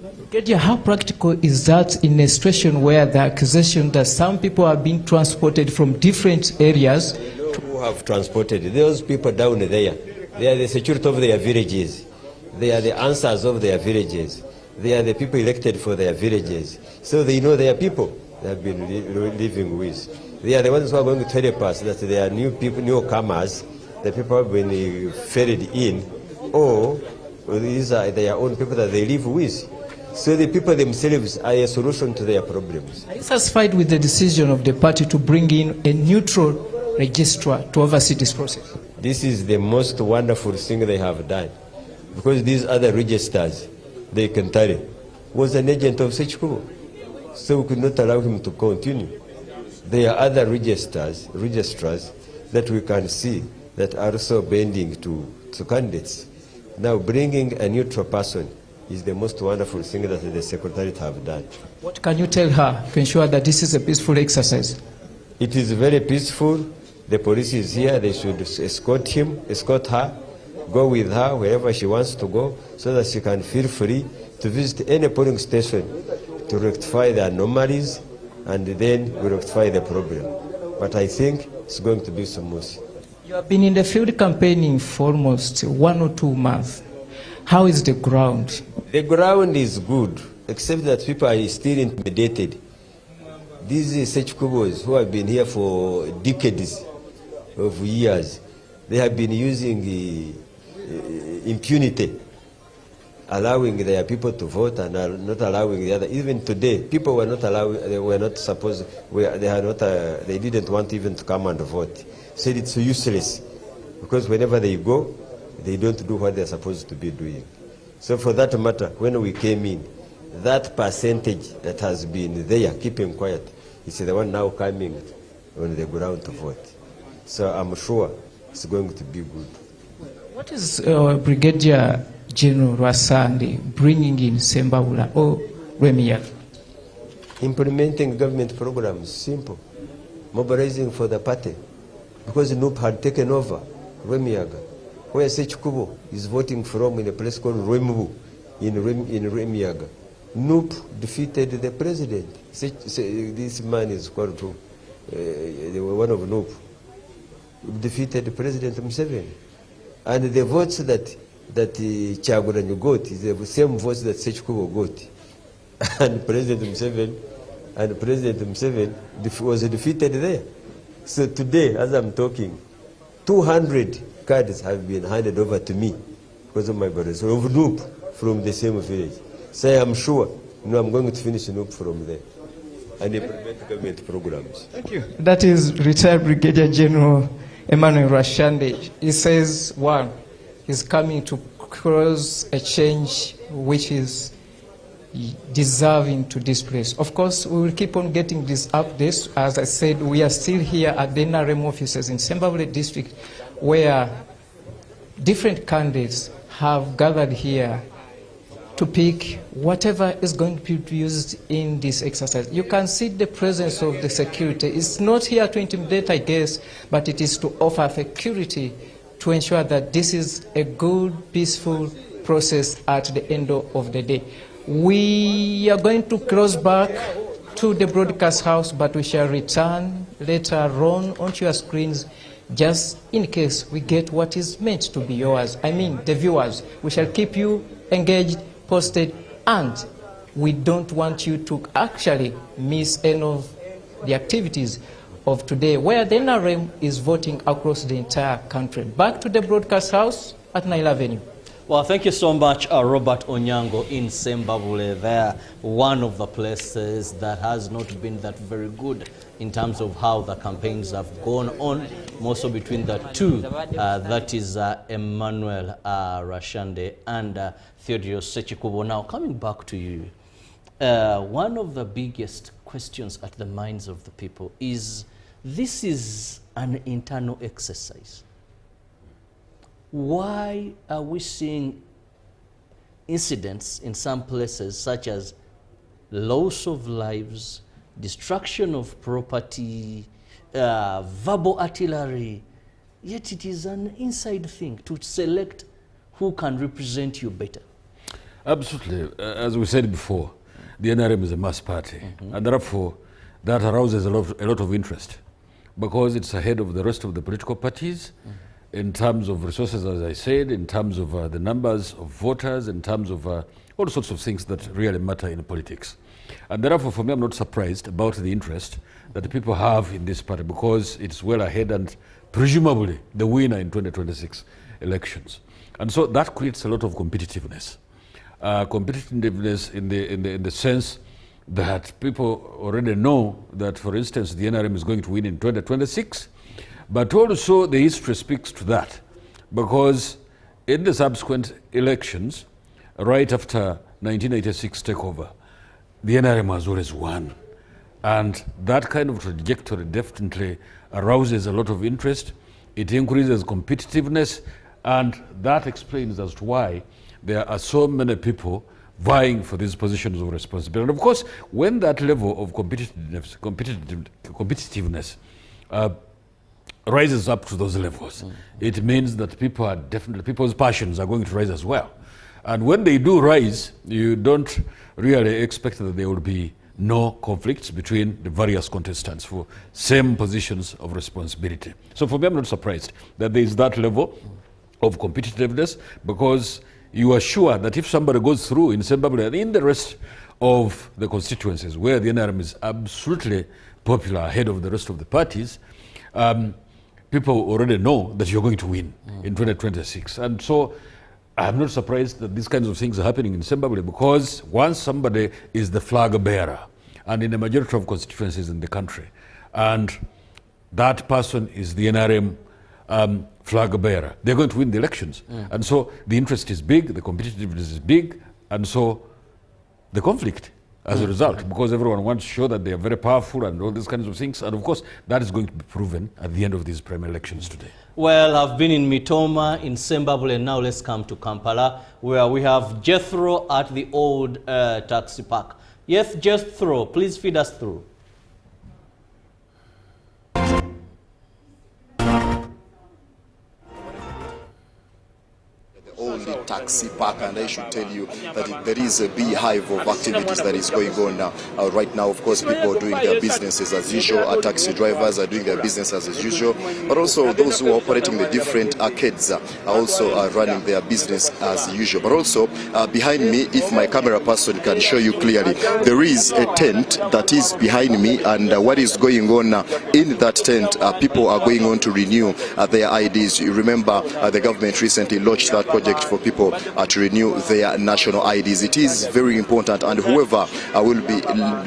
How practical is that in a situation where the accusation that some people are being transported from different areas? Who have transported? Those people down there, they are the security of their villages. They are the answers of their villages. They are the people elected for their villages. So they know their people they have been living with. They are the ones who are going to tell us that they are new people, newcomers, the people have been ferried in, or these are their own people that they live with. So the people themselves are a solution to their problems. Are you satisfied with the decision of the party to bring in a neutral registrar to oversee this process? This is the most wonderful thing they have done, because these other registers, they can tell, was an agent of Sechikubo. So we could not allow him to continue. There are other registrars that we can see that are also bending to candidates. Now bringing a neutral person is the most wonderful thing that the secretariat have done. What can you tell her to ensure that this is a peaceful exercise? It is very peaceful. The police is here. They should escort her, go with her wherever she wants to go, so that she can feel free to visit any polling station to rectify the anomalies, and then we rectify the problem. But I think it's going to be smooth. You have been in the field campaigning for almost 1 or 2 months. How is the ground? The ground is good, except that people are still intimidated. These Sechikubos who have been here for decades of years, they have been using impunity, allowing their people to vote and are not allowing the other. Even today, people were not allowed. They were not supposed. They didn't want even to come and vote. Said it's useless, because whenever they go, they don't do what they're supposed to be doing. So for that matter, when we came in, that percentage that has been there, keeping quiet, is the one now coming on the ground to vote. So I'm sure it's going to be good. What is Brigadier General Rwasande bringing in Sembabule or Remiyaga? Implementing government programs, simple. Mobilizing for the party. Because NUP had taken over Remiyaga, where Sechikubo is voting from in a place called Rwembu in Remiyaga. NUP defeated the president. This man is called one of NUP. Defeated President Museveni. And the votes that Kyagulanyi got is the same votes that Sechikubo got. And President Museveni was defeated there. So today, as I'm talking, 200 cards have been handed over to me because of my brothers of NUP from the same village. So I'm sure, I'm going to finish NUP from there and implement government programs. Thank you. That is retired Brigadier General Emmanuel Rwasande. He says, one, he's coming to cause a change which is deserving to this place. Of course, we will keep on getting these updates. As I said, we are still here at the NRM offices in Sembabule district, where different candidates have gathered here to pick whatever is going to be used in this exercise. You can see the presence of the security. It's not here to intimidate, I guess, but it is to offer security to ensure that this is a good, peaceful process at the end of the day. We are going to close back to the broadcast house, but we shall return later on onto your screens just in case we get what is meant to be yours. I mean, the viewers. We shall keep you engaged, posted, and we don't want you to actually miss any of the activities of today, where the NRM is voting across the entire country. Back to the broadcast house at Naila Avenue. Well, thank you so much, Robert Onyango in Sembabule there, one of the places that has not been that very good in terms of how the campaigns have gone on, more so between the two, that is Emmanuel Rwasande and Theodore Sechikubo. Now, coming back to you, one of the biggest questions at the minds of the people is, this is an internal exercise. Why are we seeing incidents in some places such as loss of lives, destruction of property, verbal artillery, yet it is an inside thing to select who can represent you better? Absolutely. As we said before, the NRM is a mass party, and therefore that arouses a lot of interest because it's ahead of the rest of the political parties in terms of resources, as I said, in terms of the numbers of voters, in terms of all sorts of things that really matter in politics. And therefore, for me, I'm not surprised about the interest that people have in this party because it's well ahead and presumably the winner in 2026 elections. And so that creates a lot of competitiveness. Competitiveness in the sense that people already know that, for instance, the NRM is going to win in 2026, but also the history speaks to that because in the subsequent elections, right after 1986 takeover, the NRM has always won. And that kind of trajectory definitely arouses a lot of interest. It increases competitiveness, and that explains as to why there are so many people vying for these positions of responsibility. And of course, when that level of competitiveness rises up to those levels, it means that people are definitely, people's passions are going to rise as well. And when they do rise, you don't really expect that there will be no conflicts between the various contestants for same positions of responsibility. So for me, I'm not surprised that there is that level of competitiveness because you are sure that if somebody goes through in Sembabule and in the rest of the constituencies where the NRM is absolutely popular ahead of the rest of the parties, people already know that you're going to win in 2026. And so I'm not surprised that these kinds of things are happening in Sembabule because once somebody is the flag bearer, and in a majority of constituencies in the country, and that person is the NRM flag bearer, they're going to win the elections. And so the interest is big, the competitiveness is big, and so the conflict as a result, because everyone wants to show that they are very powerful and all these kinds of things. And of course, that is going to be proven at the end of these primary elections today. Well, I've been in Mitooma, in Sembabule, and now let's come to Kampala, where we have Jethro at the old taxi park. Yes, Jethro, please feed us through. Only taxi park, and I should tell you that there is a beehive of activities that is going on now. Right now, of course, people are doing their businesses as usual. Our taxi drivers are doing their businesses as usual, but also those who are operating the different arcades are also running their business as usual. But also behind me, if my camera person can show you clearly, there is a tent that is behind me, and what is going on in that tent, people are going on to renew their IDs. You remember the government recently launched that project for people to renew their national IDs. It is very important, and whoever will be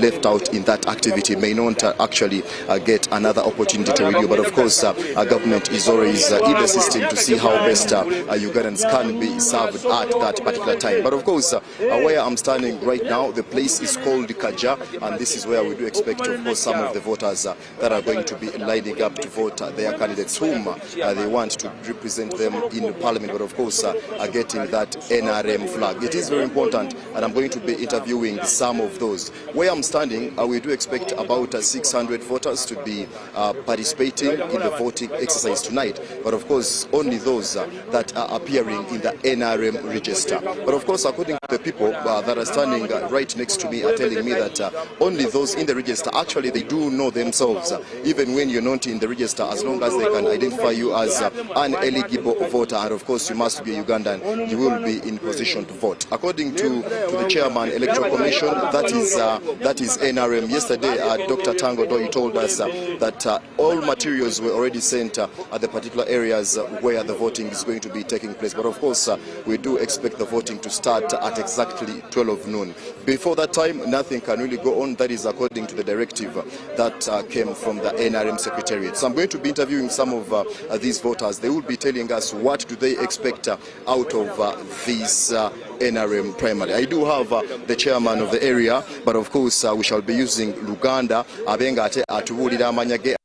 left out in that activity may not actually get another opportunity to renew. But of course, our government is always in the system to see how best Ugandans can be served at that particular time. But of course, where I'm standing right now, the place is called Kaja, and this is where we do expect, of course, some of the voters that are going to be lining up to vote their candidates whom they want to represent them in Parliament. But of course, getting that NRM flag. It is very important, and I'm going to be interviewing some of those. Where I'm standing, we do expect about 600 voters to be participating in the voting exercise tonight. But of course, only those that are appearing in the NRM register. But of course, according to the people that are standing right next to me are telling me that only those in the register, actually they do know themselves, even when you're not in the register, as long as they can identify you as an eligible voter, and of course you must be a Ugandan, you will be in position to vote. According to the chairman, Electoral Commission, that is NRM. Yesterday, Dr. Tango Doi told us that all materials were already sent at the particular areas where the voting is going to be taking place. But of course, we do expect the voting to start at exactly 12 noon. Before that time, nothing can really go on. That is according to the directive that came from the NRM Secretariat. So I'm going to be interviewing some of these voters. They will be telling us what do they expect out of this NRM primary. I do have the chairman of the area, but of course we shall be using Luganda abenga ate atubulira amanyage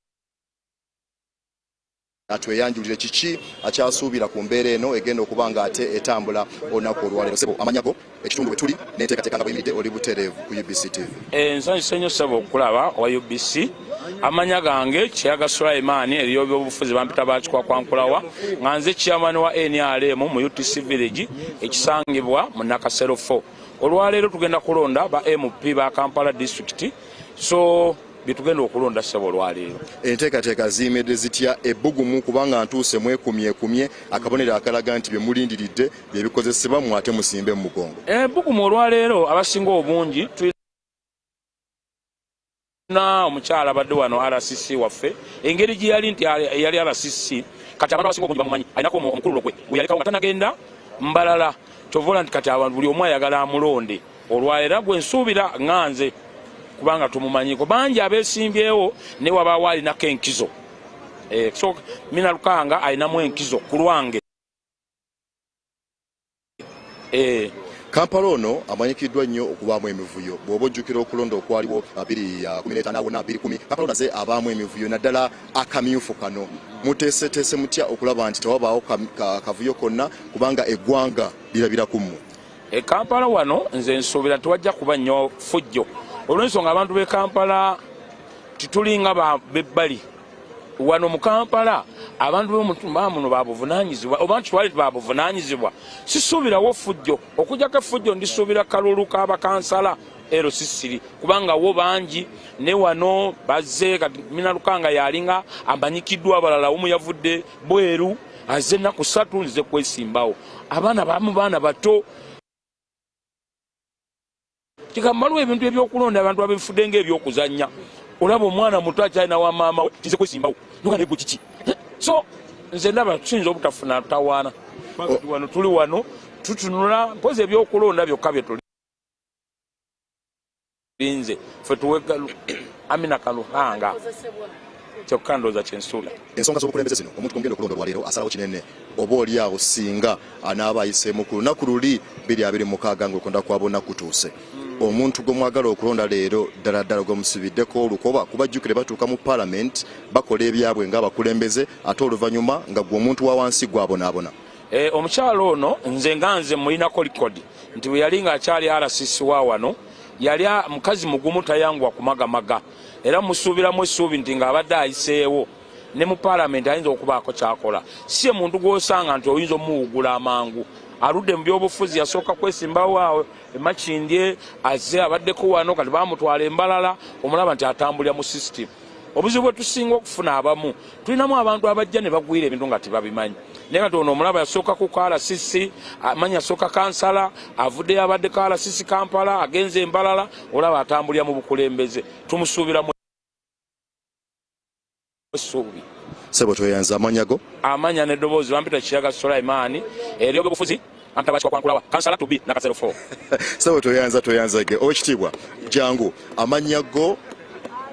atweyanjulire kiki akyasuubira ku mbeera eno egenda okubanga ate etambula olunaku olwaleero. Sebo amanyago ekitundu wetuli neteekateeka nga buyimiridde oli butereevu ku UBC TV. Nsanyuse nnyo ssebo okulaba owa UBC amanya gange Kiyaga Sulaimani eriyo byobufuzi bampita bakikwa kwankulawa nga nze chairman wa NRM mu UTC village ekisangibwa mu Nakasero 4 olwaleero tugenda kulonda ba MP ba Kampala district so bitugenda okulonda sebo olwaleero enteekateeka ziyimidde zitya ebbugumu kubanga ntuuse mwekumye akabonero akalaga nti bye mulindiridde bye bikozesebwa mu ate musimbe mu mugongo ebbugumu olwaleero abasinga obungi na omukyala badde wano RCC waffe engeri gye yali nti yali RCC kati abantu abasinga obungi bamumanyi alinako omukulu gwe yalekawo nga tanagenda mbalala kyovola nti kati abantu buli omu ayagala amulonde olwaleero gwe nsuubira nganze kubanga tumumanyiko bangi abesimbyewo ne wabaawo alinako enkizo so mina Lukanga alinamu enkizo ku lwange Kampala ono amanyikiddwa nnyo okubaamu emivuyo bw'oba ojjukira okulonda okwaliwo 2015 Kampala ono aze abaamu emivuyo naddala akamyufu kano muteeseteese mutya okulaba nti tewabaawo kavuyo konna kubanga eggwanga lirabira ku mmwe Kampala wano nze nsuubira tewajja kuba nnyo fujjo olw'ensonga abantu b'e Kampala titulinga bebbali wano mu Kampala abantu b'omutumba muno babuvunaanyizibwa oba twali babuvunaanyizibwa sisuubirawo fujjo okujjako effujjo ndisuubira kalulu k'abakansala ero sisiri kubanga wo bangi ne wano bazze kati mina Lukanga yalinga amanyikiddwa abalala omu yavudde bweru azze ennaku 3 nze kwesimbawo abaana baana bato kikambalwa ebintu ebyokulonda abantu abifudde ng'ebyokuzannya olaba omwana muto akyalina wa maama we kize kwesimbawo nogana ego kiki so nze ndaba tuyinza obutafuna tawaana wano tuli wano tutunula mpozi ebyokulonda byokka bye tulinze fe tuwega Amina Kaluhanga kyokka ndooza kyensuula ensonga z'obukulembeze zino omuntu kumugenda okulonda olwaleero asalawo kinene oba oli awo singa anaaba ayiseemu ku lunaku luli 226 ng'okonda kwabona kutuuse omuntu gw'omwagala okulonda leero ddala gwemusibiddeko olukoba kubajjukire batuuka mu Parliament bakola ebyabwe ng'abakulembeze ate oluvannyuma nga gwe omuntu wa wansi gwabonaabona omukyalo ono nze nganze mulinako likodi nti bwe yali ng'akyali RCC wa wano yali mukazi mugumu tayangwa kumagamaga era musuubiramu essuubi nti ng'abadde ayiseewo ne mu Parliament ayinza okubaako kyakola si muntu gw'osanga nti oyinza omuwugula amangu aludde mu byobufuzi yasooka kwesimbawo awo emakindye azze abaddeko wano kati bamutwala embalala omulaba nti atambulira mu system obuzibu bwe tusinga okufuna abamu tulinamu abantu abajja ne bagwira ebintu nga tebabimanyi naye kati ono omulaba yasooka ku RCC amanyi yasooka kansala avuddeyo abaddeko RCC Kampala agenze embalala olaba atambulira mu bukulembeze tumusuubiramu essuubi Sebo toyanza amanyago amanya n'eddoboozi bampita Kiyaga Sulaimani eriyo byobufuzi bampita bakikwa kwankulawa kansala tubi Nakasero 4 Sebo toyanza ge owekitiibwa jangu amanyago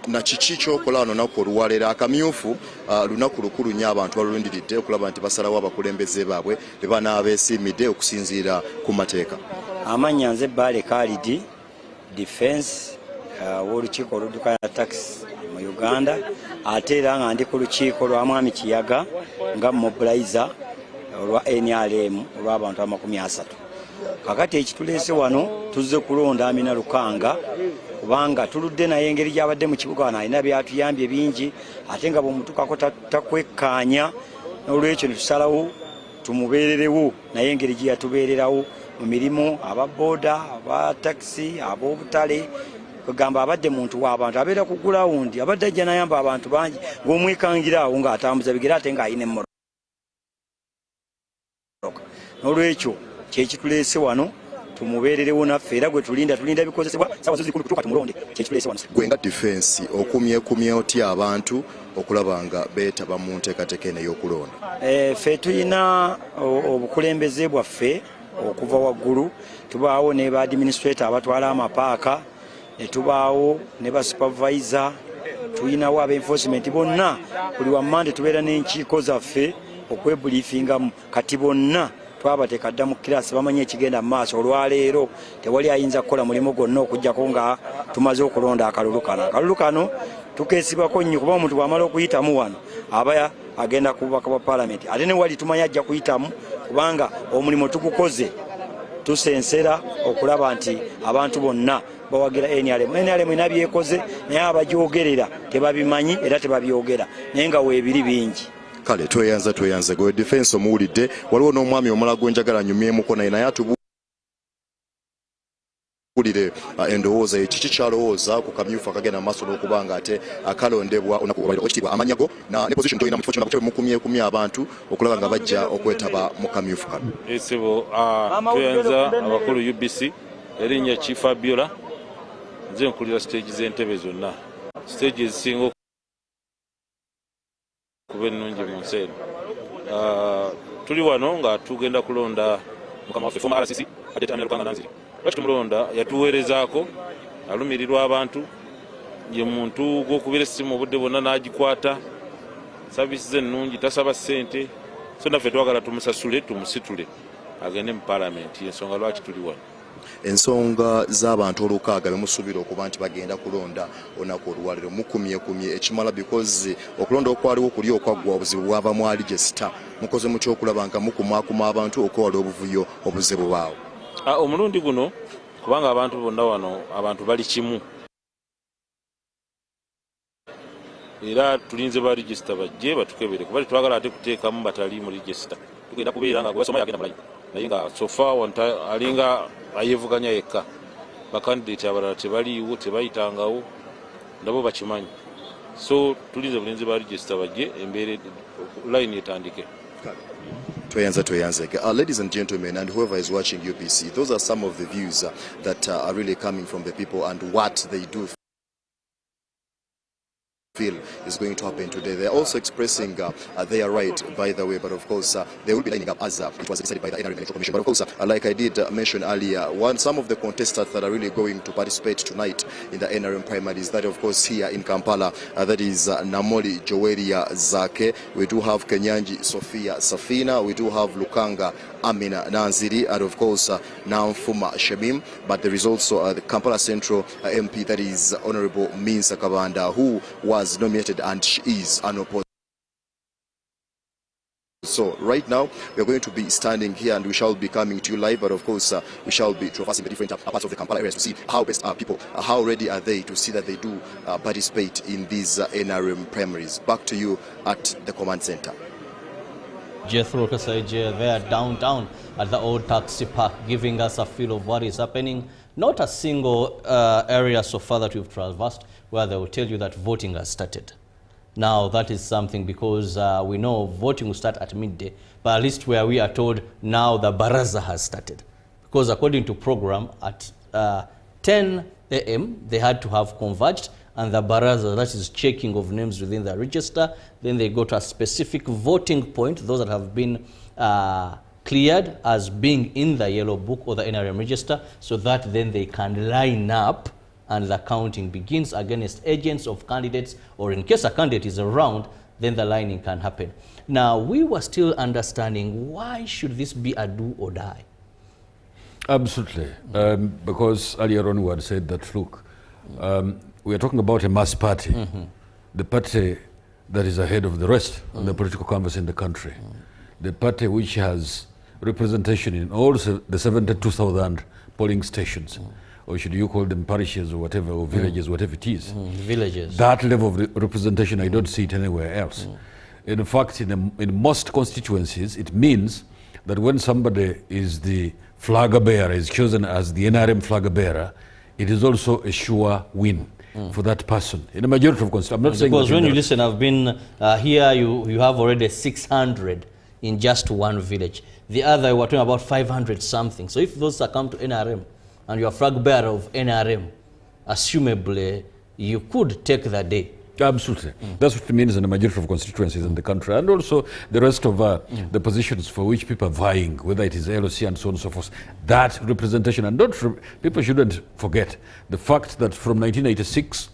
na kiki kyokola wano naku olwaleero akamyufu lunaku lukulu nnyo abantu balulundiridde okulaba nti basalawo abakulembeze baabwe be banaabeesiimidde okusinziira ku mateeka amanya nze Bale Khalid defense w'olukiiko oludukanya tax mu Uganda ate era nga ndi ku lukiiko lwa Mwami Kiyaga nga mobilizer olwa NRM olw'abantu 30 kakati ekituleese wano tuzze kulonda Amina Lukanga kubanga tuludde naye engeri gy'abadde mu kibuga alina byatuyambye bingi ate nga bw'omutukako takwekkaanya n'olwekyo ne tusalawo tumubeererewo naye engeri gye yatubeererawo mu mirimu ababooda aba taxi ab'obutale kugamba abadde muntu w'abantu abeera ku gulawundi abadde ajja nayamba abantu bangi ng'omwekangiraawo ng'atambuza bigere ate ng'ayina emmoroka n'olwekyo kyekituleese wano tumubeererewo naffe era gwe tulinda bikozesebwa sawa zikulu kutuuka tumulonde kyekituleese wano gwe nga defense okumye otya abantu okulaba nga beetaba mu nteekateeka eno ey'okulonda ffe tulina obukulembeze bwaffe okuva waggulu tubaawo ne ba administrator abatwala amapaaka ne tubaawo ne ba supervisor tulinawo aba enforcement bonna buli wammande tubeera n'enkiiko zaffe okwebuliifingamu kati bonna twabateeka dda mu kirasi bamanye ekigenda mu maaso olwaleero tewali ayinza kukola mulimu gwonna okujjako nga tumaze okulonda akalulu kano tukeesibako nnyo kuba omuntu bw'amala okuyitamu wano aba agenda ku bubaka bwa Parliament ate ne wali tumanya ajja kuyitamu kubanga omulimu tugukoze tusensera okulaba nti abantu bonna bawagira NRM enabyekoze naye abagyogerera tebabimanyi era tebabyogera naye nga weebiri bingi. Kale tweyanze go defense omuwulidde waliwo n'omwami omulala gwenjagala nyumyemuko naye atubuulire endowooza ye kiki kyalowooza ku kamyufu akagenda maaso n'okubanga ate akalondebwa ekitiibwa amanyago ne position toyina mu kifo kyonna mukumyekumye abantu okulaba nga bajja okwetaba mu kamyufu kano. Esibo tweyanza abakulu UBC erinnya Chief Abiola nze nkulira stage z'entebe zonna stage ezisinga kuba ennungi mu nsi eno. Tuli wano nga tugenda kulonda mukama waffe former RCC ate Amina Lukanga Nanziri. Lwaki tumulonda yatuweerezaako alumirirwa abantu ye muntu gw'okubira essimu obudde bwonna n'agikwata saavisi ze ennungi tasaba ssente so naffe twagala tumusasule tumusitule agende mu paalamenti ensonga lwaki tuli wano. Ensonga z'abantu olukaaga be musuubira okuba nti bagenda kulonda olunaku olwaliro mukumyekumye ekimala because okulonda okwaliwo kuli okwaggwa obuzibu bwava mu aligesta mukoze mutya okulaba nga mukumaakuma abantu okwewala obuvuyo obuzibu baawo. Omulundi guno kubanga abantu bonna wano abantu bali kimu era tulinze ba register bajje batukebere kuba twagala ate kuteekamu batali mu register tugenda kubeera nga gwasoma yagenda mulayi naye nga sofa alinga ayevuganya yekka bakandidate abalala tebaliiwo tebayitangawo nabo bakimanyi so tulinze bulinzi ba register bajje embeere line etandike. Ladies and gentlemen, and whoever is watching UPC, those are some of the views that are really coming from the people and what they do feel is going to happen today. They're also expressing their right, by the way, but of course they will be lining up as it was decided by the NRM Electoral Commission. But of course, like I did mention earlier, some of the contestants that are really going to participate tonight in the NRM primaries, that of course here in Kampala, that is Namoli Joweria Zake, we do have Kenyanji Sophia Safina, we do have Lukanga Amina Nanziri, and of course Namfuma Shemim, but there is also the Kampala Central MP, that is Honorable Minsa Kabanda, who was nominated and she is unopposed. So right now we are going to be standing here and we shall be coming to you live, but of course we shall be traversing the different parts of the Kampala areas to see how best people, how ready are they to see that they do participate in these NRM primaries. Back to you at the command center. Jethro Kasaije there downtown at the old taxi park, giving us a feel of what is happening. Not a single area so far that we've traversed where they will tell you that voting has started. Now that is something because we know voting will start at midday, but at least where we are told now the baraza has started. Because according to program at 10 a.m. they had to have converged, and the baraza, that is checking of names within the register, then they go to a specific voting point, those that have been cleared as being in the yellow book or the NRM register, so that then they can line up and the counting begins against agents of candidates, or in case a candidate is around, then the lining can happen. Now, we were still understanding why should this be a do or die? Absolutely, because earlier on we had said that, look, we are talking about a mass party, the party that is ahead of the rest on the political canvas in the country, the party which has representation in all the 72,000 polling stations, or should you call them parishes or whatever, or villages, whatever it is. Villages. That level of representation, I don't see it anywhere else. In fact, in most constituencies, it means that when somebody is the flag bearer, is chosen as the NRM flag bearer, it is also a sure win for that person. In a majority of constituencies, I'm not saying because when you listen, I've been here, you have already 600 in just one village. The other, we're talking about 500 something. So if those are come to NRM, and you're flag bearer of NRM, assumably you could take the day. Absolutely. That's what it means in the majority of constituencies in the country, and also the rest of the positions for which people are vying, whether it is LOC and so on and so forth. That representation, and people shouldn't forget the fact that from 1986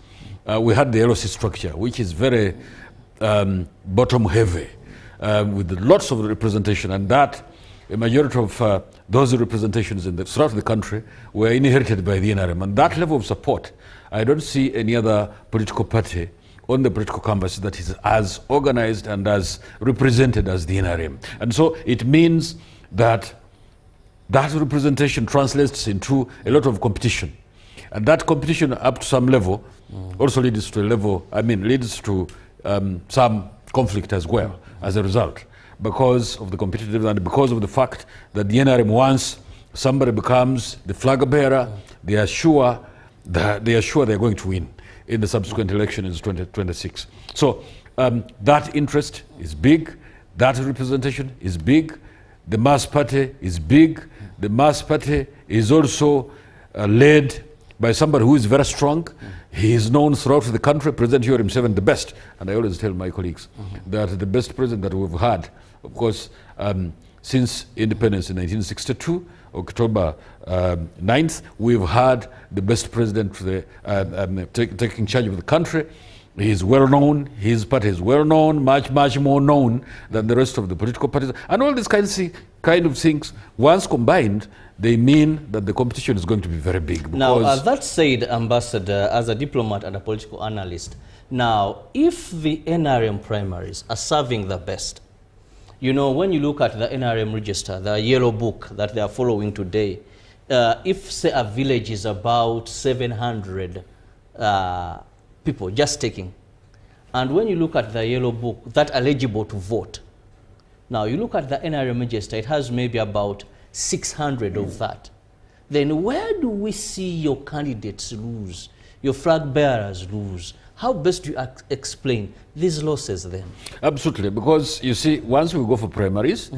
we had the LOC structure, which is very bottom heavy, with lots of representation, and that a majority of those representations throughout the country were inherited by the NRM. And that level of support, I don't see any other political party on the political canvas that is as organized and as represented as the NRM. And so it means that that representation translates into a lot of competition. And that competition up to some level also leads to a level, leads to some conflict as well as a result, because of the competitiveness and because of the fact that the NRM, once somebody becomes the flag bearer, they are sure they're going to win in the subsequent election in 2026. So that interest is big, that representation is big, the mass party is big, the mass party is also led by somebody who is very strong. He is known throughout the country, President Yoweri Museveni, the best. And I always tell my colleagues that the best president that we've had, of course, since independence in 1962, October 9th, we've had the best president taking charge of the country. He is well known, his party is well known, much more known than the rest of the political parties. And all these kind of things, once combined, they mean that the competition is going to be very big. Now, that said, Ambassador, as a diplomat and a political analyst, now, if the NRM primaries are serving the best, you know, when you look at the NRM register, the yellow book that they are following today, if, say, a village is about 700 people just taking, and when you look at the yellow book that are eligible to vote, now you look at the NRM register, it has maybe about 600 of that. Then where do we see your candidates lose, your flag bearers lose? How best do you explain these losses then? Absolutely, because you see, once we go for primaries,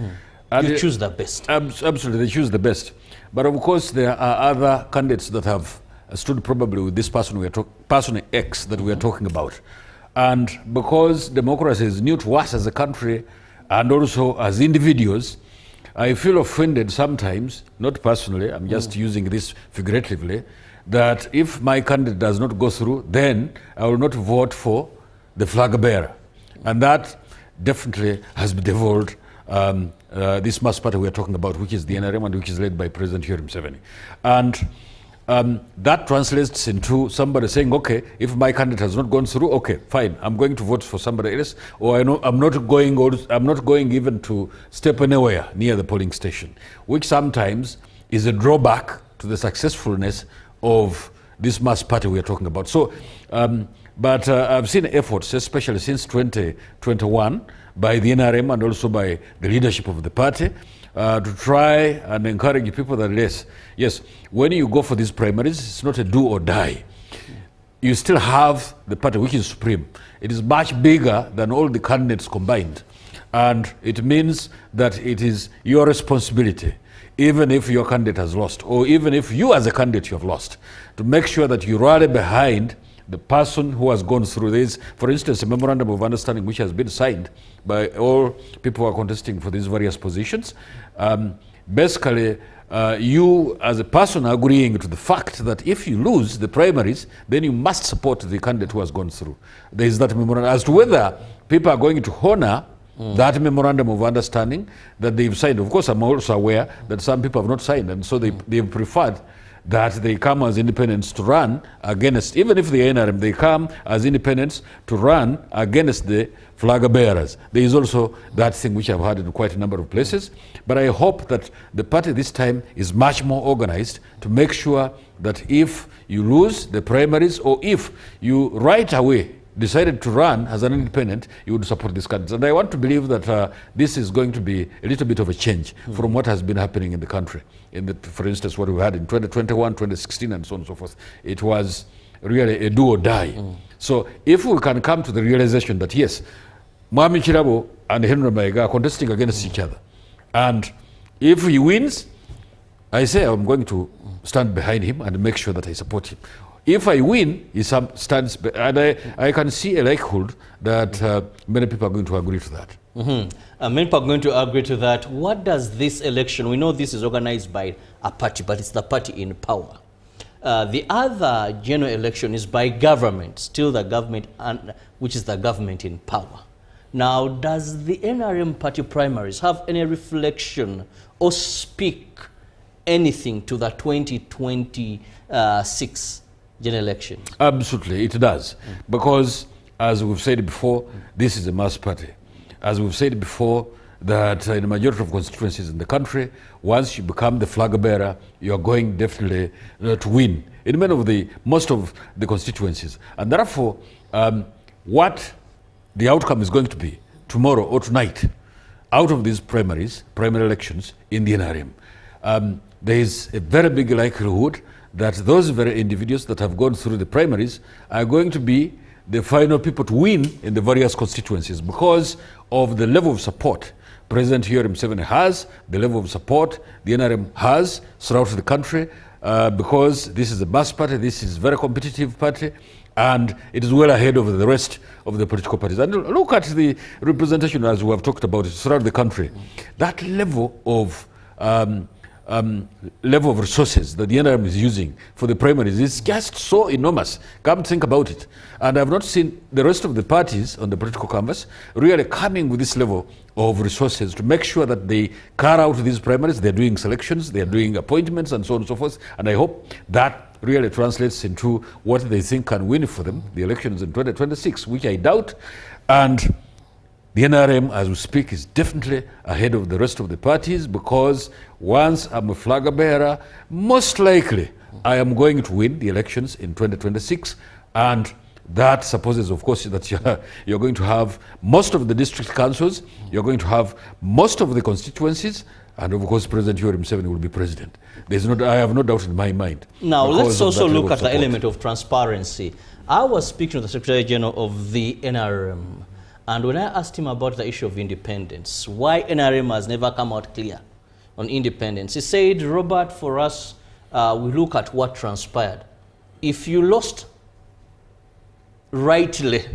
you choose the best. Absolutely, they choose the best. But of course, there are other candidates that have stood probably with this person person X that we are talking about. And because democracy is new to us as a country and also as individuals, I feel offended sometimes, not personally, I'm just using this figuratively, that if my candidate does not go through, then I will not vote for the flag bearer. And that definitely has bedeviled this mass party we are talking about, which is the NRM and which is led by President Yoweri Museveni. And that translates into somebody saying, okay, if my candidate has not gone through, okay, fine, I'm going to vote for somebody else, or I'm not going even to step anywhere near the polling station, which sometimes is a drawback to the successfulness of this mass party we are talking about. So, but I've seen efforts, especially since 2021, by the NRM and also by the leadership of the party, to try and encourage people that yes, when you go for these primaries, it's not a do or die. You still have the party which is supreme. It is much bigger than all the candidates combined. And it means that it is your responsibility, even if your candidate has lost, or even if you as a candidate you have lost, to make sure that you rally behind the person who has gone through this. For instance, a memorandum of understanding which has been signed by all people who are contesting for these various positions. Basically, you as a person agreeing to the fact that if you lose the primaries, then you must support the candidate who has gone through. There is that memorandum. As to whether people are going to honor that memorandum of understanding that they've signed. Of course, I'm also aware that some people have not signed, and so they've preferred that they come as independents to run against, even if the NRM, they come as independents to run against the flag bearers. There is also that thing which I've heard in quite a number of places. But I hope that the party this time is much more organized to make sure that if you lose the primaries, or if you right away decided to run as an independent, you would support these candidates. And I want to believe that this is going to be a little bit of a change from what has been happening in the country. For instance, what we had in 2021, 2016, and so on and so forth. It was really a do or die. So if we can come to the realization that yes, Mwami Chirabo and Henry Mayiga are contesting against each other, and if he wins, I say I'm going to stand behind him and make sure that I support him. If I win, he stands, and I can see a likelihood that many people are going to agree to that. Many people are going to agree to that. What does this election, we know this is organized by a party, but it's the party in power. The other general election is by government, still the government, which is the government in power. Now, does the NRM party primaries have any reflection or speak anything to the 2026 general election? Absolutely, it does. Because, as we've said before, this is a mass party. As we've said before, that in the majority of constituencies in the country, once you become the flag bearer, you are going definitely to win in most of the constituencies. And therefore, what the outcome is going to be tomorrow or tonight out of these primary elections in the NRM, there is a very big likelihood that those very individuals that have gone through the primaries are going to be the final people to win in the various constituencies because of the level of support President Yoweri Museveni has, the level of support the NRM has throughout the country, because this is a mass party, this is a very competitive party, and it is well ahead of the rest of the political parties. And look at the representation, as we have talked about it, throughout the country. That level of resources that the NRM is using for the primaries is just so enormous. Come think about it. And I've not seen the rest of the parties on the political canvas really coming with this level of resources to make sure that they carry out these primaries. They're doing selections, they're doing appointments, and so on and so forth. And I hope that really translates into what they think can win for them the elections in 2026, which I doubt. And the NRM, as we speak, is definitely ahead of the rest of the parties, because once I'm a flag bearer, most likely I am going to win the elections in 2026. And that supposes, of course, that you're going to have most of the district councils, you're going to have most of the constituencies, and of course President Yoweri Museveni will be president. I have no doubt in my mind. Now let's also look at the element of transparency. I was speaking to the Secretary General of the NRM, and when I asked him about the issue of independence, why NRM has never come out clear on independence, he said, Robert, for us, we look at what transpired. If you lost rightly,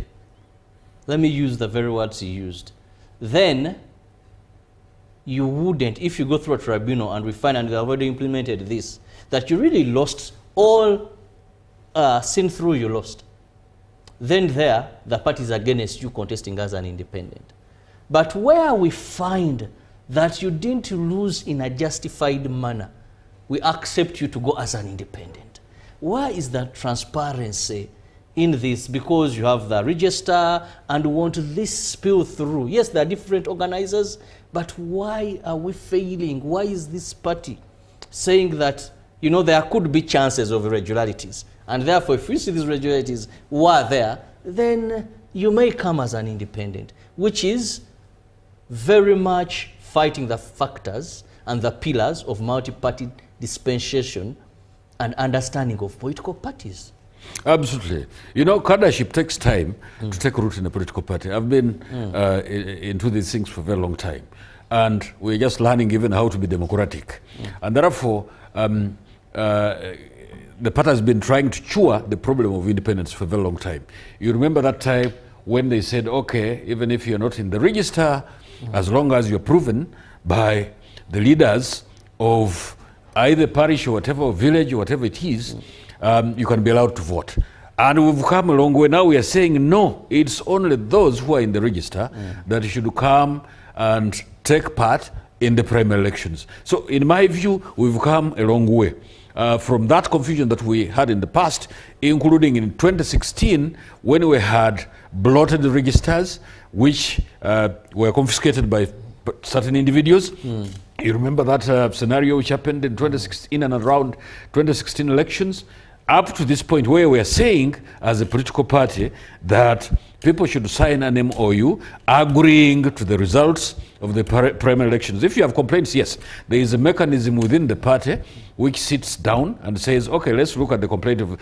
let me use the very words he used, then you wouldn't, if you go through a tribunal and we find, and we have already implemented this, that you really lost all, seen through you lost. Then there, the party is against you contesting as an independent. But where we find that you didn't lose in a justified manner, we accept you to go as an independent. Why is that transparency in this? Because you have the register and want this spill through. Yes, there are different organizers, but why are we failing? Why is this party saying that, you know, there could be chances of irregularities, and therefore if you see these irregularities were there, then you may come as an independent, which is very much fighting the factors and the pillars of multi-party dispensation and understanding of political parties. Absolutely. You know, cadreship takes time to take root in a political party. I've been into these things for a very long time. And we're just learning even how to be democratic. And therefore, the party has been trying to cure the problem of independence for a very long time. You remember that time when they said, okay, even if you're not in the register, as long as you're proven by the leaders of either parish or whatever, or village or whatever it is, you can be allowed to vote. And we've come a long way. Now we are saying, no, it's only those who are in the register that should come and take part in the primary elections. So in my view, we've come a long way. From that confusion that we had in the past, including in 2016, when we had blotted registers, which were confiscated by certain individuals. You remember that scenario which happened in 2016 and around 2016 elections? Up to this point where we are saying, as a political party, that people should sign an MOU agreeing to the results of the primary elections. If you have complaints, yes, there is a mechanism within the party which sits down and says, okay, let's look at the complaint of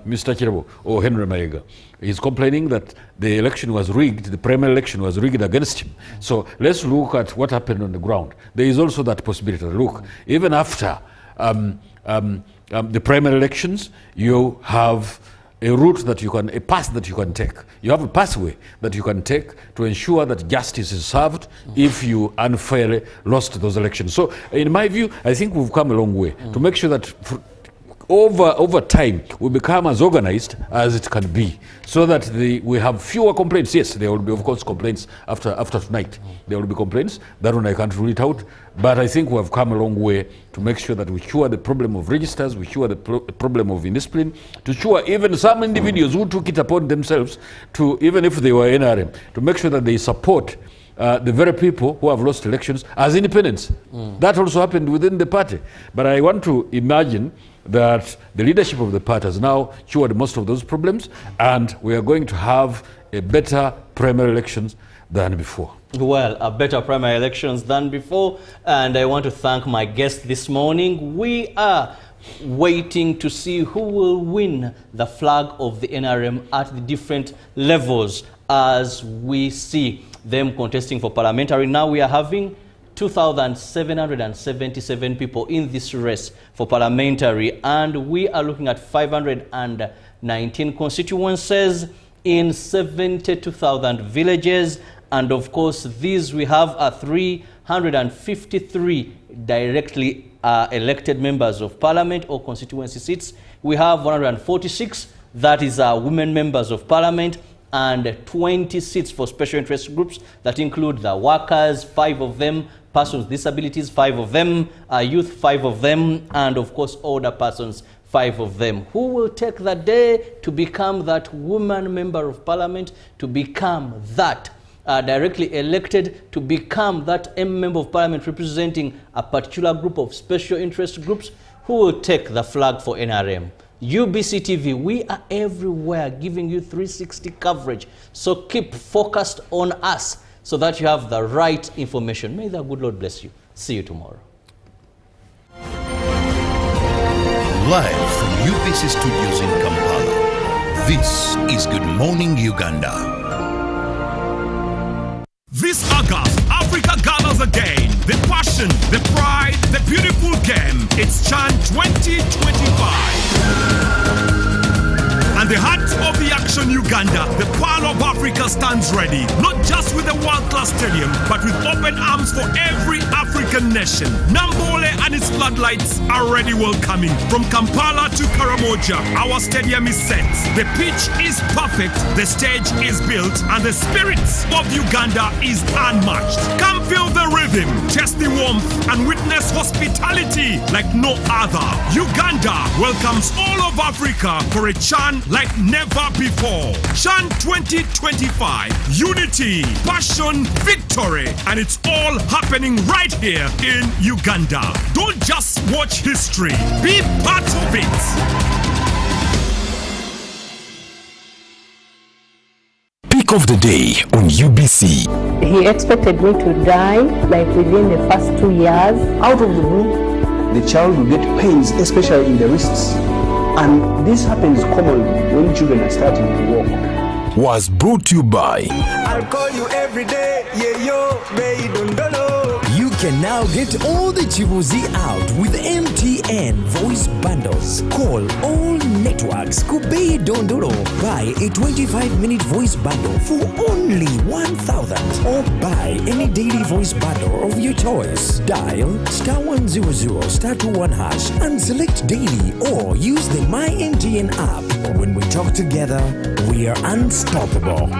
Mr. Chirabo or Henry Maega. He's complaining that the election was rigged, the primary election was rigged against him. So let's look at what happened on the ground. There is also that possibility. Look, even after the primary elections, you have a route that you can, a path that you can take. You have a pathway that you can take to ensure that justice is served if you unfairly lost those elections. So in my view, I think we've come a long way to make sure that over time we become as organized as it can be, so that we have fewer complaints. Yes, there will be, of course, complaints after tonight. There will be complaints. That one I can't rule it out. But I think we have come a long way to make sure that we cure the problem of registers, we cure the problem of indiscipline, to cure even some individuals who took it upon themselves to, even if they were NRM, to make sure that they support the very people who have lost elections as independents. That also happened within the party. But I want to imagine that the leadership of the party has now cured most of those problems, and we are going to have a better primary elections than before. Well, a better primary elections than before, and I want to thank my guest this morning. We are waiting to see who will win the flag of the NRM at the different levels as we see them contesting for parliamentary. Now we are having 2,777 people in this race for parliamentary, and we are looking at 519 constituencies in 72,000 villages. And of course, these we have 353 directly elected members of parliament or constituency seats. We have 146, that is women members of parliament, and 20 seats for special interest groups that include the workers, 5 of them, persons with disabilities, 5 of them, youth, 5 of them, and of course older persons, 5 of them. Who will take the day to become that woman member of parliament, to become that directly elected, to become that member of parliament representing a particular group of special interest groups? Who will take the flag for NRM? UBC TV, we are everywhere giving you 360 coverage. So keep focused on us so that you have the right information. May the good Lord bless you. See you tomorrow. Live from UBC Studios in Kampala, this is Good Morning Uganda. This August, Africa gathers again. The passion, the pride, the beautiful game. It's Chan 2025. And the heart of the action, Uganda, the Pearl of Africa stands ready. Not just with a world-class stadium, but with open arms for every African nation. Nambole and its floodlights are already welcoming. From Kampala to Karamoja, our stadium is set. The pitch is perfect, the stage is built, and the spirit of Uganda is unmatched. Come feel the rhythm, taste the warmth, and witness hospitality like no other. Uganda welcomes all of Africa for a Chan like never before. Chan 2025, unity, passion, victory, and it's all happening right here in Uganda. Don't just watch history, be part of it. Pick of the day on UBC. He expected me to die like within the first 2 years. Out of the womb, the child will get pains, especially in the wrists. And this happens commonly when children are starting to walk. Was brought to you by I'll call you every day, yeah yo, baby don't know. You can now get all the Chibuzi out with MTN voice bundles. Call all networks Kubei Dondoro. Buy a 25-minute voice bundle for only 1,000 or buy any daily voice bundle of your choice. Dial *100 *21 hash and select daily or use the My MTN app. When we talk together, we are unstoppable.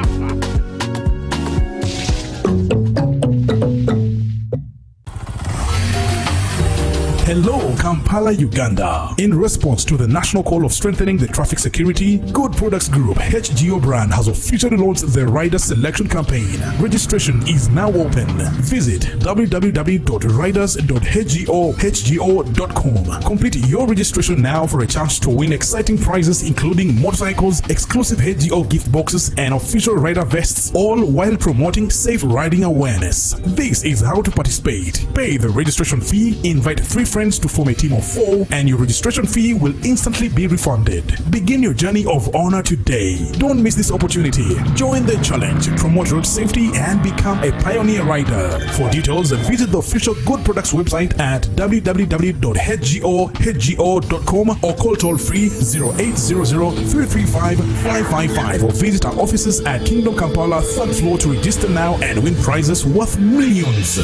Hello, Kampala, Uganda. In response to the national call of strengthening the traffic security, Good Products Group HGO brand has officially launched the Rider Selection Campaign. Registration is now open. Visit www.riders.hgo.com. Complete your registration now for a chance to win exciting prizes including motorcycles, exclusive HGO gift boxes, and official rider vests, all while promoting safe riding awareness. This is how to participate. Pay the registration fee, invite 3 friends to form a team of 4, and your registration fee will instantly be refunded. Begin your journey of honor today. Don't miss this opportunity. Join the challenge, promote road safety, and become a pioneer rider. For details, visit the official Good Products website at www.hgo.com or call toll free 0800-335-555 or visit our offices at Kingdom Kampala 3rd floor to register now and win prizes worth millions.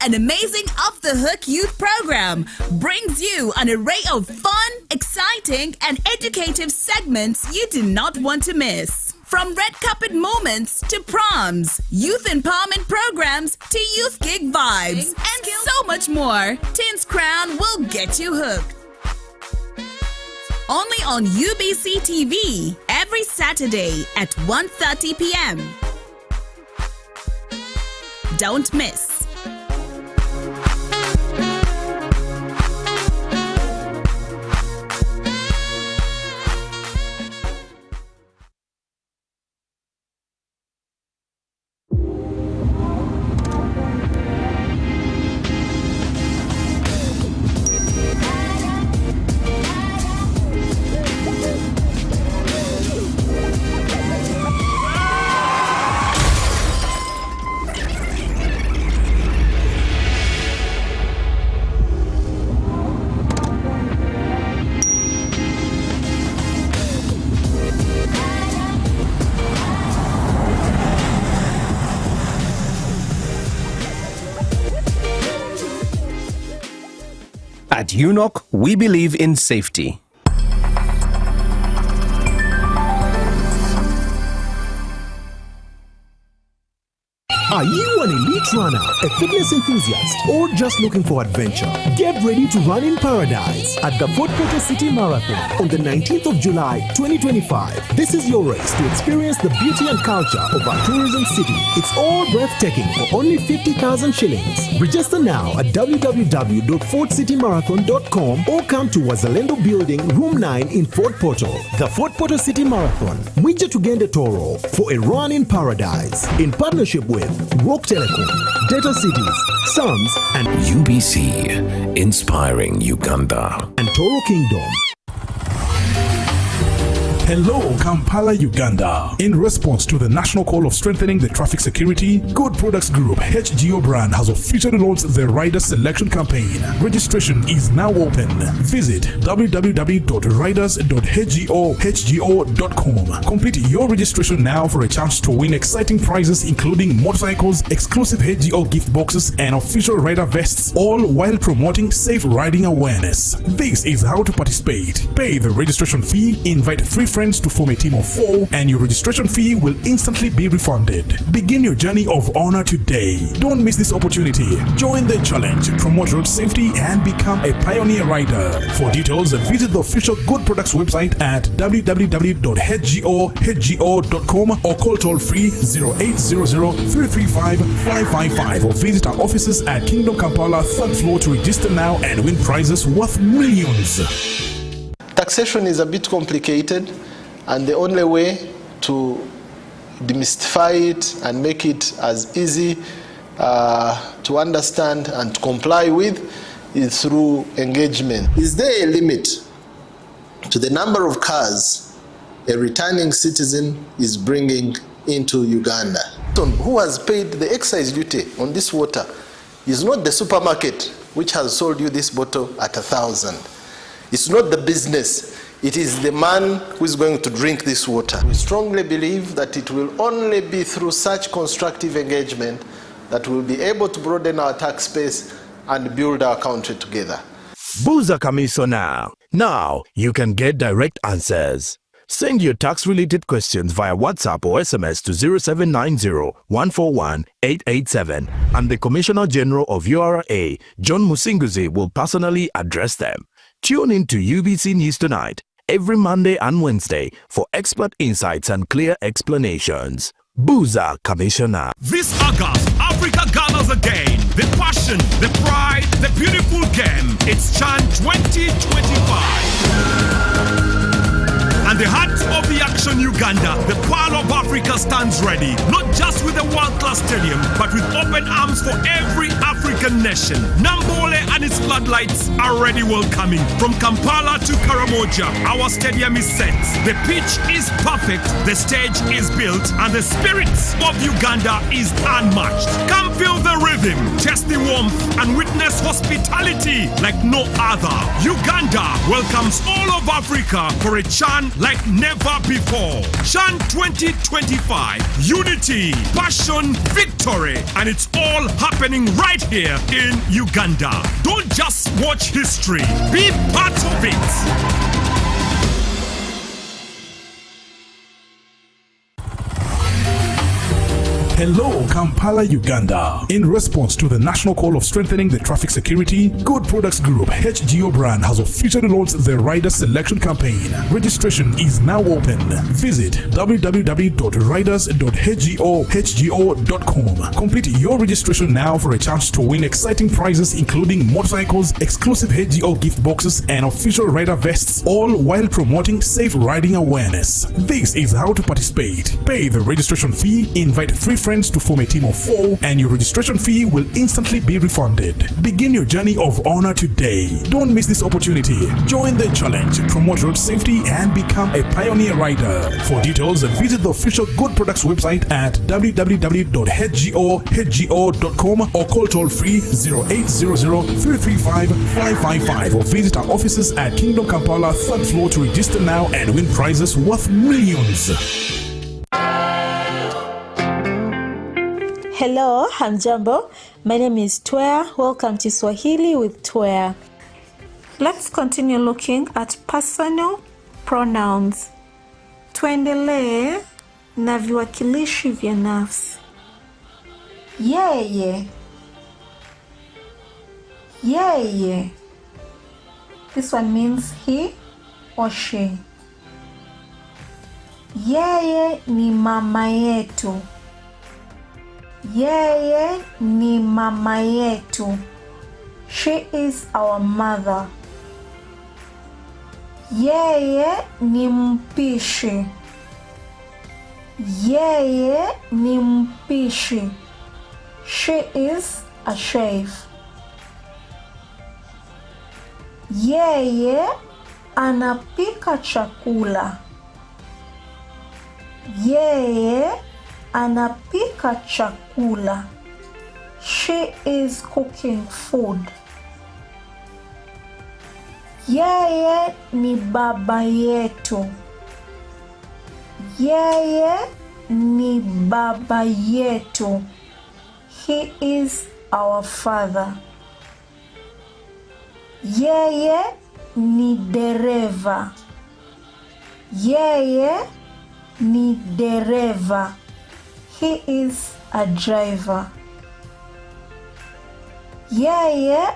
An amazing off-the-hook youth program brings you an array of fun, exciting, and educative segments you do not want to miss. From red carpet moments to proms, youth empowerment programs to youth gig vibes, and so much more, Teens Crown will get you hooked. only on UBC TV every Saturday at 1:30 p.m. Don't miss. At UNOC, we believe in safety. Are you an elite runner, a fitness enthusiast, or just looking for adventure? Get ready to run in paradise at the Fort Portal City Marathon on the 19th of July 2025. This is your race to experience the beauty and culture of our tourism city. It's all breathtaking for only 50,000 shillings. Register now at www.fortcitymarathon.com or come to Wazalendo Building, Room 9 in Fort Portal. The Fort Portal City Marathon, Mwija Tugende Toro, for a run in paradise. In partnership with Rock Telecom, Data Cities, Sams, and UBC, inspiring Uganda. And Toro Kingdom. Hello, Kampala, Uganda. In response to the national call of strengthening the traffic security, Good Products Group HGO brand has officially launched the Rider Selection Campaign. Registration is now open. Visit www.riders.hgo.com. Complete your registration now for a chance to win exciting prizes including motorcycles, exclusive HGO gift boxes, and official rider vests, all while promoting safe riding awareness. This is how to participate. Pay the registration fee, invite 3 friends to form a team of 4, and your registration fee will instantly be refunded. Begin your journey of honor today. Don't miss this opportunity. Join the challenge, promote road safety, and become a pioneer rider. For details, visit the official Good Products website at www.hgo.com or call toll free 0800-335-555 or visit our offices at Kingdom Kampala 3rd floor to register now and win prizes worth millions. Taxation is a bit complicated, and the only way to demystify it and make it as easy to understand and to comply with is through engagement. Is there a limit to the number of cars a returning citizen is bringing into Uganda? Who has paid the excise duty on this water is not the supermarket which has sold you this bottle at 1,000. It's not the business, it is the man who is going to drink this water. We strongly believe that it will only be through such constructive engagement that we'll be able to broaden our tax base and build our country together. Buza Commissioner. Now you can get direct answers. Send your tax-related questions via WhatsApp or SMS to 0790-141-887, and the Commissioner General of URA, John Musinguzi, will personally address them. Tune in to UBC News Tonight every Monday and Wednesday for expert insights and clear explanations. Buza Commissioner. This August, Africa gathers again. The passion, the pride, the beautiful game. It's Chan 2025. And the heart of the action, Uganda, the Pearl of Africa stands ready, not just with a world-class stadium, but with open arms for every African nation. Nambole and its floodlights are already welcoming. From Kampala to Karamoja, our stadium is set. The pitch is perfect, the stage is built, and the spirit of Uganda is unmatched. Come feel the rhythm, taste the warmth, and witness hospitality like no other. Uganda welcomes all of Africa for a Chan like never before. Chan 2025, unity, passion, victory, and it's all happening right here in Uganda. Don't just watch history, be part of it. Hello, Kampala, Uganda. In response to the national call of strengthening the traffic security, Good Products Group HGO brand has officially launched the Rider Selection Campaign. Registration is now open. Visit www.riders.hgo.com. Complete your registration now for a chance to win exciting prizes including motorcycles, exclusive HGO gift boxes, and official rider vests, all while promoting safe riding awareness. This is how to participate. Pay the registration fee, invite 3 friends to form a team of 4, and your registration fee will instantly be refunded. Begin your journey of honor today. Don't miss this opportunity. Join the challenge, promote road safety, and become a pioneer rider. For details, visit the official Good Products website at www.hgo.com or call toll free 0800-335-555 or visit our offices at Kingdom Kampala 3rd floor to register now and win prizes worth millions. Hello, hamjambo. My name is Twea. Welcome to Swahili with Twea. Let's continue looking at personal pronouns. Tuendelee na viwakilishi vya nafsi. Yeye. Yeye. This one means he or she. Yeye ni mama yetu. Yeye ni mama yetu. She is our mother. Yeye ni mpishi. Yeye ni mpishi. She is a chef. Yeye anapika chakula. Yeye anapika chakula. She is cooking food. Yeye ni baba yetu. Yeye ni baba yetu. He is our father. Yeye ni dereva. Yeye ni dereva. He is a driver. Yeye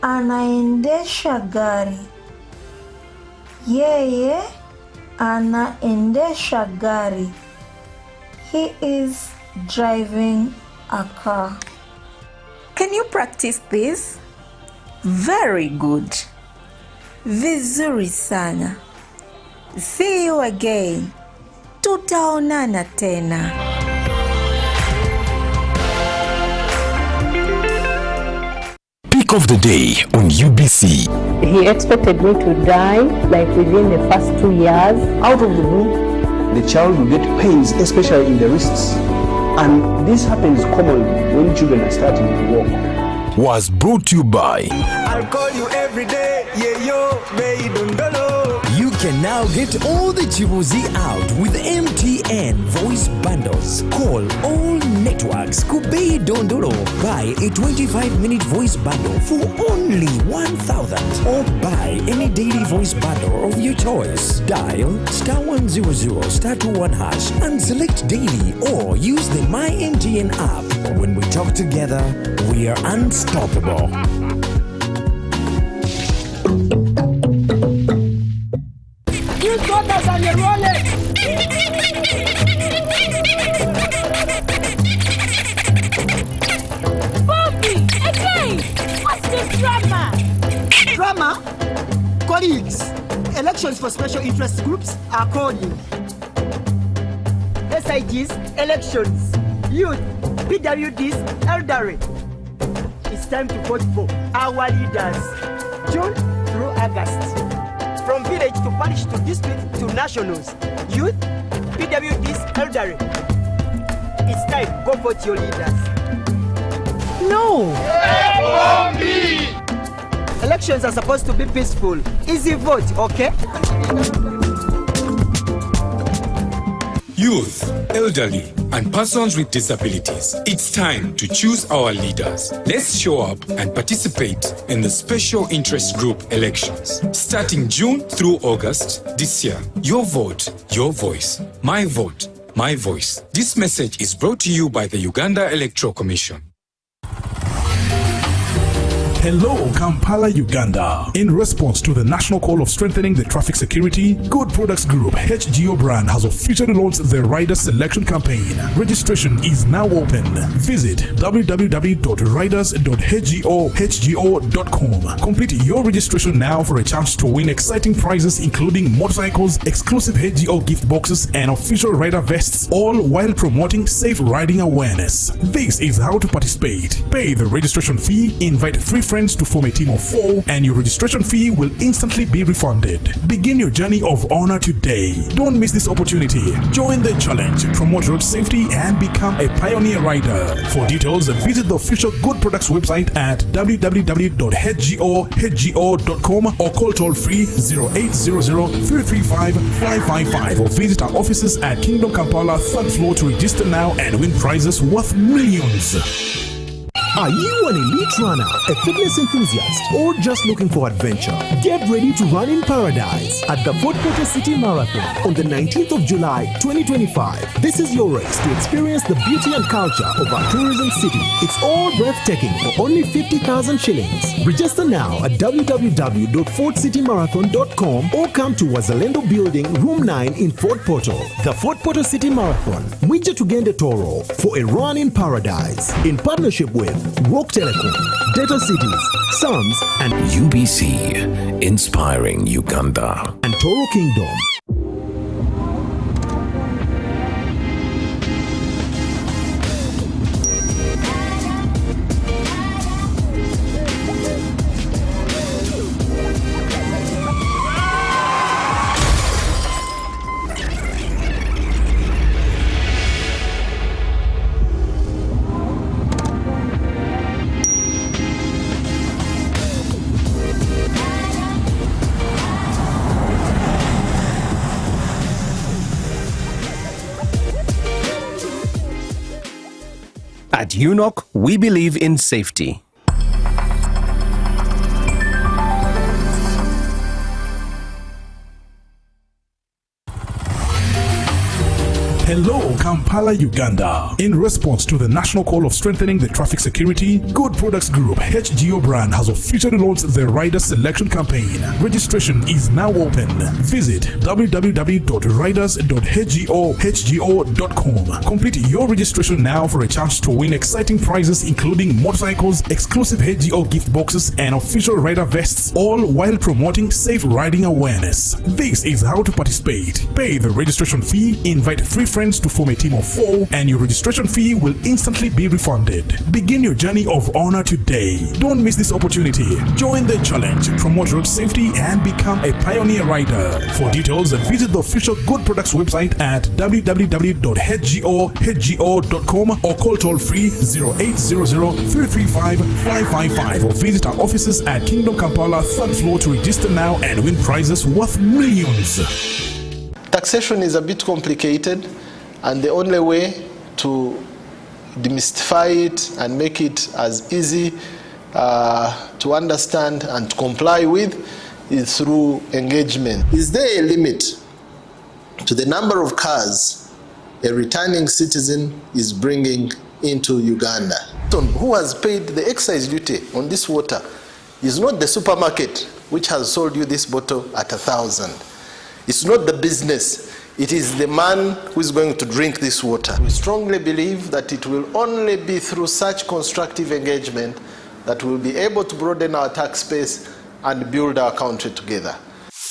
anaendesha gari. Yeye anaendesha gari. He is driving a car. Can you practice this? Very good. Vizuri sana. See you again. Tutaonana tena. Pick of the day on UBC. He expected me to die like within the first 2 years. Out of the blue, the child will get pains, especially in the wrists. And this happens commonly when children are starting to walk. Was brought to you by I'll call you every day, yeah yo, baby dondolo. You can now get all the Chibuzi out with MTN voice bundles. Call all networks Kubei Dondoro. Buy a 25-minute voice bundle for only 1,000 or buy any daily voice bundle of your choice. Dial *100 *21 hash and select daily or use the My MTN app. When we talk together, we are unstoppable. Drama? Colleagues, elections for special interest groups are calling. SIGs, elections, youth, PWDs, elderly. It's time to vote for our leaders. June through August. From village to parish to district to nationals. Youth, PWDs, elderly. It's time, go vote your leaders. No! Elections are supposed to be peaceful. Easy vote, okay? Youth, elderly, and persons with disabilities. It's time to choose our leaders. Let's show up and participate in the special interest group elections. Starting June through August this year. Your vote, your voice. My vote, my voice. This message is brought to you by the Uganda Electoral Commission. Hello, Kampala, Uganda. In response to the national call of strengthening the traffic security, Good Products Group HGO brand has officially launched the Rider Selection Campaign. Registration is now open. Visit www.riders.hgo.com. Complete your registration now for a chance to win exciting prizes including motorcycles, exclusive HGO gift boxes, and official rider vests, all while promoting safe riding awareness. This is how to participate. Pay the registration fee, invite 3 friends to form a team of 4, and your registration fee will instantly be refunded. Begin your journey of honor today. Don't miss this opportunity. Join the challenge, promote road safety, and become a pioneer rider. For details, visit the official Good Products website at www.hgo.com or call toll-free 0800-335-555 or visit our offices at Kingdom Kampala 3rd floor to register now and win prizes worth millions. Are you an elite runner, a fitness enthusiast, or just looking for adventure? Get ready to run in paradise at the Fort Portal City Marathon on the 19th of July 2025. This is your race to experience the beauty and culture of our tourism city. It's all breathtaking for only 50,000 shillings. Register now at www.fortcitymarathon.com or come to Wazalendo Building, Room 9 in Fort Portal. The Fort Portal City Marathon, Mwija Tugende Toro, for a run in paradise. In partnership with Rock Telecom, Data Cities, Sons, and UBC, inspiring Uganda. And Toro Kingdom. At UNOC, we believe in safety. Hello, Kampala, Uganda. In response to the national call of strengthening the traffic security, Good Products Group HGO brand has officially launched the Rider Selection Campaign. Registration is now open. Visit www.riders.hgo.com. Complete your registration now for a chance to win exciting prizes including motorcycles, exclusive HGO gift boxes, and official rider vests, all while promoting safe riding awareness. This is how to participate. Pay the registration fee, invite 3 friends to form a team of 4, and your registration fee will instantly be refunded. Begin your journey of honor today. Don't miss this opportunity. Join the challenge, promote road safety, and become a pioneer rider. For details, visit the official Good Products website at www.hgo.com or call toll-free 0800-335-555 or visit our offices at Kingdom Kampala 3rd floor to register now and win prizes worth millions. Taxation is a bit complicated, and the only way to demystify it and make it as easy to understand and to comply with is through engagement. Is there a limit to the number of cars a returning citizen is bringing into Uganda? Who has paid the excise duty on this water is not the supermarket which has sold you this bottle at 1,000. It's not the business. It is the man who is going to drink this water. We strongly believe that it will only be through such constructive engagement that we'll be able to broaden our tax base and build our country together.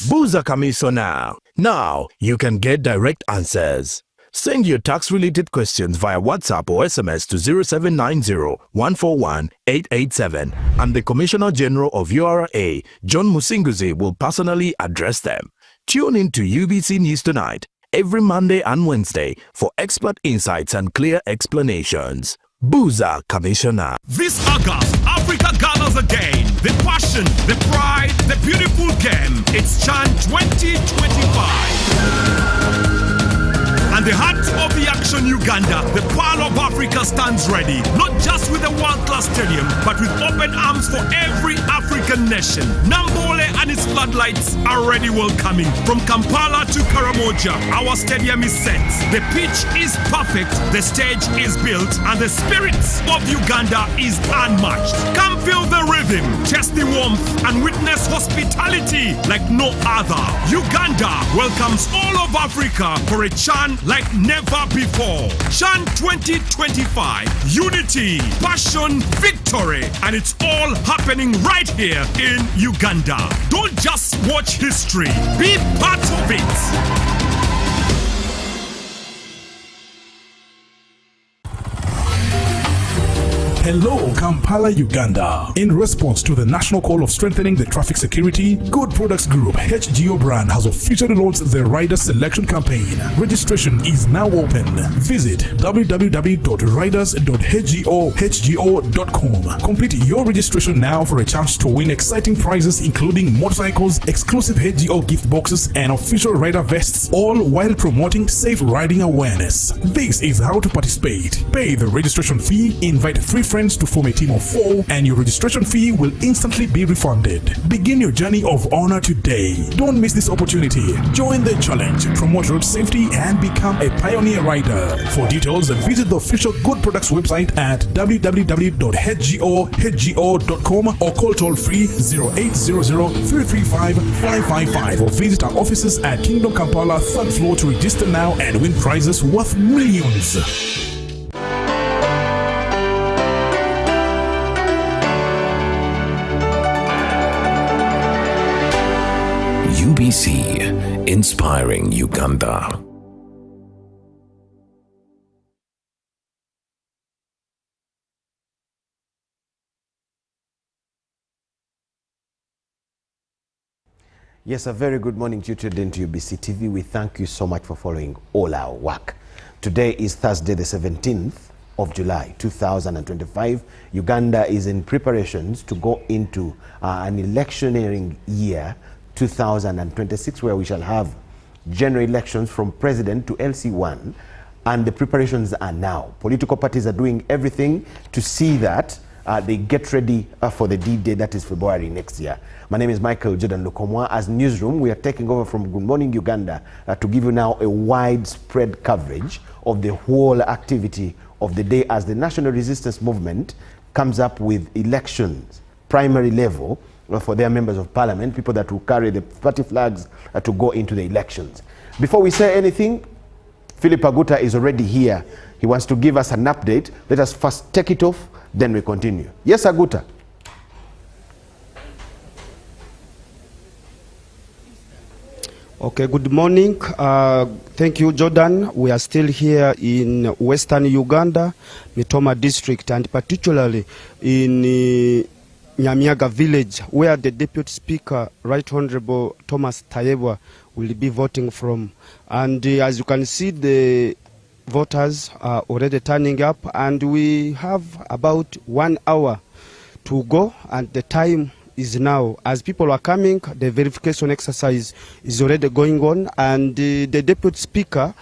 Buza Commissioner. Now you can get direct answers. Send your tax-related questions via WhatsApp or SMS to 0790-141-887, and the Commissioner General of URA, John Musinguzi, will personally address them. Tune in to UBC News Tonight every Monday and Wednesday for expert insights and clear explanations. Buza Commissioner. This August, Africa gathers again. The passion, the pride, the beautiful game. It's CHAN 2025. And the heart of the action, Uganda, the Pearl of Africa stands ready, not just with a world-class stadium, but with open arms for every African nation. Nambole and its floodlights are already welcoming. From Kampala to Karamoja, our stadium is set. The pitch is perfect, the stage is built, and the spirit of Uganda is unmatched. Come feel the rhythm, taste the warmth, and witness hospitality like no other. Uganda welcomes all of Africa for a CHAN like never before. CHAN 2025, unity, passion, victory, and it's all happening right here in Uganda. Don't just watch history, be part of it. Hello, Kampala, Uganda. In response to the national call of strengthening the traffic security, Good Products Group HGO brand has officially launched the rider selection campaign. Registration is now open. Visit www.riders.hgo.com. Complete your registration now for a chance to win exciting prizes including motorcycles, exclusive HGO gift boxes, and official rider vests, all while promoting safe riding awareness. This is how to participate. Pay the registration fee, invite 3 friends to form a team of 4, and your registration fee will instantly be refunded. Begin your journey of honor today. Don't miss this opportunity. Join the challenge, promote road safety, and become a pioneer rider. For details, visit the official Good Products website at www.hgo.com or call toll free 0800-335-555 or visit our offices at Kingdom Kampala 3rd floor to register now and win prizes worth millions. UBC, inspiring Uganda. Yes, a very good morning to you tuned into UBC TV. We thank you so much for following all our work. Today is Thursday, the 17th of July, 2025. Uganda is in preparations to go into an electioneering year, 2026, where we shall have general elections from president to LC1, and the preparations are now. Political parties are doing everything to see that they get ready for the D-Day, that is February next year. My name is Michael Jordan Lukomwa. As Newsroom, we are taking over from Good Morning Uganda to give you now a widespread coverage of the whole activity of the day as the National Resistance Movement comes up with elections, primary level, for their members of parliament, people that will carry the party flags to go into the elections. Before we say anything, Philip Aguta is already here. He wants to give us an update. Let us first take it off, then we continue. Yes, Aguta. Okay, good morning. Thank you, Jordan. We are still here in Western Uganda, Mitooma district, and particularly in Nyamiaga village, where the Deputy Speaker, Right Honorable Thomas Tayebwa, will be voting from. And as you can see, the voters are already turning up, and we have about 1 hour to go, and the time is now. As people are coming, the verification exercise is already going on, and the Deputy Speaker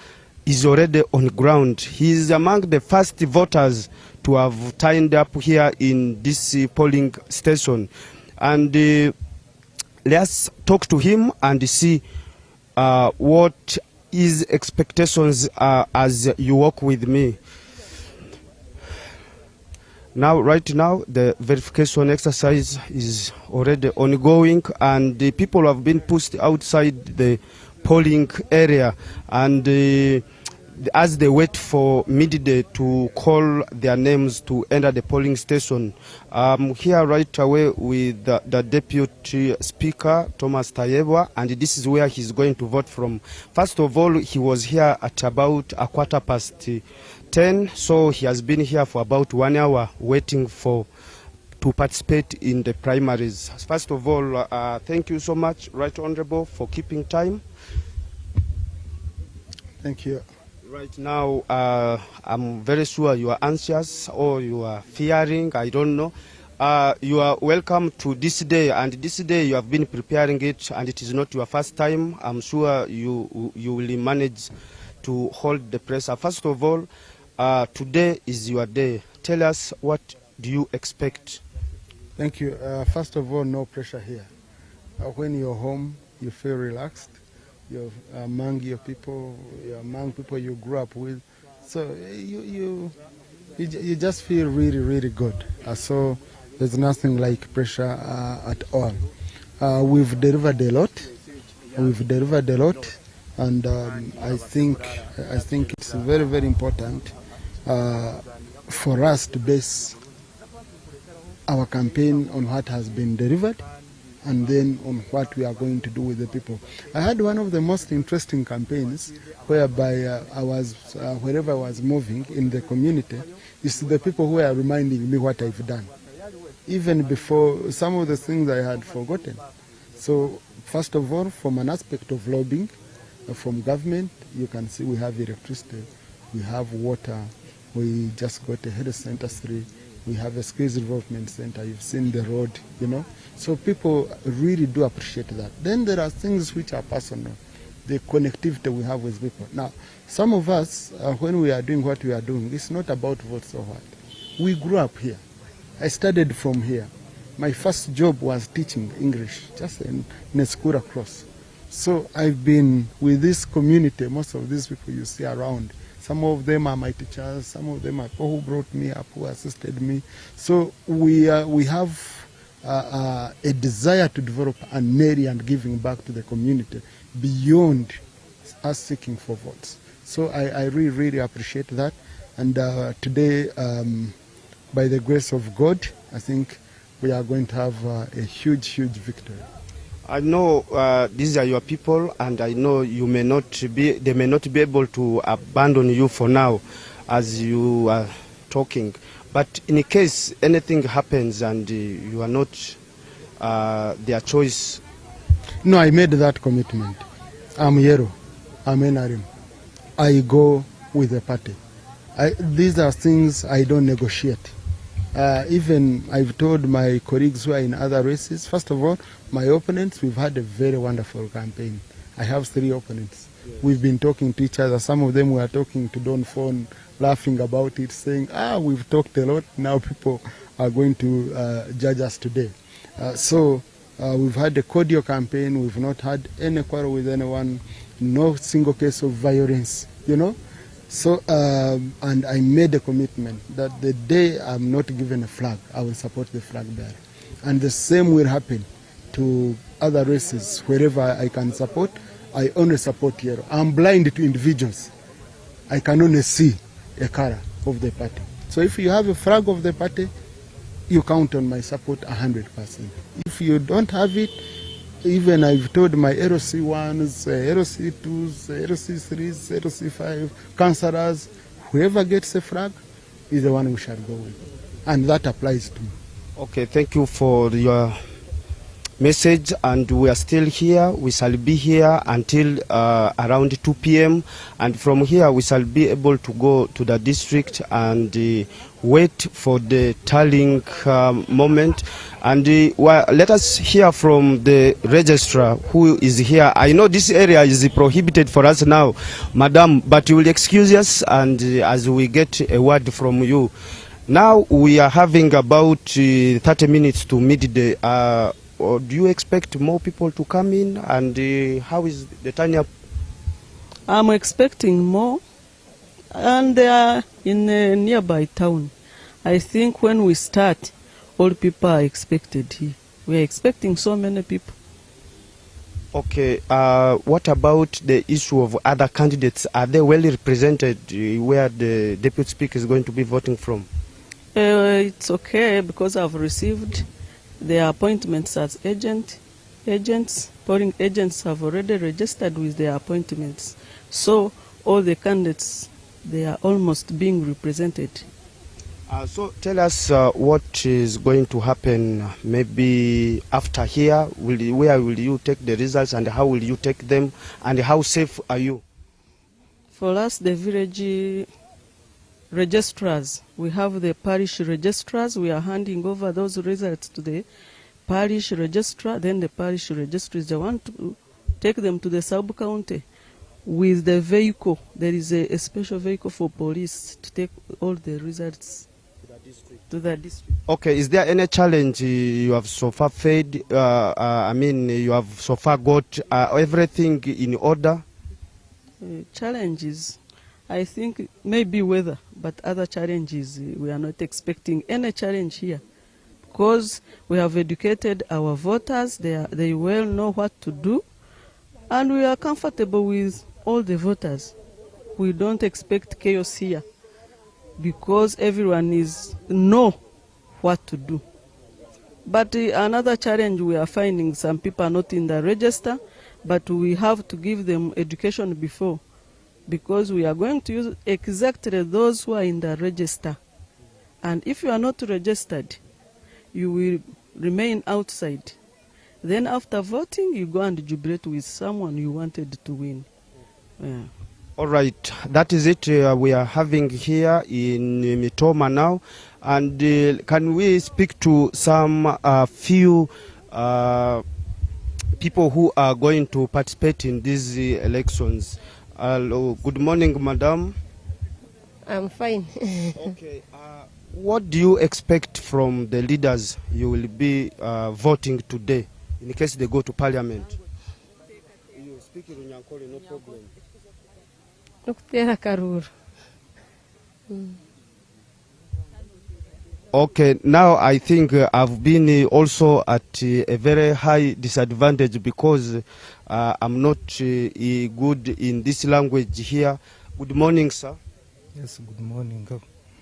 is already on ground. He is among the first voters to have turned up here in this polling station. And let's talk to him and see what his expectations are as you walk with me. Now, right now, the verification exercise is already ongoing, and the people have been pushed outside the polling area, and as they wait for midday to call their names to enter the polling station. Here right away with the Deputy Speaker, Thomas Tayebwa, and this is where he's going to vote from. First of all, he was here at about 10:15, so he has been here for about 1 hour waiting to participate in the primaries. First of all, thank you so much, Right Honorable, for keeping time. Thank you. Right now, I'm very sure you are anxious or you are fearing, I don't know. You are welcome to this day, and this day you have been preparing it, and it is not your first time. I'm sure you will manage to hold the pressure. First of all, today is your day. Tell us, what do you expect? Thank you. First of all, no pressure here. When you're home, you feel relaxed. You're among your people, you're among people you grew up with. So you just feel really, really good. So there's nothing like pressure at all. We've delivered a lot. And I think it's very, very important for us to base our campaign on what has been delivered and then on what we are going to do with the people. I had one of the most interesting campaigns whereby I was, wherever I was moving in the community, it's the people who are reminding me what I've done, even before some of the things I had forgotten. So first of all, from an aspect of lobbying, from government, you can see we have electricity, we have water, we just got a health center 3, we have a skills development center, you've seen the road, you know. So people really do appreciate that. Then there are things which are personal, the connectivity we have with people. Now, some of us, when we are doing what we are doing, it's not about votes or what. We grew up here. I studied from here. My first job was teaching English, just in a school across. So I've been with this community, most of these people you see around. Some of them are my teachers, some of them are people who brought me up, who assisted me. So we have a desire to develop an area and giving back to the community beyond us seeking for votes. So I really, really appreciate that. And today, by the grace of God, I think we are going to have a huge, huge victory. I know these are your people, and I know they may not be able to abandon you for now as you are talking. But in case anything happens and you are not their choice. No, I made that commitment. I'm Yero, I'm NRM. I go with the party. These are things I don't negotiate. Even I've told my colleagues who are in other races, first of all, my opponents, we've had a very wonderful campaign. I have 3 opponents. We've been talking to each other. Some of them were talking to Don Phone, laughing about it, saying, we've talked a lot. Now people are going to judge us today. So we've had a cordial campaign. We've not had any quarrel with anyone, no single case of violence, you know. So, and I made a commitment that the day I'm not given a flag, I will support the flag bearer. And the same will happen to other races. Wherever I can support, I only support Yero. I'm blind to individuals. I can only see a color of the party. So if you have a flag of the party, you count on my support 100%. If you don't have it, even I've told my LC 1s, LC 2s, LC 3s, LC 5 councillors, whoever gets a flag is the one we shall go with. And that applies to me. Okay, thank you for your message, and we are still here. We shall be here until around 2 p.m. and from here we shall be able to go to the district and wait for the tallying moment. And let us hear from the registrar who is here. I know this area is prohibited for us now, madam, but you will excuse us and as we get a word from you. Now we are having about 30 minutes to midday. Do you expect more people to come in, and how is the turn-up? I'm expecting more, and they are in a nearby town. I think when we start, all people are expected here. We are expecting so many people. Okay, what about the issue of other candidates? Are they well represented where the deputy speaker is going to be voting from? It's okay because I've received their appointments as agents. Polling agents have already registered with their appointments. So all the candidates, they are almost being represented. So tell us what is going to happen maybe after here. Where will you take the results and how will you take them, and how safe are you? For us, the village registrars, we have the parish registrars. We are handing over those results to the parish registrar. Then the parish registrar is the one to take them to the sub-county with the vehicle. There is a special vehicle for police to take all the results to the district. Okay, is there any challenge you have so far faced? I mean, you have so far got everything in order? Challenges, I think maybe weather, but other challenges, we are not expecting any challenge here. Because we have educated our voters, they well know what to do, and we are comfortable with all the voters. We don't expect chaos here, because everyone know what to do. But another challenge we are finding, some people are not in the register, but we have to give them education before, because we are going to use exactly those who are in the register. And if you are not registered, you will remain outside. Then after voting, you go and jubilate with someone you wanted to win. Yeah. All right, that is it we are having here in Mitooma now. And can we speak to some few people who are going to participate in these elections? Hello, good morning, madam. I'm fine. Okay. What do you expect from the leaders you will be voting today, in case they go to parliament? You speak in Runyankole, no problem. Okay, now I think I've been also at a very high disadvantage because I'm not good in this language here. Good morning, sir. Yes, good morning.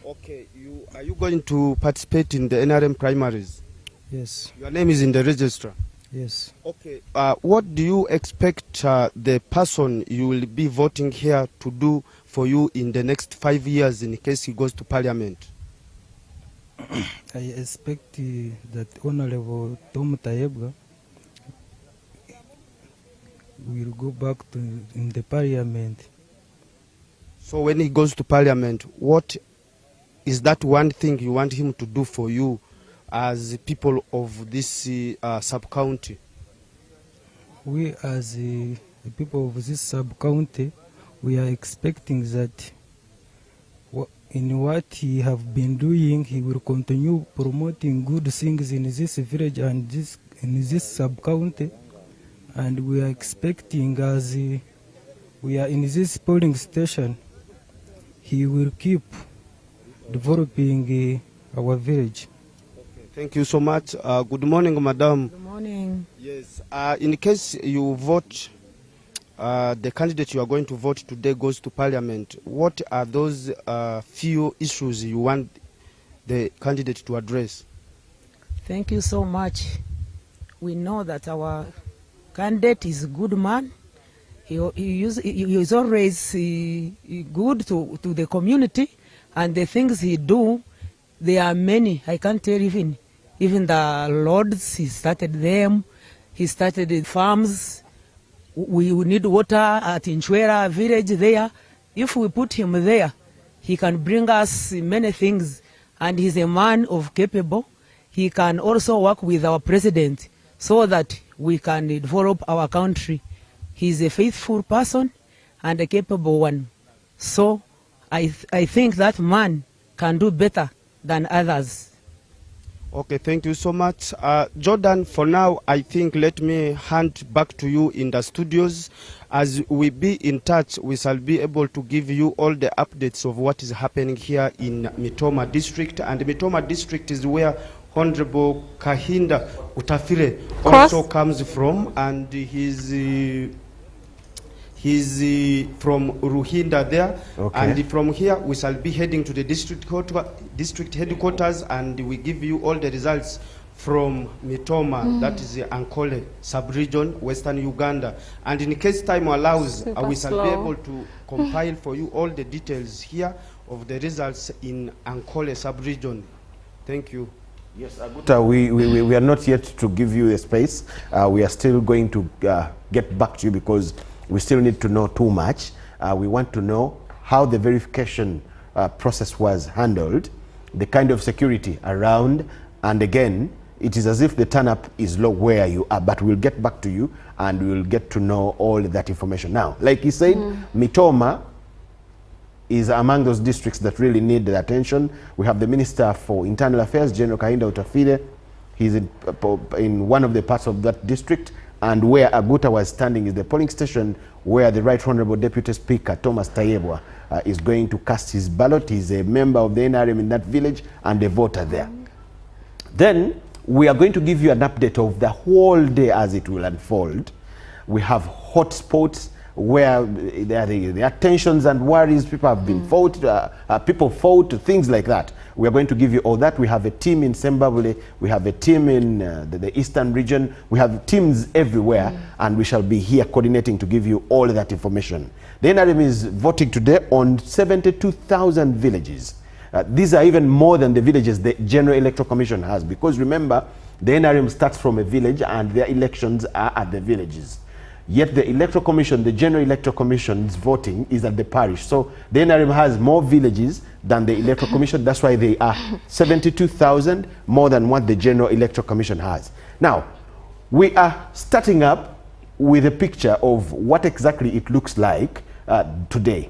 Okay, are you going to participate in the NRM primaries? Yes. Your name is in the register? Yes. Okay, what do you expect the person you will be voting here to do for you in the next 5 years in case he goes to parliament? I expect that Honorable Tom Tayebwa will go back in the parliament. So when he goes to parliament, what is that one thing you want him to do for you as people of this sub-county? We as the people of this sub-county, we are expecting that in what he have been doing, he will continue promoting good things in this village and in this sub-county. And we are expecting, as we are in this polling station, he will keep developing our village. Okay, thank you so much. Good morning, madam. Good morning. Yes. In case you vote, the candidate you are going to vote today goes to parliament, what are those few issues you want the candidate to address? Thank you so much. We know that our candidate is a good man. He is always good to the community, and the things he do, there are many. I can't tell even the lords, he started them. He started the farms. We need water at Inchwera village there. If we put him there, he can bring us many things, and he's a man of capable. He can also work with our president so that we can develop our country. He's a faithful person and a capable one. So I think that man can do better than others. Okay, thank you so much. Jordan, for now, I think let me hand back to you in the studios. As we be in touch, we shall be able to give you all the updates of what is happening here in Mitooma district. And Mitooma district is where Honorable Kahinda Utafire also comes from, and he's from Ruhinda there. Okay. And from here, we shall be heading to the district headquarters, and we give you all the results from Mitooma, that is the Ankole sub-region, Western Uganda. And in case time allows, we shall be able to compile for you all the details here of the results in Ankole sub-region. Thank you. Yes, Aguta, we are not yet to give you a space. We are still going to get back to you because we still need to know too much. We want to know how the verification process was handled, the kind of security around, and again, it is as if the turn-up is low where you are, but we'll get back to you and we'll get to know all that information. Now, like he said, Mitooma is among those districts that really need the attention. We have the Minister for Internal Affairs, General Kahinda Utafire. He's in one of the parts of that district, and where Aguta was standing is the polling station where the Right Honorable Deputy Speaker, Thomas Tayebwa, is going to cast his ballot. He's a member of the NRM in that village and a voter there. Then we are going to give you an update of the whole day as it will unfold. We have hot spots where there are tensions and worries. People have been people fought, things like that. We are going to give you all that. We have a team in Sembabule, we have a team in the eastern region, we have teams everywhere, and we shall be here coordinating to give you all that information. The NRM is voting today on 72,000 villages. These are even more than the villages the General Electoral Commission has, because remember, the NRM starts from a village and their elections are at the villages. Yet the Electoral Commission, the General Electoral Commission's voting is at the parish. So the NRM has more villages than the Electoral Commission. That's why they are 72,000 more than what the General Electoral Commission has. Now, we are starting up with a picture of what exactly it looks like today.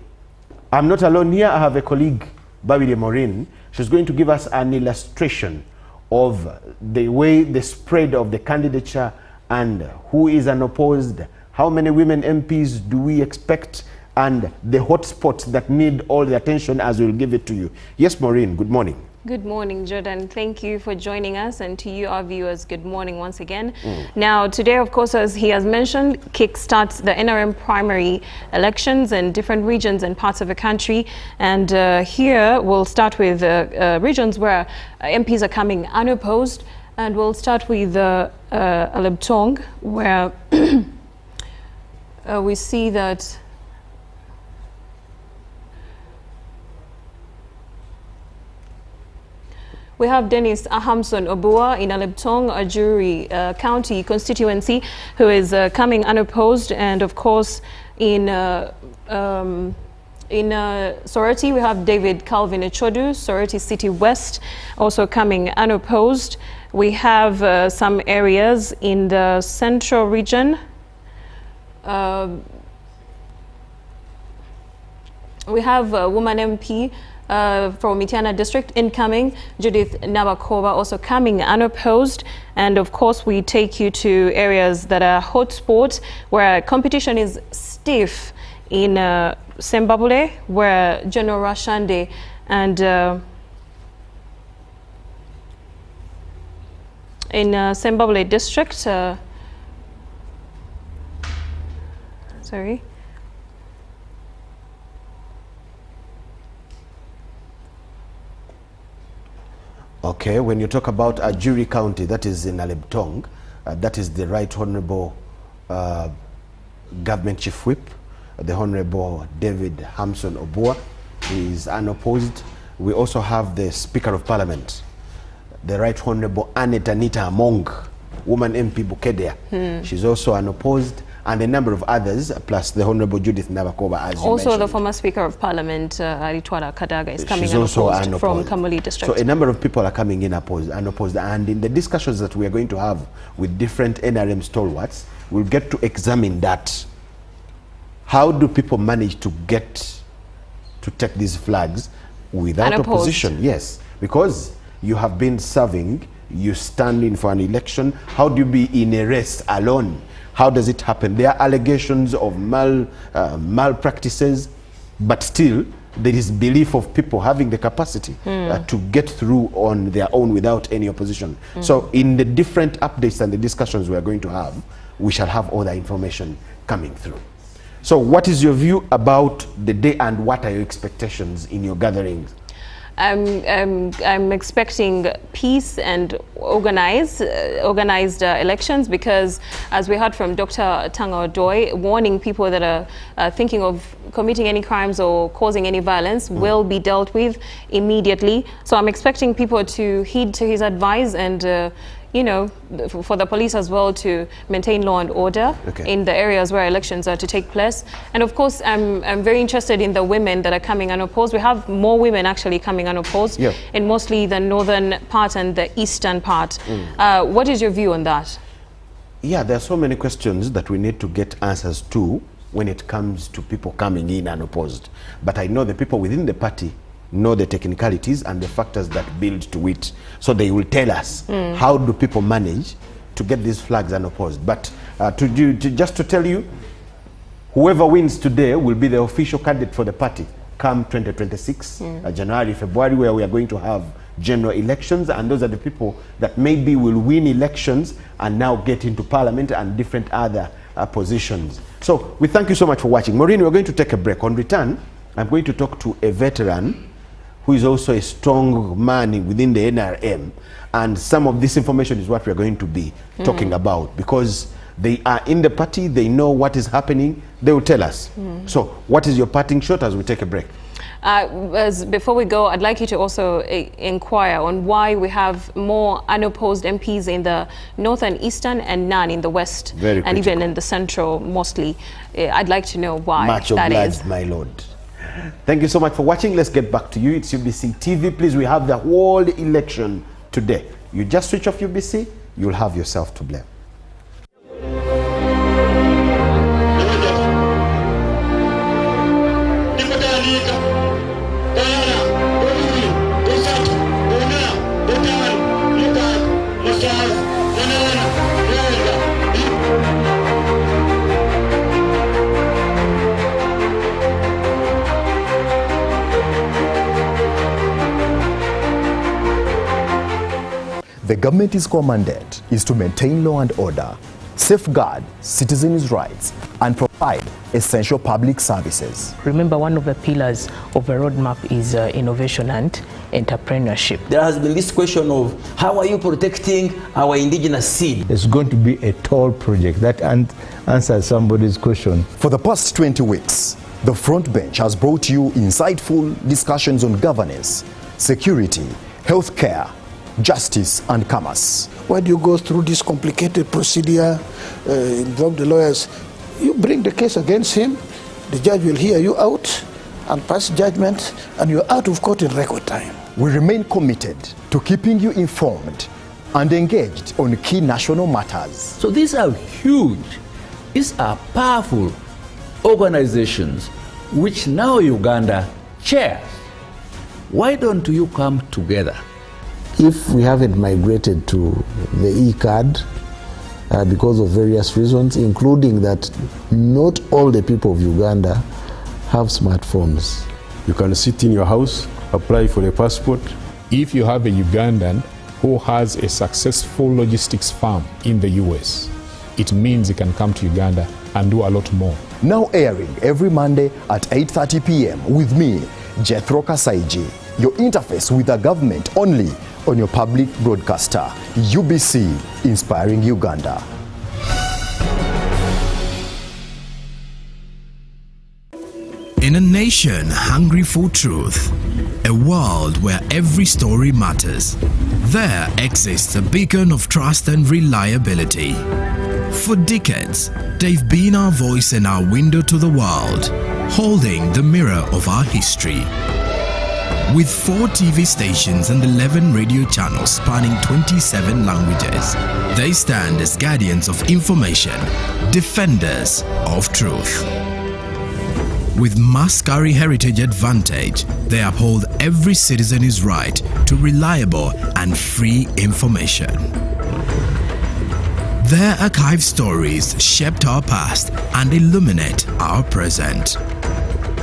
I'm not alone here. I have a colleague, Babide Morin. She's going to give us an illustration of the way the spread of the candidature and who is unopposed. How many women MPs do we expect, and the hotspots that need all the attention as we'll give it to you. Yes, Maureen, good morning. Good morning, Jordan. Thank you for joining us, and to you, our viewers, good morning once again. Now, today, of course, as he has mentioned, kickstarts the NRM primary elections in different regions and parts of the country. And here, we'll start with regions where MPs are coming unopposed. And we'll start with Alebtong, where we see that we have Dennis Ahamson Obua in Alebtong, Ajuri County constituency, who is coming unopposed. And of course, in Soroti, we have David Calvin Echodu, Soroti City West, also coming unopposed. We have some areas in the central region. We have a woman MP from Mitiana district incoming, Judith Nabakova, also coming unopposed. And of course, we take you to areas that are hotspots where competition is stiff in Sembabule, where General Rashande and in Sembabule district, sorry. Okay, when you talk about Ajuri County, that is in Alebtong, that is the Right Honorable Government Chief Whip, the Honorable David Hamson Obua. He is unopposed. We also have the Speaker of Parliament, the Right Honorable Annette Anita Among, woman MP Bukedea. She's also unopposed, and a number of others, plus the Honorable Judith Nabakova, as you also mentioned. The former Speaker of Parliament, Aritwala Kadaga, is coming also unopposed from Kamuli district. So a number of people are coming in unopposed, and in the discussions that we are going to have with different NRM stalwarts, we'll get to examine that. How do people manage to get to take these flags without opposition? Yes, because you have been serving, you stand in for an election. How do you be in a race alone? How does it happen? There are allegations of malpractices, but still there is belief of people having the capacity to get through on their own without any opposition. So in the different updates and the discussions we are going to have, we shall have all the information coming through. So what is your view about the day, and what are your expectations in your gatherings? I'm expecting peace and organized elections, because as we heard from Dr. Tanga Odoi, warning people that are thinking of committing any crimes or causing any violence will be dealt with immediately. So I'm expecting people to heed to his advice and for the police as well to maintain law and order in the areas where elections are to take place. And of course, I'm very interested in the women that are coming unopposed. We have more women actually coming unopposed in mostly the northern part and the eastern part. What is your view on that? Yeah, there are so many questions that we need to get answers to when it comes to people coming in unopposed. But I know the people within the party know the technicalities and the factors that build to it. So they will tell us how do people manage to get these flags unopposed. But just to tell you, whoever wins today will be the official candidate for the party come 2026, January, February, where we are going to have general elections, and those are the people that maybe will win elections and now get into parliament and different other positions. So we thank you so much for watching. Maureen, we're going to take a break. On return, I'm going to talk to a veteran who is also a strong man within the NRM, and some of this information is what we're going to be talking about, because they are in the party, they know what is happening, they will tell us. So what is your parting shot as we take a break? Before we go, I'd like you to also inquire on why we have more unopposed MPs in the north and eastern and none in the west, and even in the central mostly. I'd like to know why Much that obliged, is. my lord. Thank you so much for watching. Let's get back to you. It's UBC TV. Please, we have the whole election today. You just switch off UBC, you'll have yourself to blame. The government's core mandate is to maintain law and order, safeguard citizens' rights, and provide essential public services. Remember, one of the pillars of the roadmap is innovation and entrepreneurship. There has been this question of how are you protecting our indigenous seed? It's going to be a tall project. That answers somebody's question. For the past 20 weeks, the front bench has brought you insightful discussions on governance, security, healthcare, justice and commerce. Why do you go through this complicated procedure, involve the lawyers? You bring the case against him, the judge will hear you out and pass judgment, and you're out of court in record time. We remain committed to keeping you informed and engaged on key national matters. So these are huge, these are powerful organizations which now Uganda chairs. Why don't you come together? If we haven't migrated to the e-card because of various reasons, including that not all the people of Uganda have smartphones. You can sit in your house, apply for a passport. If you have a Ugandan who has a successful logistics firm in the US, it means he can come to Uganda and do a lot more. Now airing every Monday at 8:30 p.m. with me, Jethro Kasaiji, your interface with the government only on your public broadcaster, UBC, Inspiring Uganda. In a nation hungry for truth, a world where every story matters, there exists a beacon of trust and reliability. For decades, they've been our voice and our window to the world, holding the mirror of our history. With 4 TV stations and 11 radio channels spanning 27 languages, they stand as guardians of information, defenders of truth. With Mascari Heritage Advantage, they uphold every citizen's right to reliable and free information. Their archive stories shaped our past and illuminate our present.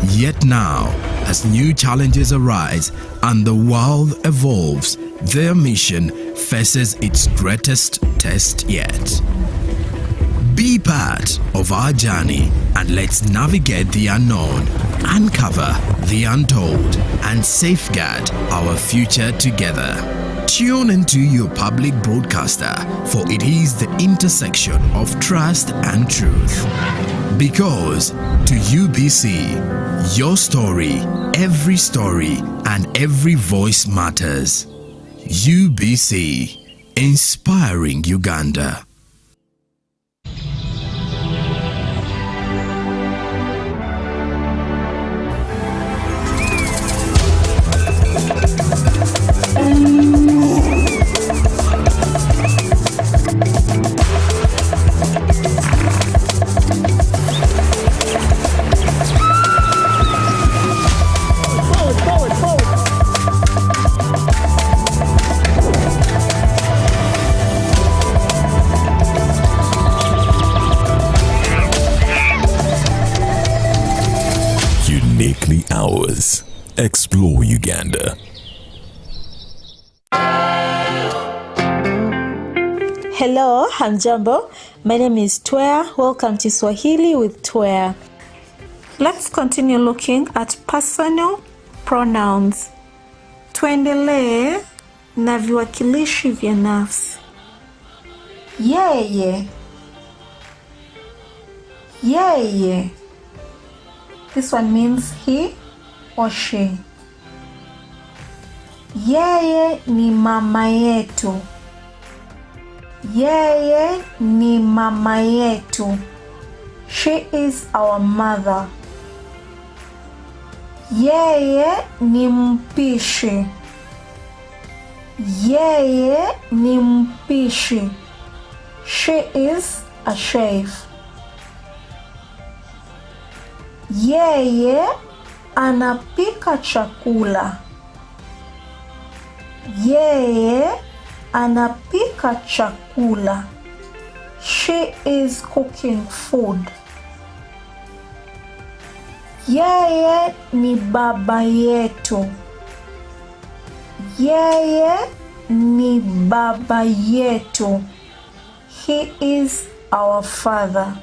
Yet now, as new challenges arise and the world evolves, their mission faces its greatest test yet. Be part of our journey and let's navigate the unknown, uncover the untold, and safeguard our future together. Tune into your public broadcaster, for it is the intersection of trust and truth. Because to UBC, your story, and every voice matters. UBC, Inspiring Uganda. Uniquely ours. Explore Uganda. Hello, hamjambo. My name is Twea. Welcome to Swahili with Twea. Let's continue looking at personal pronouns. Tuendelee na viwakilishi vya nafsi. Yeye. Yeye. This one means he or she. Yeye ni mama yetu. Yeye ni mama yetu. She is our mother. Yeye ni mpishi. Yeye ni mpishi. She is a chef. Yeye anapika chakula. Yeye anapika chakula. She is cooking food. Yeye ni baba yetu. Yeye ni baba yetu. He is our father.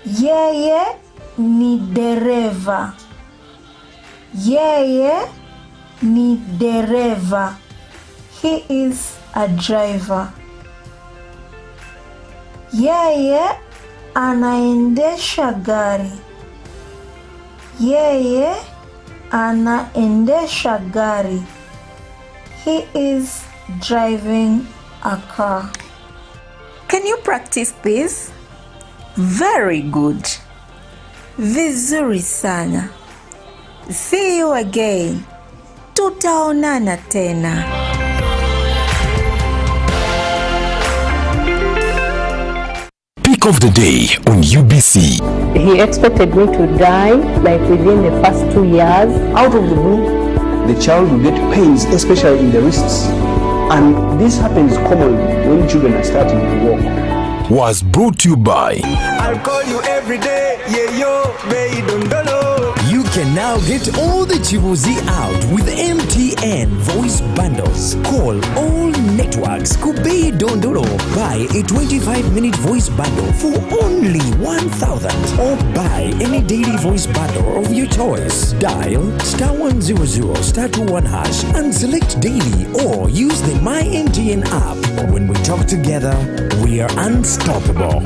Yeye ni dereva. Yeye ni dereva. He is a driver. Yeye anaendesha gari. Yeye anaendesha gari. He is driving a car. Can you practice this? Very good. Vizuri sana. See you again. Tutaonana tena. Pick of the day on UBC. He expected me to die like within the first 2 years. Out of the blue, the child will get pains, especially in the wrists. And this happens commonly when children are starting to walk. Was brought to you by I'll call you every day, yeah yo, baby dondolo. You can now get all the Chibuzi out with MTN voice bundles. Call all networks Kubei Dondolo. Buy a 25-minute voice bundle for only 1,000 or buy any daily voice bundle of your choice. Dial *100 *21# and select daily or use the My MTN app. When we talk together, we are unstoppable.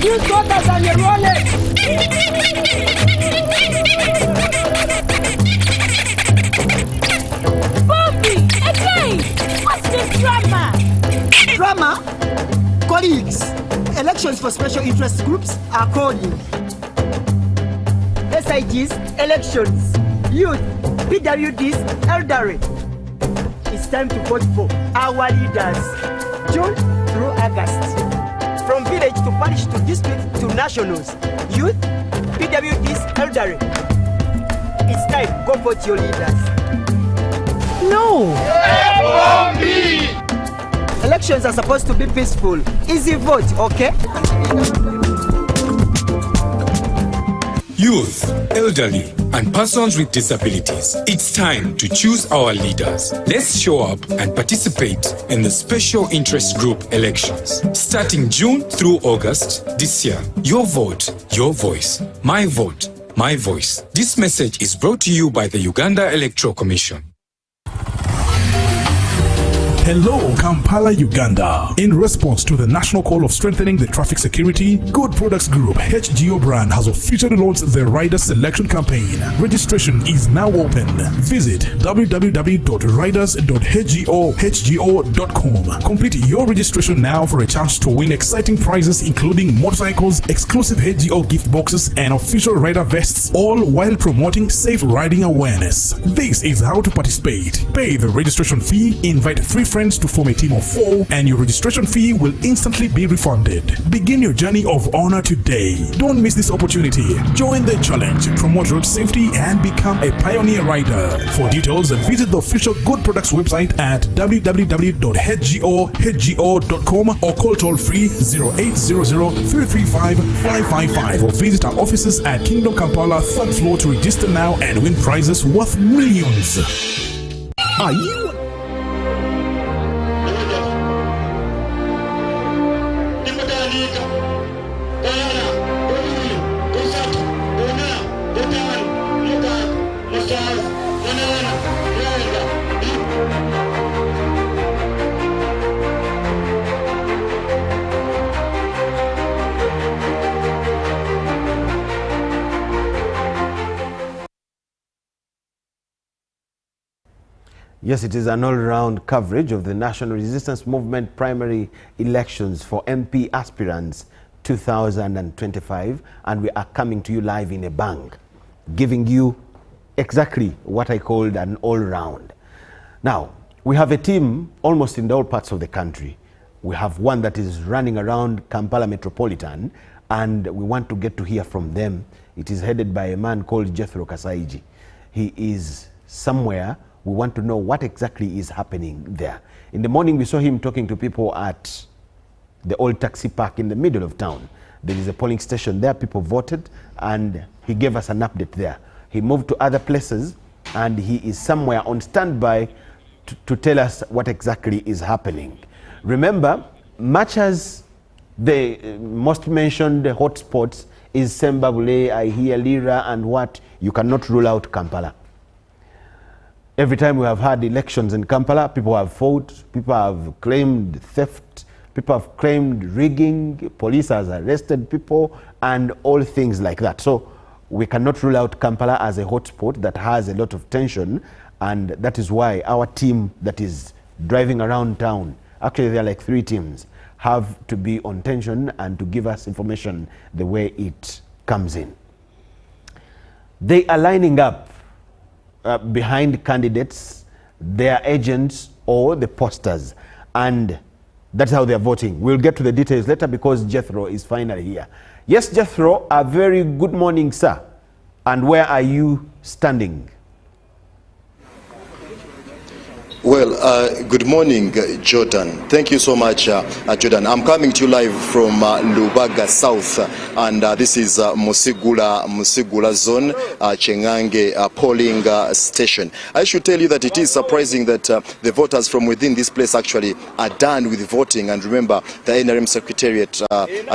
You got us on your wallet. Bobby, again! What's this drama? Drama? Colleagues, elections for special interest groups are calling. SIGs, elections, youth, PWDs, elderly. It's time to vote for our leaders. June through August. From village to parish to district to nationals. Youth, PWDs, elderly. It's time, go vote your leaders. No! Elections are supposed to be peaceful. Easy vote, okay? Youth, elderly, and persons with disabilities. It's time to choose our leaders. Let's show up and participate in the special interest group elections. Starting June through August this year. Your vote, your voice. My vote, my voice. This message is brought to you by the Uganda Electoral Commission. Hello, Kampala, Uganda. In response to the national call of strengthening the traffic security, Good Products Group HGO brand has officially launched the rider selection campaign. Registration is now open. Visit www.riders.hgo.com. Complete your registration now for a chance to win exciting prizes including motorcycles, exclusive HGO gift boxes, and official rider vests, all while promoting safe riding awareness. This is how to participate. Pay the registration fee, invite 3 friends to form a team of 4, and your registration fee will instantly be refunded. Begin your journey of honor today. Don't miss this opportunity. Join the challenge, promote road safety, and become a pioneer rider. For details, visit the official Good Products website at www.hgo.com or call toll free 0800-335-555 or visit our offices at Kingdom Kampala 3rd floor to register now and win prizes worth millions. Are you? Yes, it is an all-round coverage of the National Resistance Movement primary elections for MP aspirants 2025, and we are coming to you live in a bang, giving you exactly what I called an all-round. Now, we have a team almost in all parts of the country. We have one that is running around Kampala Metropolitan, and we want to get to hear from them. It is headed by a man called Jethro Kasaiji. He is somewhere. We want to know what exactly is happening there. In the morning, we saw him talking to people at the old taxi park in the middle of town. There is a polling station there. People voted, and he gave us an update there. He moved to other places, and he is somewhere on standby to tell us what exactly is happening. Remember, much as the most mentioned hotspots is Sembabule, I hear Lira, and what, you cannot rule out Kampala. Every time we have had elections in Kampala, people have fought, people have claimed theft, people have claimed rigging, police has arrested people, and all things like that. So we cannot rule out Kampala as a hotspot that has a lot of tension, and that is why our team that is driving around town, actually there are like 3 teams, have to be on tension and to give us information the way it comes in. They are lining up behind candidates, their agents, or the posters, and that's how they're voting. We'll get to the details later because Jethro is finally here. Yes, Jethro, a very good morning, sir. And where are you standing? Well, good morning, Jordan. Thank you so much, Jordan. I'm coming to you live from Rubaga South, and this is Musigula Zone, Chengange polling station. I should tell you that it is surprising that the voters from within this place actually are done with voting. And remember, the NRM Secretariat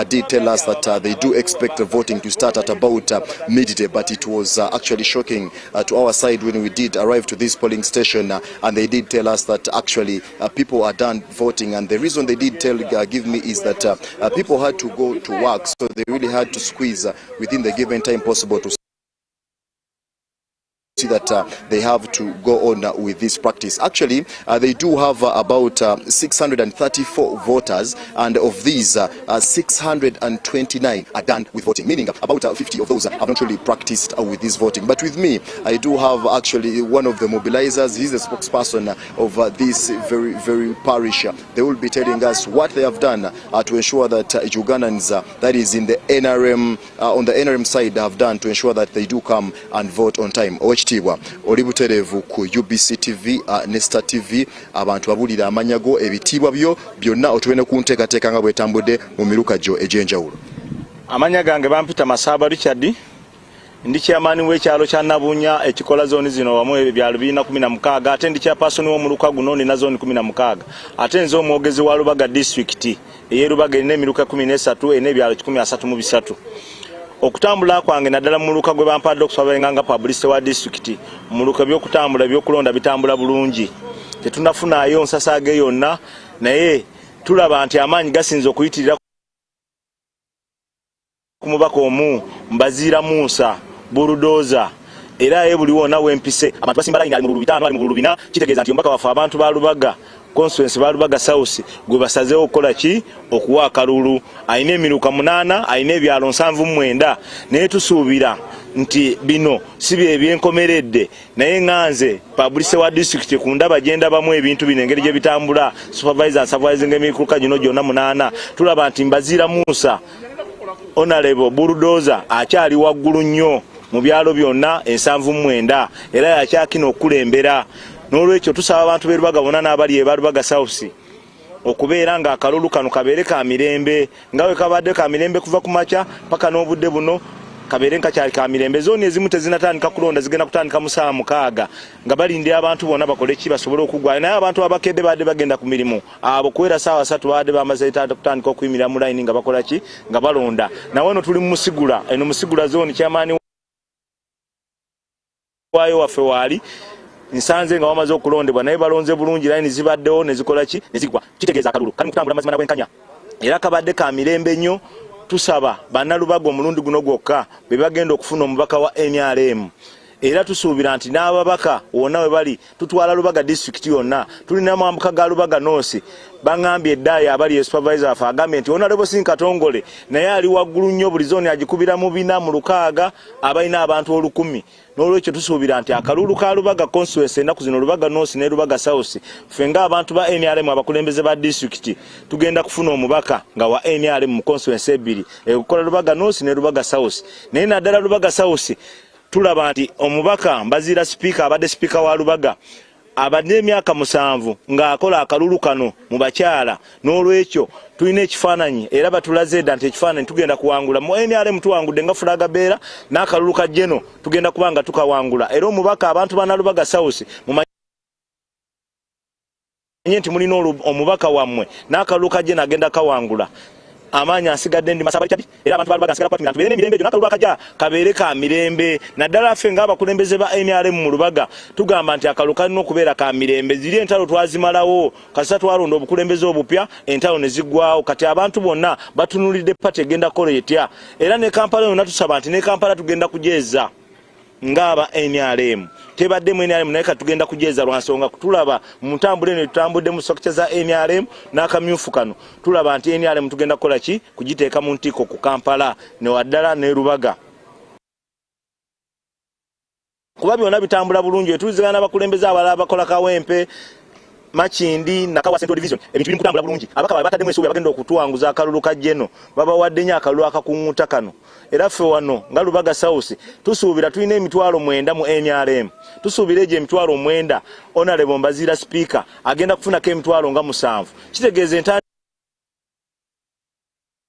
did tell us that they do expect the voting to start at about midday, but it was actually shocking to our side when we did arrive to this polling station, and they did tell us that actually people are done voting, and the reason they did give me is that people had to go to work, so they really had to squeeze within the given time possible to see that they have to go on with this practice. Actually, they do have about 634 voters, and of these 629 are done with voting, meaning about 50 of those have not really practiced with this voting. But with me, I do have actually one of the mobilizers. He's the spokesperson of this very parish. They will be telling us what they have done to ensure that Ugandans, that is in the NRM, on the NRM side, have done to ensure that they do come and vote on time. Oli buterevu ku UBC TV Nesta TV abantu babulira amanyago ebitibwa byo byonna otubene ku nteekateeka nga bwetambudde mu miruka gyo egy'enjawulo. Amanya gange bampita Masaba Richard, ndi chairman w'ekyalo kya Nabunya ekikola zone zino wamu ebyalo 216, ate ndi chairperson w'omuluka guno nina zone 16, ate nze omwogezi wa Rubaga district eye Rubaga erina emiruka 13 ene ebyalo 133. Okutambula kwange naddala mu muluka gwe bampadde okusobola nga publicity wa district, muluka by'okutambula by'okulonda bitambula bulungi. tetunafunayo nsasage yonna naye tulaba nti amaanyi gasinze okuyitirira ku mubaka omu Mbazira Musa burudoza era ye buli wona wempise abantu basimba line ali mu Lubitano ali mu Lubina kitegeeza nti omubaka wafe abantu ba Rubaga constituency ba Rubaga South gwe basazeewo okukola ki okuwa akalulu ayina emiruka 8 ayina ebyalo 79 naye tusuubira nti bino si bye byenkomeredde naye nganze publicity wa district ku ndaba genda bamu ebintu bino engeri gye bitambula supervisor supervising emikuka gino gyonna 8 tulaba nti Mbazira Musa Honorable burudoza akyali waggulu nnyo mu byalo byonna 79 era yakyakina okulembera n'olwekyo tusaba abantu be Rubaga bonna n'abali e Rubaga South okubeera nga akalulu kano kabeere ka mirembe ngawe kabadde ka mirembe kuva ku macha paka n'obudde buno kabeere nkakyali ka mirembe zoni ezimu tezinatandika kulonda zigenda kutandika mu saa 6 nga balindira abantu bonna bakole ki basobole okugwa naye abantu abakedde badde bagenda ku mirimu abo kuwera saawa 3 badde bamaze kutandika okuyimira mu line nga bakola ki nga balonda na wano tuli mu Musigula eno Musigula zoni kyamaani wayo waffe wali nsanze nga wamaze okulondebwa naye balonze bulungi line zibaddewo ne zikola ki ne zigwa kitegeeza akalulu kali mukutambula mazima n'abwenkanya era kabadde ka mirembe nnyo tusaba bannalubaga omulundi guno gwokka be bagenda okufuna omubaka wa NRM era tusuubira nti n'ababaka wonna we bali tutwala Rubaga district yonna tulina mambuka ga Rubaga North bangambye eddaaya abali supervisor afa agambye nti Honorable Katongole naye ali waggulu nnyo buli zone agikubira mu 4 mu 6 abalina abantu 10 n'olwekyo tusuubira nti akalulu ka Rubaga constituency ennaku zino Rubaga North ne Rubaga South fenga abantu ba NRM abakulembeze ba district tugenda kufuna omubaka nga wa NRM mu constituency 2 ekola Rubaga North ne Rubaga South naye naddala Rubaga South tulaba nti omubaka Mbazira speaker abadde speaker wa Rubaga abadde emyaka 7 nga akola akalulu kano mu bakyala n'olwekyo tulina ekifaananyi era batulaze dda nti ekifaananyi tugenda kuwangula mu NRM tuwangudde nga fulaga beera n'akalulu ka jeno tugenda kubanga tukawangula era omubaka abantu bana Rubaga South mu nti mulina omubaka wammwe n'akalulu ka jeno agenda kawangula amanya asigadde ndi masaba kyabi era abantu Rubaga asigala kwatu mirembe mirembe jona kalulu akaja kabeere ka mirembe naddala ffe nga abakulembeze ba NRM mu Rubaga tugamba nti akalu kalina okubeera ka mirembe ziri entalo twazimalawo kasita twalonda obukulembeze obupya entalo ne ziggwawo kati abantu bonna batunulidde pate genda kola etya era ne Kampala yonna tusaba nti ne Kampala tugenda kujeeza ngaba NRM tebadde mu NRM naye katugenda kujeeza lwansonga kutulaba mu ntambule ne tutambudde mu structure za NRM n'akamyufu kano tulaba nti NRM tugenda kola ki kugiteeka mu ntiko ku Kampala ne waddala ne Rubaga kuba byonna bitambula bulungi etulizigana n'abakulembeze abalala bakola kawempe Machindi nakawa Central Division ebintu biri kutambula bulungi abakaba batadde mwesuubira bagenda okutuwanguza akalulu ka jeno babawadde nnyo akalulu akakunguta kano era ffe wano nga Rubaga South tusuubira tulina emitwalo 9 mu NRM tusuubira egyo emitwalo 9 Honorable Mbazira speaker agenda kufunako emitwalo nga 7 kitegeeza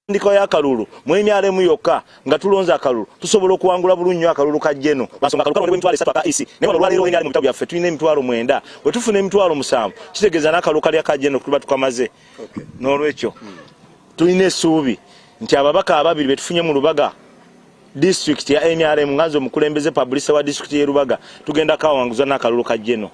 ndiko ya kalulu mu NRM yokka nga tulonza akalulu tusobola okuwangula bulungi akalulu ka jeno basonga akalulu kano emitwalo 3 aka isi ne balo lwaliro NRM mutabu yaffe tulina emitwalo 9 bwe tufuna emitwalo 7 kitegeeza n'akalulu kali ka jeno kuba tukamaze n'olwekyo tulina essuubi nti ababaka ababiri betufunye mu Rubaga district ya NRM nganzo mukulembeze publicity wa district ya Rubaga tugenda kawanguza n'akalulu ka jeno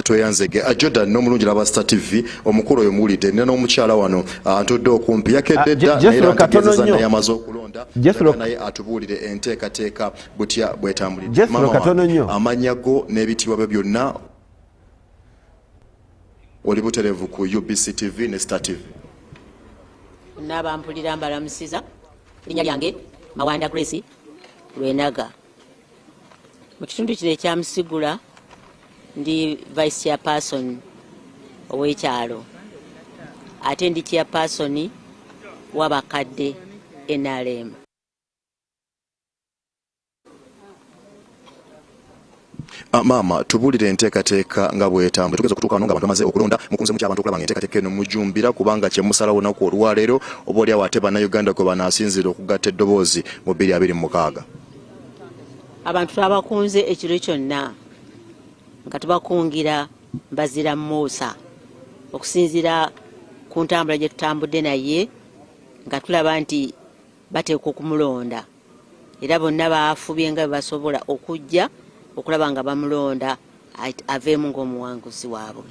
tweyanzege Jordan n'omulungi laba Star TV omukulu oyo muwulidde nina n'omukyala wano antudde okumpi yakedde dda era ntegeeza naye amaze okulonda naye atubuulire enteekateeka butya bwetambulidde amanya go n'ebitiibwa bye byonna oli butereevu ku UBC TV ne Star TV n'abampulira mbalamusiza linnya lyange Mawanda Grace Lwenaga mu kitundu kino ekya Musigula ndi vice chairperson ow'ekyalo ate ndi chairperson w'abakadde NRM. Mama tubulire enteekateeka nga bwetambula tugeze okutuuka wano nga abantu bamaze okulonda mukunze mu ky'abantu okulaba enteekateeka eno mujumbira kubanga kye musalawo olunaku olwaleero oba oli awo ate bannayuganda kwe banaasinzira okugatta eddoboozi mu 2026. Abantu twabakunze ekiro kyonna nga tubakungira Mbazira Musa okusinzira ku ntambula gye tutambudde naye nga tulaba nti bateekwa okumulonda era bonna baafubye nga basobola okujja okulaba nga bamulonda aveemu ng'omuwanguzi waabwe.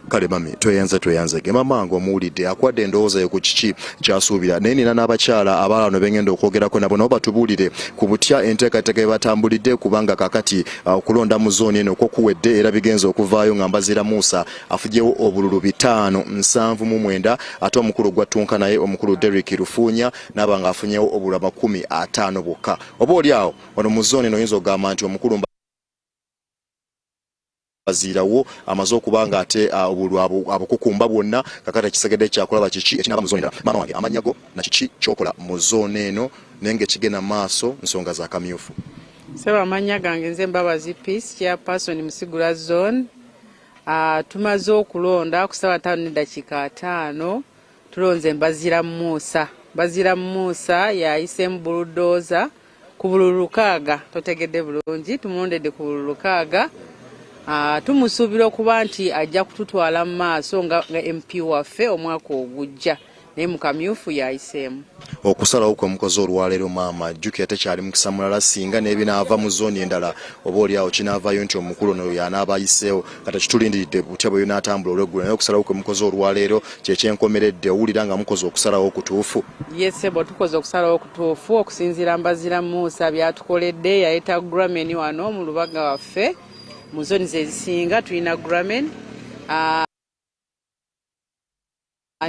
Kale mami tweyanze mama ngo muwulidde akwadde endowooza yo ku kiki kyasuubira naye nina n'abakyala abalano bengenda okwogerako nabo nabo batubuulire ku butya enteekateeka batambulidde kubanga kakati okulonda mu zooni eno okukuwedde era bigenza okuvaayo nga Mbazira Musa afugyewo obululu 579 ate omukulu gwattunka naye omukulu Derrick Rufuunya n'aba nga afunyewo obululu 50 bwokka. Oba oli awo wano mu zooni eno oyinza okugamba nti omukulu Mbazirawo amaze okubanga ate obululu abukukumba bwonna kakati kisegedde kyakulaba kiki ekinaba mu zooni endala. Maama wange amanyago na kiki kyokola mu zooni eno nenge kigenda maaso nsonga za kamyufu. Seba amanya gange nze Mbabazi Peace chairperson Musigula zone. Tumaze okulonda ku 5:5 tulonze Mbazira Musa. Mbazira Musa yayise mu bulldozer ku bululu 6 totegedde bulungi tumulondedde ku bululu 6. Tumusuubira okuba nti ajja kututwala mu maaso nga MP waffe omwaka ogujja naye mu kamyufu yayiseemu. Okusalawo kw'omukozi olwaleero maama jjukira tekyali mukisa mulala singa n'ebinaava mu zooni endala oba oliawo kinaavaayo nti omukulu ono y'anaaba ayiseewo kati kitulindiridde butya bwe yonaatambula olw'eggulu naye okusalawo kw'omukozi olwaleero kyekyenkomeredde owulira nga mukozi okusalawo okutuufu. Yesebo tukoze okusalawo okutuufu okusinziira Mbazira Musa byatukoledde yaleeta Grameni wano mu Rubaga waffe mu zooni zezisinga tulina Grameni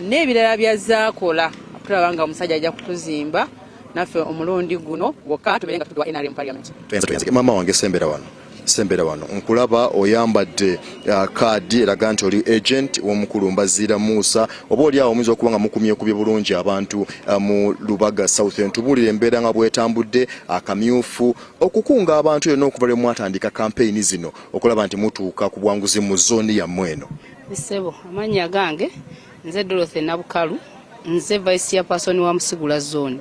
n'ebirala byazaakola tulaba nga omusajja ajja kutuzimba naffe omulundi guno gwokka tubeere nga tutudwa NRM parliament. Tuyanze maama wange sembera wano nkulaba oyambadde kaadi eraga nti oli agent w'omukulu Mbazira Musa oba oli awo omuyinza okuba nga mukumyekubye bulungi abantu mu Rubaga South entubuulire embeera nga bwetambudde akamyufu okukunga abantu yonna okuva lwe mwatandika kampeyini zino okulaba nti mutuuka ku bwanguzi mu zooni yammwe eno. Sebo amannya gange nze Dorothy Nabukalu nze vice chairperson wa Musigula zone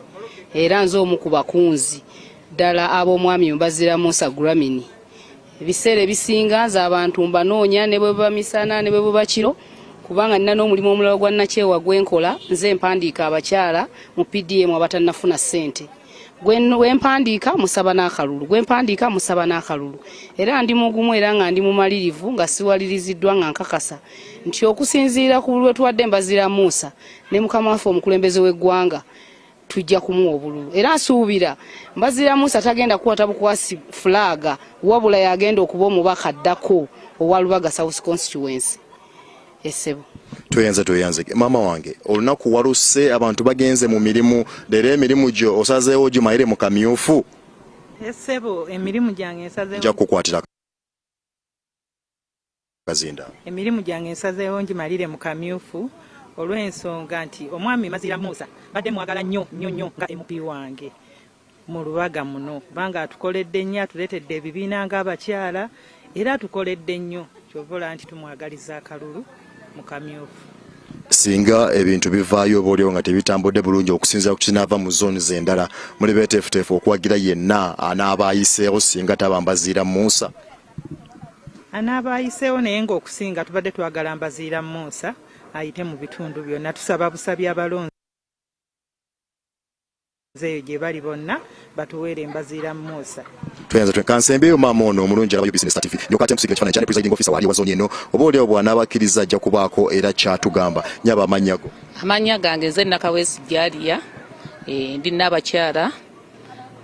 era nze omu ku bakunzi ddala ab'omwami Mbazira Musa Gramini. Ebiseera ebisinga nze abantu mbanoonya ne bwe bamisana ne bwe bakiro kubanga nina n'omulimu omulala gwa nakyewa gwenkola nze mpandiika abakyala mu PDM abatannafuna ssente. Gwempandiika musaba n'akalulu gwempandiika musaba n'akalulu era ndi mugumu era nga ndi mumalirivu nga siwaliriziddwa nga nkakasa nti okusinziira ku lwe tuwadde Mbazira Musa ne mukama waffe omukulembeze w'eggwanga tujja kumuwa obululu era nsuubira Mbazira Musa tagenda kukwata bukwasi flaga wabula yagenda okuba omubaka addako owa Rubaga South Constituency. Esebo Tuyanze maama wange olunaku waluse abantu bagenze mu mirimu leero emirimu gyo osazeewo gimayire mu kamyufu. Esebo emirimu gyange nsazeewo nja kukwatira kazinda emirimu gyange nsazeewo ngimalire mu kamyufu olw'ensonga nti omwami Mbazira Musa badde mwagala nnyo nga MP wange mu Rubaga muno kubanga atukoledde nnyo atuleetedde ebibiina ng'abakyala era atukoledde nnyo kyovola nti tumwagaliza akalulu mu kamyufu. Singa ebintu bivaayo oba oliwo nga tebitambudde bulungi okusinziira ku kinaava mu zooni z'endala muli beeteefuteefu okuwagira yenna anaaba ayiseewo singa taba Mbazira Musa. Anaaba ayiseewo naye ng'okusinga tubadde twagala Mbazira Musa ayite mu bitundu byonna tusaba busabi abalonzi eyo gye bali bonna batuweere Mbazira Musa. Tuyanze kansembeyo maama ono omulungi alaba business TV nyokate musiga ekifaananyi kya presiding officer wali wa zooni eno oba oliawo bw'anaabakkiriza ajja kubaako era kyatugamba nyaba amanyago. Amannya gange nze Nakawesi Jaliya ndi n'abakyala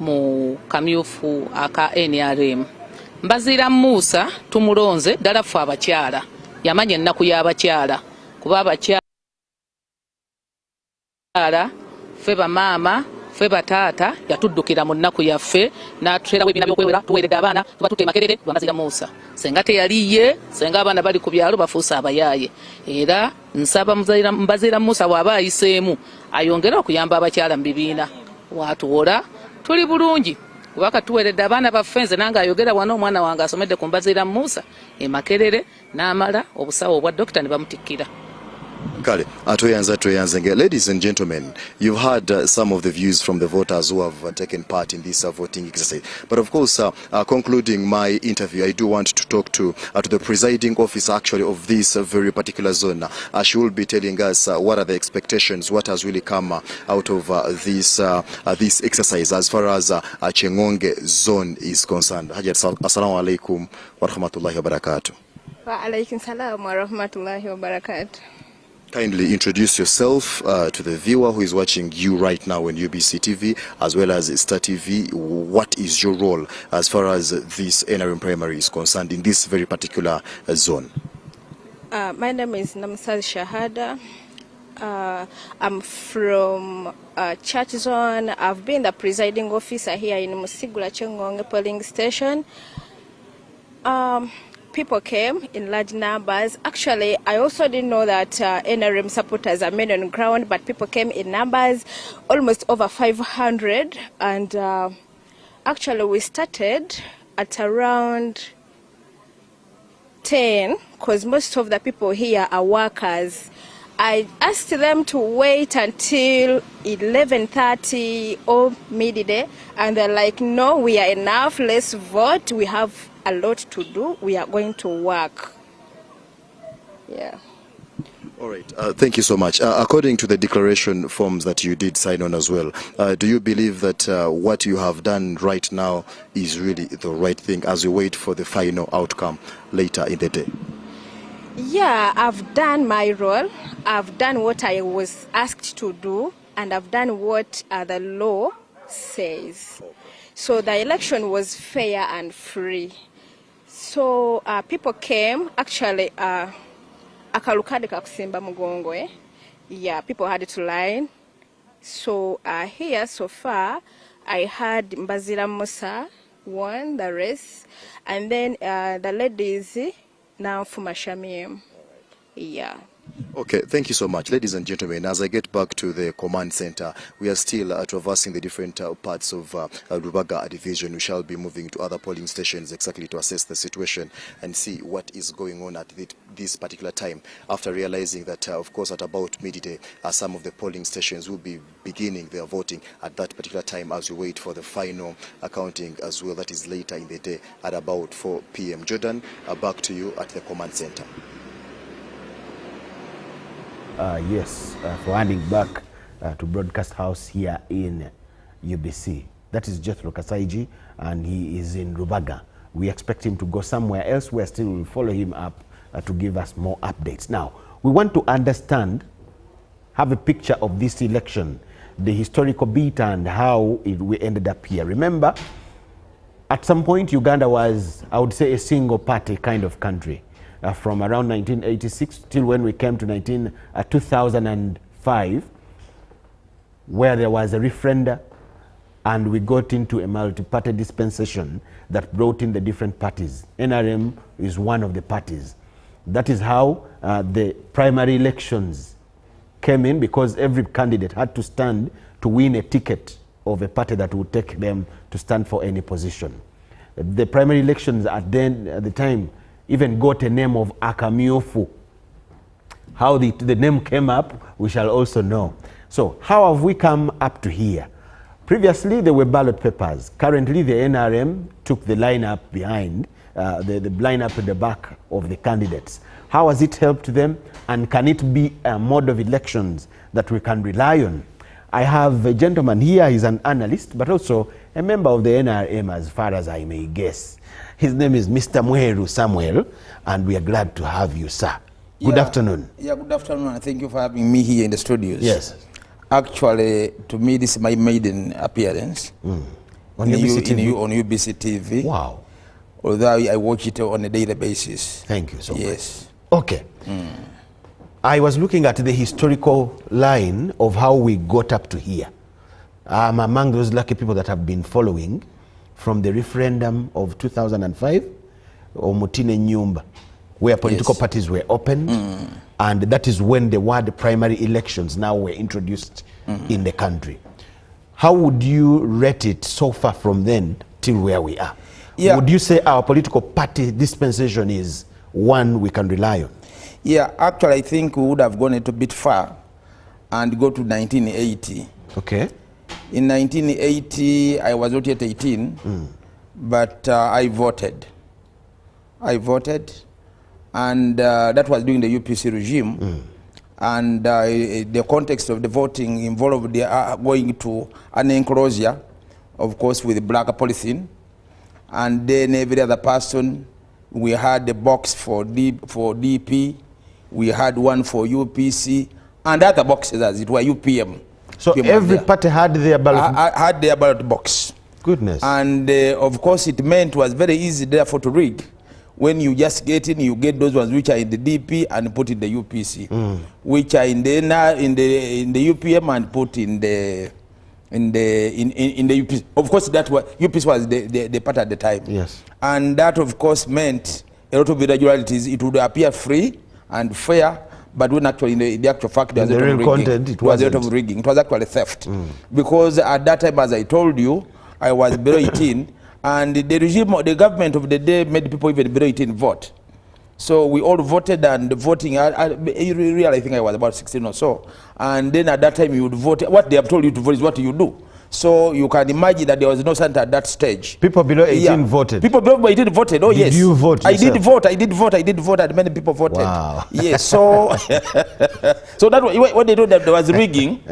mu kamyufu aka NRM. Mbazira Musa tumulonze ddala ffe abakyala yamanya ennaku y'abakyala kuba abakyala ffe bamaama ffe bataata yatuddukira mu nnaku yaffe n'atuterawo ebibiina by'okwewera tuweeredde abaana tuba tutte makerere lwa Mbazira Musa senga teyaliye senga abaana bali ku byalo bafuusa abayaaye era nsaba Mbazira Musa bw'aba ayiseemu ayongere okuyamba abakyala mu bibiina watuwola tuli bulungi kubaka tuweeredde abaana baffe nze nange ayogera wano omwana wange asomedde ku Mbazira Musa e Makerere n'amala obusawo obwa dokita ne bamutikkira. Kale, ladies and gentlemen, you've heard some of the views from the voters who have taken part in this voting exercise. But of course, concluding my interview, I do want to talk to the presiding officer actually of this very particular zone. She will be telling us what are the expectations, what has really come out of this exercise as far as Chengonge zone is concerned. Hajat, assalamu alaikum wa rahmatullahi wa barakatuh. Wa alaikum salam wa rahmatullahi wa barakatuh. Kindly introduce yourself to the viewer who is watching you right now on UBC TV as well as Star TV. What is your role as far as this NRM primary is concerned in this very particular zone? My name is Namsal Shahada. I'm from Church Zone. I've been the presiding officer here in Musigula Chengonge polling station. People came in large numbers. Actually, I also didn't know that NRM supporters are men on ground, but people came in numbers, almost over 500. And actually, we started at around 10, because most of the people here are workers. I asked them to wait until 11:30 or midday, and they're like, no, we are enough, let's vote. We have a lot to do. We are going to work. Yeah. All right. Thank you so much. According to the declaration forms that you did sign on as well, do you believe that what you have done right now is really the right thing as we wait for the final outcome later in the day? Yeah, I've done my role. I've done what I was asked to do, and I've done what the law says. So the election was fair and free. So people came, actually, akalukade kakusimba mugongo, eh? Yeah, people had to line. So here so far, I had Mbazira Musa won the race, and then the ladies now for Mashamim. Yeah. Okay, thank you so much. Ladies and gentlemen, as I get back to the command center, we are still traversing the different parts of Rubaga division. We shall be moving to other polling stations exactly to assess the situation and see what is going on at this particular time, after realizing that, of course, at about midday, some of the polling stations will be beginning their voting at that particular time as we wait for the final accounting as well. That is later in the day at about 4 p.m. Jordan, back to you at the command center. Yes, for handing back to broadcast house here in UBC. That is Jethro Kasaiji, and he is in Rubaga. We expect him to go somewhere else. We still will follow him up to give us more updates. Now, we want to understand, have a picture of this election, the historical beat and how we ended up here. Remember, at some point Uganda was, I would say, a single party kind of country. From around 1986 till when we came to 2005, where there was a referenda and we got into a multi-party dispensation that brought in the different parties. NRM is one of the parties. That is how the primary elections came in, because every candidate had to stand to win a ticket of a party that would take them to stand for any position. The primary elections at the time even got a name of Akamiofu. How the name came up, we shall also know. So how have we come up to here? Previously, there were ballot papers. Currently, the NRM took the lineup behind, the lineup at the back of the candidates. How has it helped them? And can it be a mode of elections that we can rely on? I have a gentleman here, he's an analyst, but also a member of the NRM as far as I may guess. His name is Mr. Mweru Samuel, and we are glad to have you, sir. Good afternoon. Yeah, good afternoon, and thank you for having me here in the studios. Yes. Actually, to me, this is my maiden appearance on UBC TV. On UBC TV. Wow. Although I watch it on a daily basis. Thank you so much. Yes. Okay. I was looking at the historical line of how we got up to here. I'm among those lucky people that have been following from the referendum of 2005, or Mutine Nyumba, where political parties were opened, and that is when the word primary elections now were introduced in the country. How would you rate it so far from then till where we are? Yeah. Would you say our political party dispensation is one we can rely on? Yeah, actually, I think we would have gone a little bit far and go to 1980. Okay. In 1980, I was not yet 18, but I voted. And that was during the UPC regime. And the context of the voting involved going to an enclosure, of course, with black polythene. And then every other person, we had the box for DP, we had one for UPC, and other boxes as it were UPM. So every party had their ballot? Had their ballot box. Goodness. And of course it meant it was very easy therefore to rig. When you just get in, you get those ones which are in the DP and put in the UPC, which are in the UPM and put in the UPC. Of course, that was UPC was the part at the time. Yes. And that of course meant a lot of irregularities. It would appear free and fair, but when actually in the actual fact there was a lot of rigging. It was actually theft. Because at that time, as I told you, I was below 18, and the regime, the government of the day made people even below 18 vote. So we all voted, and voting, really I think I was about 16 or so. And then at that time you would vote. What they have told you to vote is what you do. So you can imagine that there was no Santa at that stage. People below 18 voted? People below 18 voted, oh yes. Did you vote yourself? I did vote, and many people voted. Wow. Yes, so, so that what they told that there was rigging,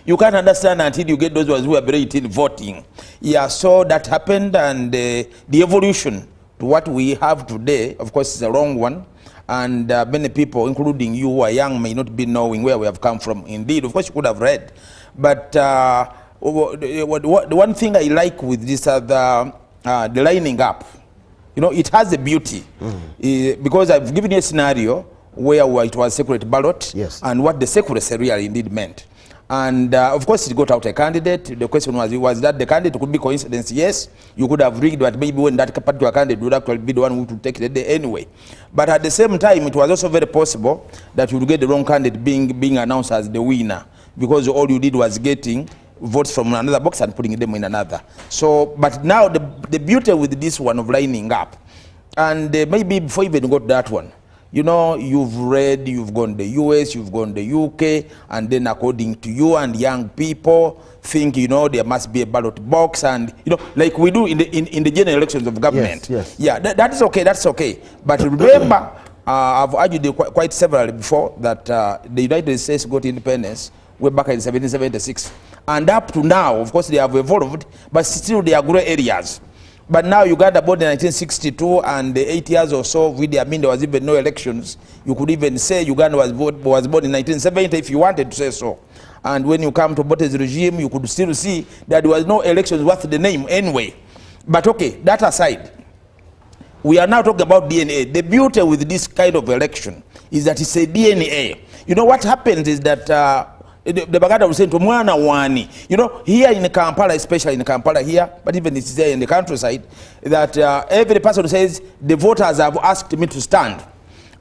you can't understand until you get those ones who are below 18 voting. Yeah, so that happened, and the evolution to what we have today, of course, is a wrong one. And many people, including you who are young, may not be knowing where we have come from. Indeed, of course, you could have read. But the one thing I like with this the lining up, you know, it has a beauty. Because I've given you a scenario where it was separate ballot, yes, and what the secrecy really indeed meant. And of course it got out a candidate. The question was that the candidate could be coincidence? Yes, you could have rigged, but maybe when that particular candidate would actually be the one who would take the day anyway. But at the same time, it was also very possible that you would get the wrong candidate being announced as the winner, because all you did was getting votes from another box and putting them in another. So, but now the beauty with this one of lining up, and maybe before you even got that one, you know, you've read, you've gone the US, you've gone the UK, and then according to you and young people think, you know, there must be a ballot box, and, you know, like we do in the general elections of government. Yes, yes. Yeah, that is okay, that's okay. But remember, I've argued quite severally before that the United States got independence way back in 1776. And up to now, of course, they have evolved, but still there are gray areas. But now Uganda born in 1962, and 8 years or so, there was even no elections. You could even say Uganda was born in 1970 if you wanted to say so. And when you come to Bote's regime, you could still see that there was no elections worth the name anyway. But okay, that aside, we are now talking about DNA. The beauty with this kind of election is that it's a DNA. You know what happens is that the Bagada was saying to Mwana Wani, you know, here in Kampala, especially in Kampala here, but even it's there in the countryside, that every person says the voters have asked me to stand.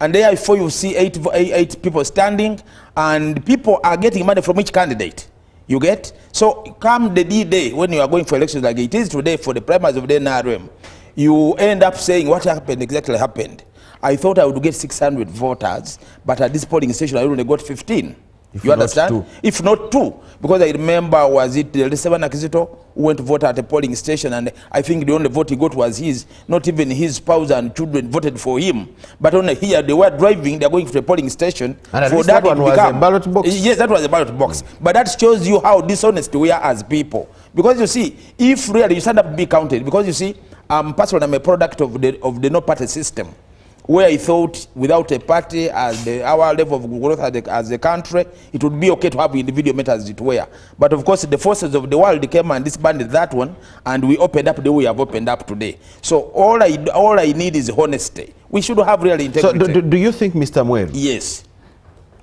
And therefore you see eight people standing, and people are getting money from each candidate. You get? So come the D-Day, when you are going for elections like it is today for the primaries of the NRM, you end up saying what happened exactly happened. I thought I would get 600 voters, but at this polling station I only got 15. You understand? If not two. Because I remember, was it Seven Akizito who went to vote at a polling station, and I think the only vote he got was his. Not even his spouse and children voted for him. But only here, they were driving, they are going to a polling station. And for that one was a ballot box? Yes, that was a ballot box. But that shows you how dishonest we are as people. Because you see, if really you stand up to be counted, because you see, personally I'm a product of the no-party system, where I thought without a party as our level of growth as a country, it would be okay to have individual matters as it were. But of course, the forces of the world came and disbanded that one, and we opened up the way we have opened up today. So all I need is honesty. We should have real integrity. So do you think, Mr. Mwelu? Yes.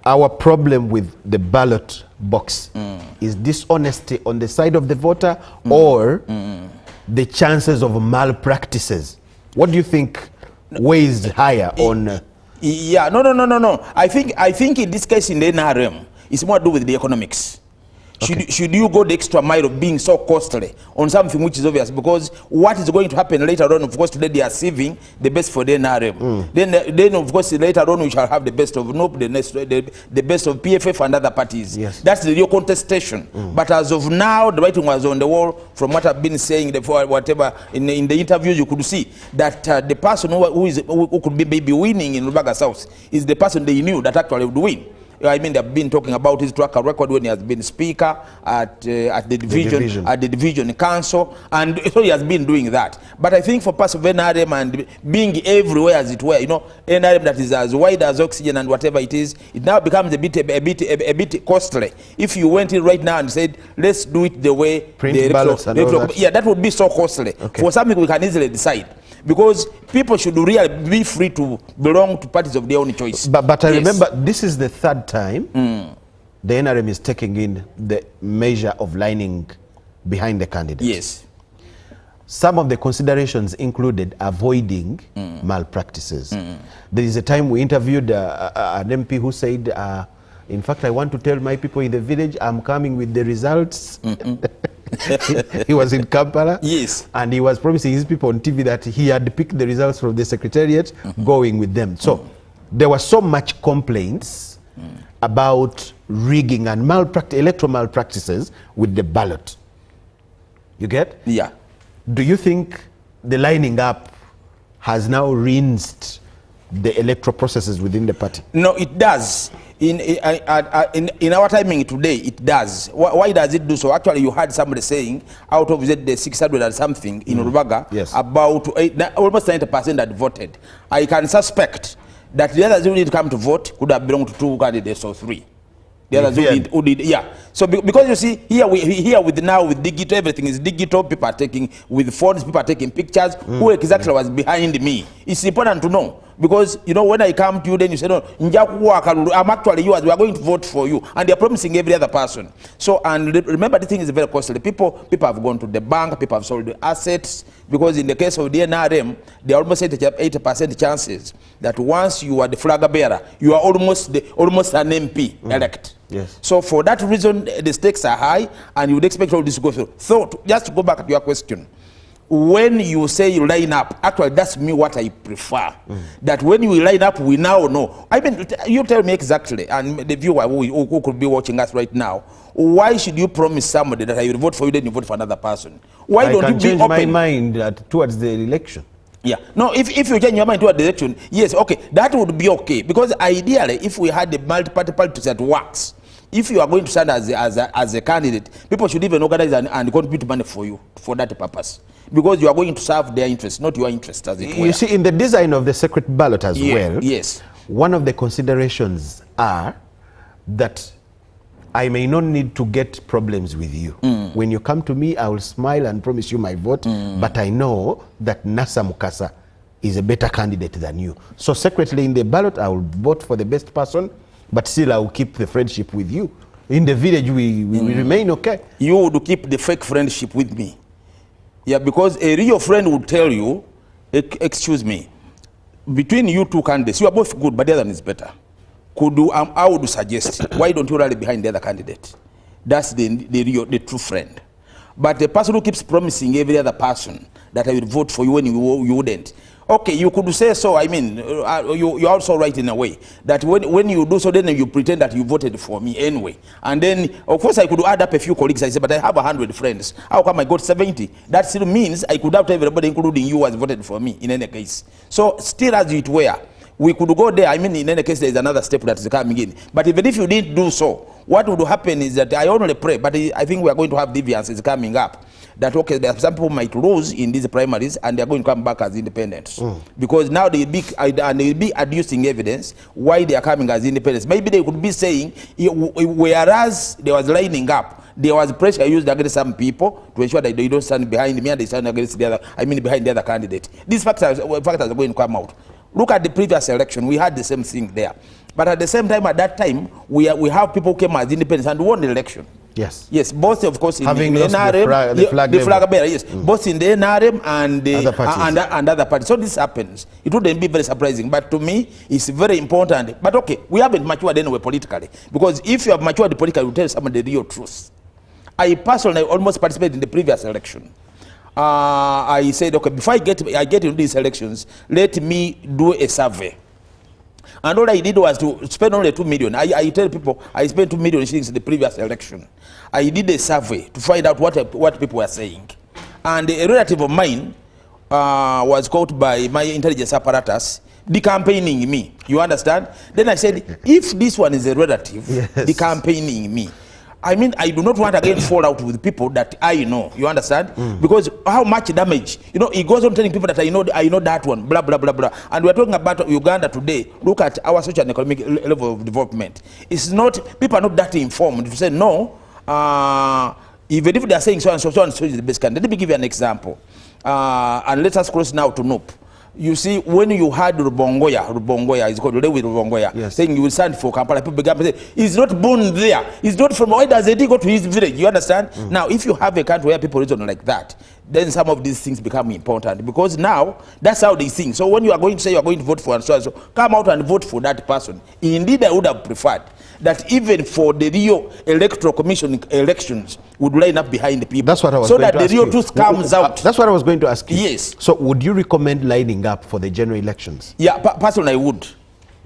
Our problem with the ballot box is dishonesty on the side of the voter or the chances of malpractices? What do you think weighs higher on? Yeah, no. I think in this case in the NRM, it's more to do with the economics. Should you go the extra mile of being so costly on something which is obvious? Because what is going to happen later on, of course, today they are saving the best for the NRM. Then of course, later on we shall have the best of NOP, the best of PFF and other parties. Yes. That's the real contestation. But as of now, the writing was on the wall. From what I've been saying, whatever in the interviews, you could see that the person who could be maybe winning in Rubaga South is the person they knew that actually would win. I mean, they've been talking about his track record when he has been speaker at the division council, and so he has been doing that. But I think for parts of NRM and being everywhere, as it were, you know, NRM that is as wide as oxygen and whatever it is, it now becomes a bit costly. If you went in right now and said, let's do it the way that would be so costly. For something we can easily decide. Because people should really be free to belong to parties of their own choice. But I remember this is the third time the NRM is taking in the measure of lining behind the candidate. Yes. Some of the considerations included avoiding malpractices. There is a time we interviewed an MP who said, in fact, I want to tell my people in the village, I'm coming with the results. He was in Kampala. Yes. And he was promising his people on TV that he had picked the results from the secretariat, going with them. So there was so much complaints about rigging and electoral malpractices with the ballot. You get? Yeah. Do you think the lining up has now rinsed the electoral processes within the party? No, it does. In our timing today, it does. Why does it do so? Actually, you heard somebody saying out of the 600 and something in Rubaga, about almost 90% had voted. I can suspect that the others who didn't come to vote could have belonged to 2 candidates or 3. The others who did, yeah. So because you see, here with digital, everything is digital. People are taking with phones. People are taking pictures. Who exactly was behind me? It's important to know. Because, you know, when I come to you, then you say, no, I'm actually yours, we are going to vote for you. And they're promising every other person. So, and remember, the thing is very costly. People have gone to the bank, people have sold the assets, because in the case of the NRM, there are almost 80% chances that once you are the flag bearer, you are almost an MP elect. Yes. So for that reason, the stakes are high, and you would expect all this to go through. So, just to go back to your question, when you say you line up, actually that's me what I prefer. That when you line up, we now know. I mean, you tell me exactly, and the viewer who could be watching us right now, why should you promise somebody that I will vote for you, then you vote for another person? Why don't you be open? I can change my mind towards the election. Yeah. No, if you change your mind toward the election, yes, okay, that would be okay. Because ideally, if we had the multi-party politics that works, if you are going to stand as a candidate, people should even organize and contribute money for you for that purpose. Because you are going to serve their interests, not your interests, as it were. You see, in the design of the secret ballot as well, yes, one of the considerations are that I may not need to get problems with you. When you come to me, I will smile and promise you my vote, but I know that Nasa Mukasa is a better candidate than you. So secretly in the ballot, I will vote for the best person, but still I will keep the friendship with you. In the village, we remain okay. You would keep the fake friendship with me. Yeah, because a real friend would tell you, excuse me, between you 2 candidates, you are both good, but the other one is better. I would suggest, why don't you rally behind the other candidate? That's the true friend. But the person who keeps promising every other person that I will vote for you when you wouldn't. Okay, you could say so. I mean, you're also right in a way that when you do so, then you pretend that you voted for me anyway. And then, of course, I could add up a few colleagues. I said, but I have 100 friends. How come I got 70? That still means I could have everybody, including you, has voted for me in any case. So, still as it were, we could go there. I mean, in any case, there is another step that is coming in. But even if you didn't do so, what would happen is that I only pray, but I think we are going to have deviances coming up. That, okay, some people might lose in these primaries and they're going to come back as independents. Because now they'll be adducing evidence why they are coming as independents. Maybe they could be saying, whereas they was lining up, there was pressure used against some people to ensure that they don't stand behind me and they stand against the other, behind the other candidate. These factors are going to come out. Look at the previous election, we had the same thing there. But at the same time, at that time, we have people who came as independents and won the election. Yes. Yes, both of course in the NRM, the flag bearer, yes. Both in the NRM and the other parties. So this happens. It wouldn't be very surprising, but to me, it's very important. But okay, we haven't matured anyway politically. Because if you have matured politically, you tell someone the real truth. I personally almost participated in the previous election. I said, okay, before I get into these elections, let me do a survey. And all I did was to spend only 2 million. I tell people I spent 2 million shillings in the previous election. I did a survey to find out what people were saying. And a relative of mine was caught by my intelligence apparatus decampaigning me. You understand? Then I said, if this one is a relative decampaigning me, I mean, I do not want again fall out with people that I know. You understand? Because how much damage? You know, he goes on telling people that I know that one, blah, blah, blah, blah. And we're talking about Uganda today. Look at our social and economic level of development. It's not, people are not that informed to say, no, even if they are saying so and so is the best candidate. Let me give you an example. And let us cross now to Nope. You see, when you had Rubongoya is called Lewi Rubongoya, saying you will stand for Kampala, people began to say, he's not born there. He's not from, why does he go to his village? You understand? Now, if you have a country where people reason like that, then some of these things become important. Because now, that's how they think. So when you are going to say you are going to vote for and so and so, come out and vote for that person. Indeed, I would have preferred that even for the Rio Electoral Commission elections would line up behind the people. That's what I was so going that to the Rio truth comes out. That's what I was going to ask you. Yes. So would you recommend lining up for the general elections? Yeah, personally I would.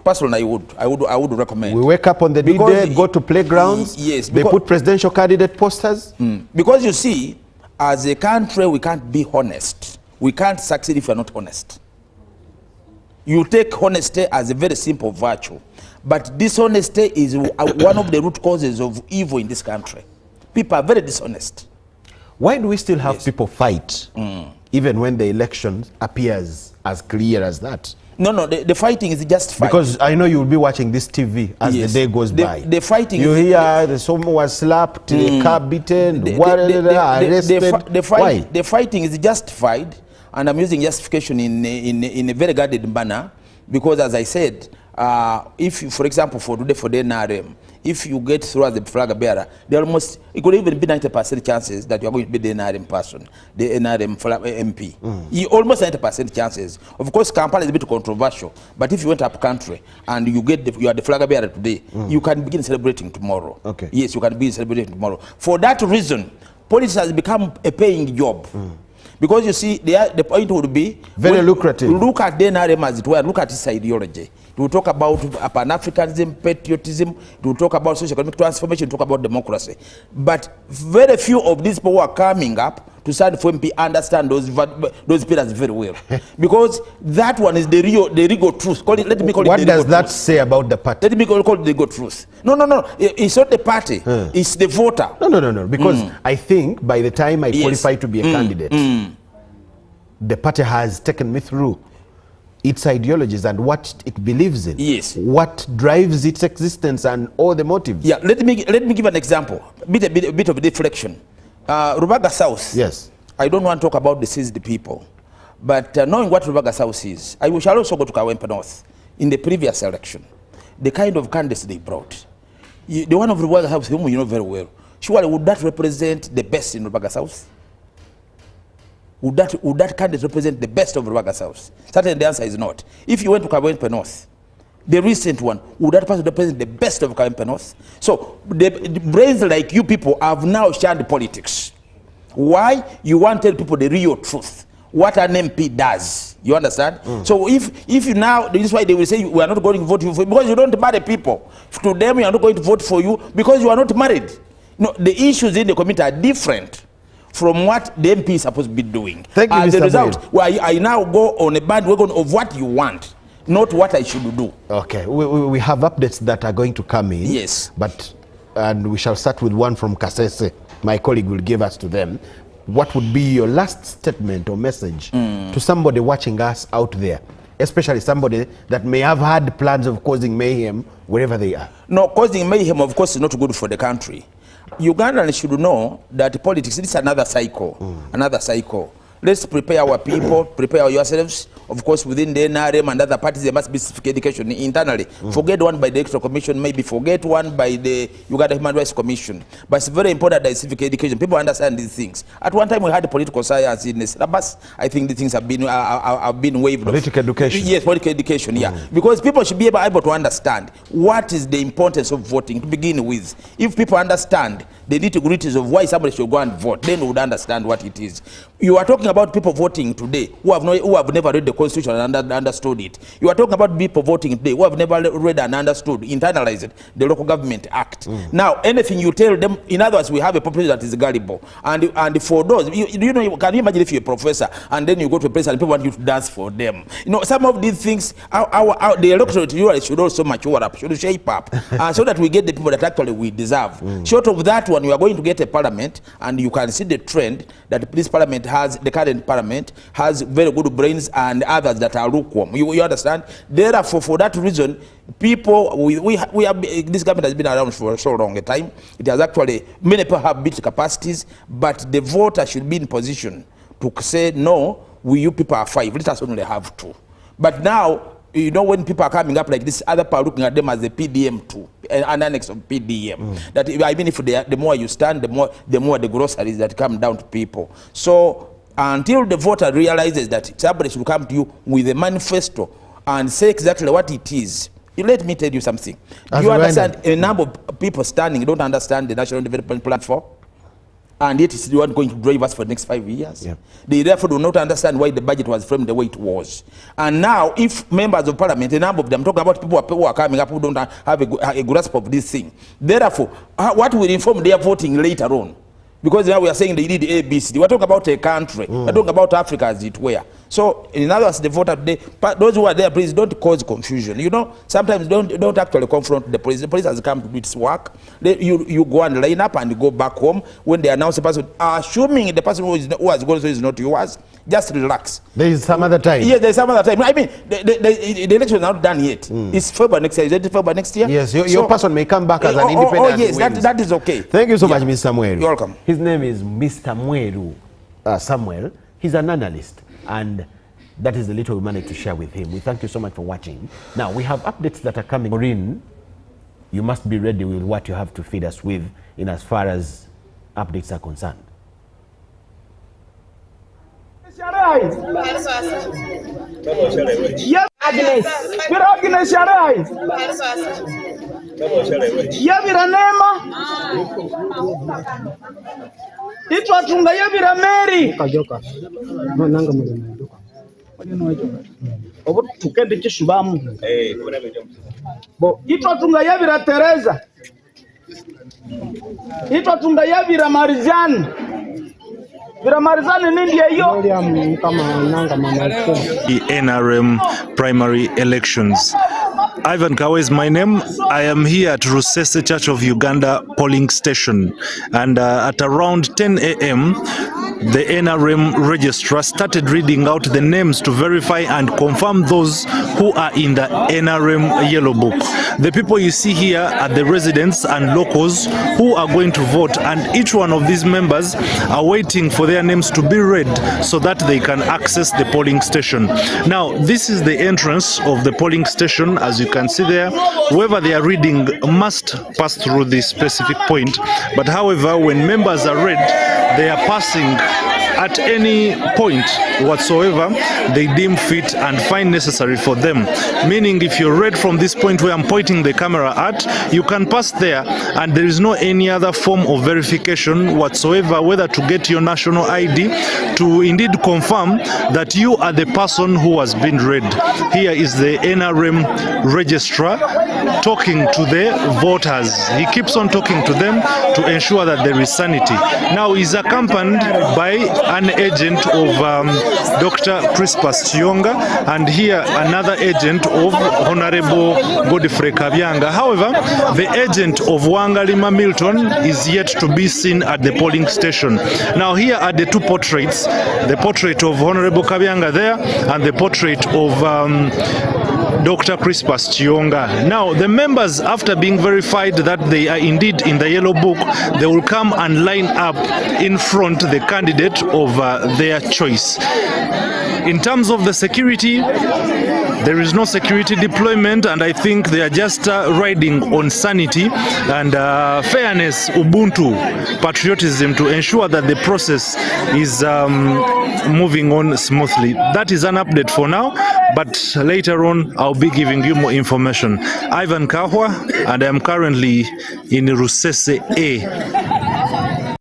Personally I would recommend. We wake up on the D-Day, go to playgrounds. Yes. They put presidential candidate posters. Because you see, as a country we can't be honest. We can't succeed if we're not honest. You take honesty as a very simple virtue. But dishonesty is one of the root causes of evil in this country. People are very dishonest. Why do we still have people fight, even when the election appears as clear as that? No, the fighting is just fight. Because I know you will be watching this TV as the day goes by. The fighting you hear someone was slapped, a car beaten, arrested. Why? The fighting is justified, and I'm using justification in a very guarded manner, because as I said, if you, for example, for today for the NRM, if you get through as a flag bearer, it could even be 90% chances that you are going to be the NRM person, the NRM MP. Almost 90% chances. Of course, Kampala is a bit controversial, but if you went up country and you are the flag bearer today, you can begin celebrating tomorrow. Okay. Yes, you can begin celebrating tomorrow. For that reason, politics has become a paying job. Because you see, the point would be very lucrative. Look at the NRM as it were, look at its ideology. We will talk about Pan-Africanism, patriotism, we will talk about socio-economic transformation, talk about democracy. But very few of these people who are coming up to stand for MP understand those pillars very well. Because that one is the real truth. Let me call it what the does that truth. say about the party? Let me call it the real truth. No. It's not the party. It's the voter. No. Because I think by the time I qualify to be a candidate, the party has taken me through its ideologies and what it believes in. Yes. What drives its existence and all the motives. Yeah. Let me give an example. A bit of deflection. Rubaga South. Yes. I don't want to talk about the seized people, but knowing what Rubaga South is, I shall also go to Kawempe North. In the previous election, the kind of candidates they brought, the one of Rubaga South, whom you know very well, surely would that represent the best in Rubaga South? Would that candidate represent the best of Rubaga South? Certainly the answer is not. If you went to Kawempe North, the recent one, would that person represent the best of Kawempe North? So the brains like you people have now shunned politics. Why? You want to tell people the real truth, what an MP does. You understand? So if you now, this is why they will say we are not going to vote for you because you don't marry people. To them, we are not going to vote for you because you are not married. No, the issues in the community are different from what the MP is supposed to be doing. Thank you, as Mr. a result, I now go on a bandwagon of what you want, not what I should do. Okay, we have updates that are going to come in. Yes. And we shall start with one from Kasese. My colleague will give us to them. What would be your last statement or message to somebody watching us out there, especially somebody that may have had plans of causing mayhem wherever they are? No, causing mayhem, of course, is not good for the country. Ugandans should know that politics is another cycle. Another cycle. Let's prepare our people, prepare yourselves. Of course, within the NRM and other parties, there must be civic education internally. Forget one by the Electoral Commission, maybe forget one by the Uganda Human Rights Commission. But it's very important that civic education, people understand these things. At one time, we had political science in the syllabus. I think the things have been waived. Political education. Yes, political education, yeah. Because people should be able to understand what is the importance of voting to begin with. If people understand the nitty-gritties of why somebody should go and vote, then they would understand what it is. You are talking about people voting today who have never read the Constitution and understood it. You are talking about people voting today who have never read and understood, internalized the Local Government Act. Now, anything you tell them, in other words, we have a population that is gullible. And for those, can you imagine if you're a professor and then you go to a place and people want you to dance for them? You know, some of these things, the electorate should also mature up, should shape up, so that we get the people that actually we deserve. Short of that one, you are going to get a parliament, and you can see the trend that this parliament has, the current parliament has very good brains and others that are lukewarm. You understand? Therefore, for that reason, people, we have, this government has been around for so long a time. It has actually, many people have built capacities, but the voter should be in position to say, no, you people are 5, let us only have 2. But now, you know, when people are coming up like this, other people are looking at them as the PDM too, an annex of PDM. That, I mean, if the more you stand, the more the groceries that come down to people. So until the voter realizes that somebody should come to you with a manifesto and say exactly what it is, let me tell you something. You understand, a number of people standing don't understand the National Development Platform, and yet it's the one going to drive us for the next 5 years. Yeah. They therefore do not understand why the budget was framed the way it was. And now, if members of parliament, a number of them, talking about people who are coming up who don't have a grasp of this thing, therefore, what will inform their voting later on? Because now we are saying they did ABC. We're talking about a country. We're talking about Africa as it were. So, in other words, the voter today, those who are there, please don't cause confusion. You know, sometimes don't actually confront the police. The police has come to do its work. You go and line up and go back home. When they announce a person, assuming the person who has gone so is not yours, just relax. There is some other time. Yeah, there is some other time. I mean, the election is not done yet. It's February next year. Is it February next year? Yes, your person may come back as an independent. Oh yes, that is okay. Thank you so much, Mr. Mweru. You're welcome. His name is Mr. Mweru Samuel. He's an analyst, and that is the little we managed to share with him. We thank you so much for watching. Now, we have updates that are coming. Maureen, you must be ready with what you have to feed us with in as far as updates are concerned. Itwatunga yabira Mary kajoka nanga obo tukende kishubamu bo itwatunga yabira Teresa itwatunga yabira Marizani The NRM primary elections. Ivan Kawe is my name. I am here at Rusese Church of Uganda polling station, and at around 10 a.m. the NRM registrar started reading out the names to verify and confirm those who are in the NRM yellow book. The people you see here are the residents and locals who are going to vote, and each one of these members are waiting for their names to be read so that they can access the polling station. Now, this is the entrance of the polling station. As you can see there, whoever they are reading must pass through this specific point. But however, when members are read, they are passing at any point whatsoever they deem fit and find necessary for them. Meaning, if you're read from this point where I'm pointing the camera at, you can pass there, and there is no any other form of verification whatsoever, whether to get your national ID, to indeed confirm that you are the person who has been read. Here is the NRM registrar talking to the voters. He keeps on talking to them to ensure that there is sanity. Now, he's accompanied by an agent of Dr. Crispus Chionga, and here another agent of Honorable Godfrey Kabyanga. However, the agent of Wangalima Milton is yet to be seen at the polling station. Now, here are the two portraits, the portrait of Honorable Kabyanga there and the portrait of Dr. Crispus Chionga. Now, the members, after being verified that they are indeed in the yellow book, they will come and line up in front the candidate of their choice. In terms of the security, there is no security deployment, and I think they are just riding on sanity and fairness, Ubuntu, patriotism to ensure that the process is moving on smoothly. That is an update for now, but later on I'll be giving you more information. Ivan Kahwa, and I am currently in Rusese A.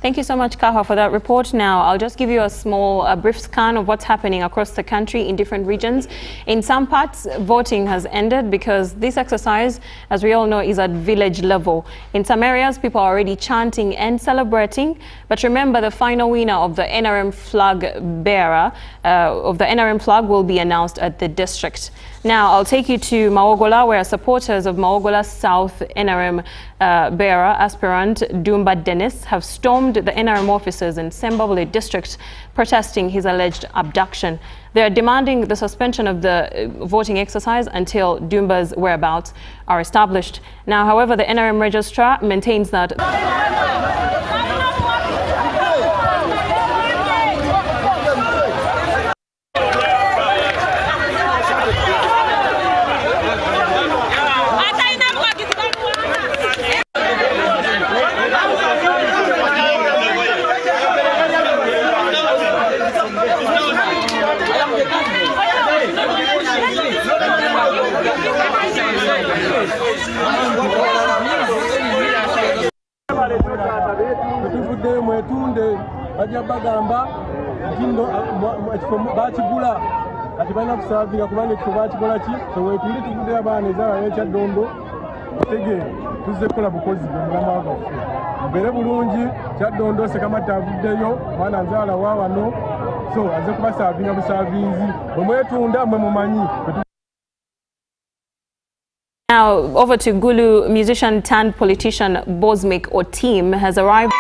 Thank you so much, Kaha, for that report. Now, I'll just give you a small, brief scan of what's happening across the country in different regions. In some parts, voting has ended because this exercise, as we all know, is at village level. In some areas, people are already chanting and celebrating. But remember, the final winner of the NRM flag bearer of the NRM flag will be announced at the district. Now, I'll take you to Maogola, where supporters of Maogola South NRM bearer aspirant Dumba Dennis have stormed the NRM offices in Sembabule district, protesting his alleged abduction. They are demanding the suspension of the voting exercise until Dumba's whereabouts are established. Now, however, the NRM registrar maintains that Now, over to Gulu, musician turned politician Bosmik Otim has arrived.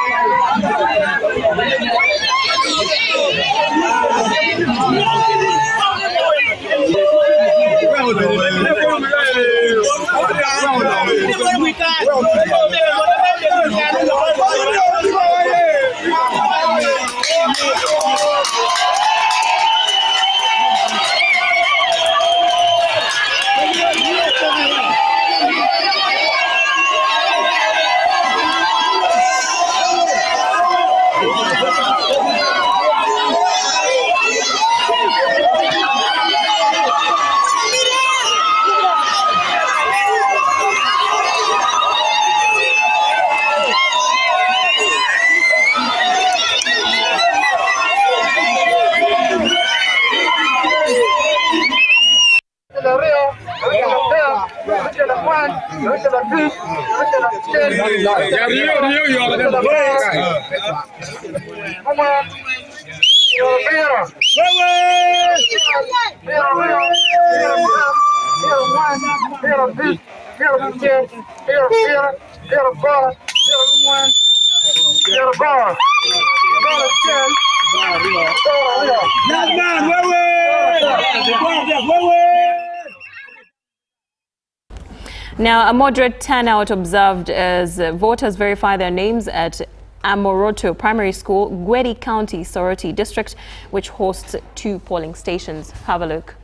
Now, a moderate turnout observed as voters verify their names at Amoroto Primary School, Gweri County, Soroti District, which hosts 2 polling stations. Have a look.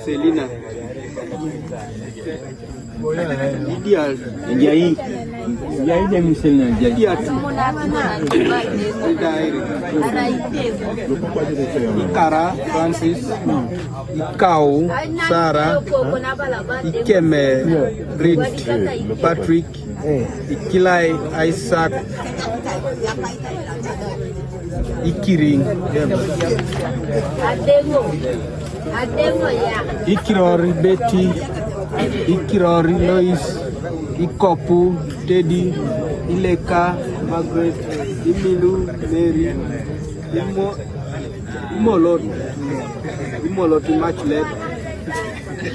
Selina Ideal Ikara Francis Ikau Sarah Ikeme Brit Patrick Ikilai Isaac Ikiring Ikirori Betty Ikirori Lois Ikopu Teddy Ileka Margaret Imilu Mary Imolot Matchlet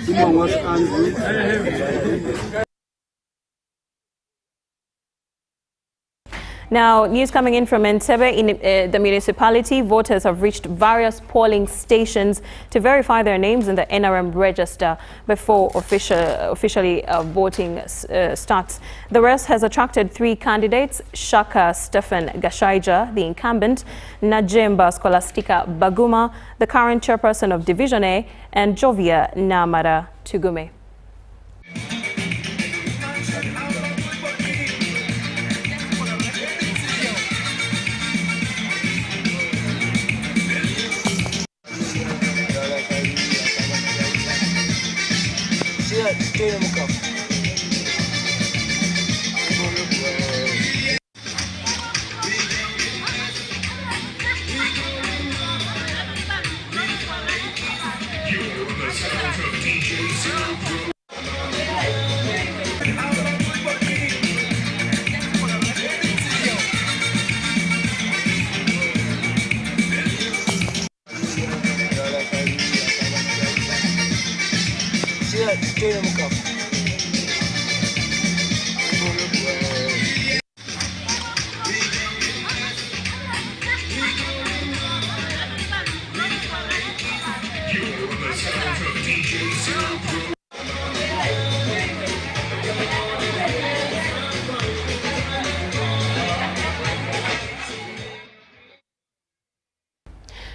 Imongos Andrew. Now, news coming in from Entebbe. In the municipality, voters have reached various polling stations to verify their names in the NRM register before officially voting starts. The rest has attracted 3 candidates: Shaka Stephen Gashaija, the incumbent, Najemba Scholastica Baguma, the current chairperson of Division A, and Jovia Namara Tugume.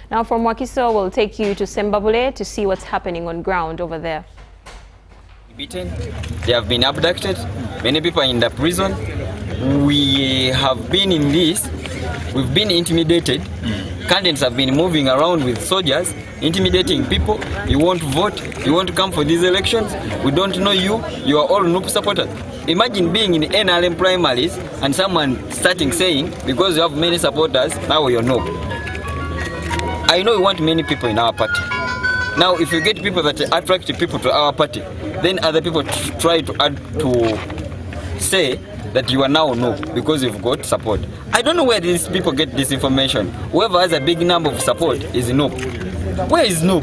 Now from Wakiso, we'll take you to Sembabule to see what's happening on ground over there. Beaten, they have been abducted, many people are in the prison. We have been in this, we've been intimidated. Candidates have been moving around with soldiers, intimidating people. You want to vote, you want to come for these elections, we don't know you, you are all NUP supporters. Imagine being in NRM primaries and someone starting saying, because you have many supporters, now you're NUP. I know we want many people in our party. Now, if you get people that attract people to our party, then other people try to add to say that you are now no because you've got support. I don't know where these people get this information. Whoever has a big number of support is no. Where is no?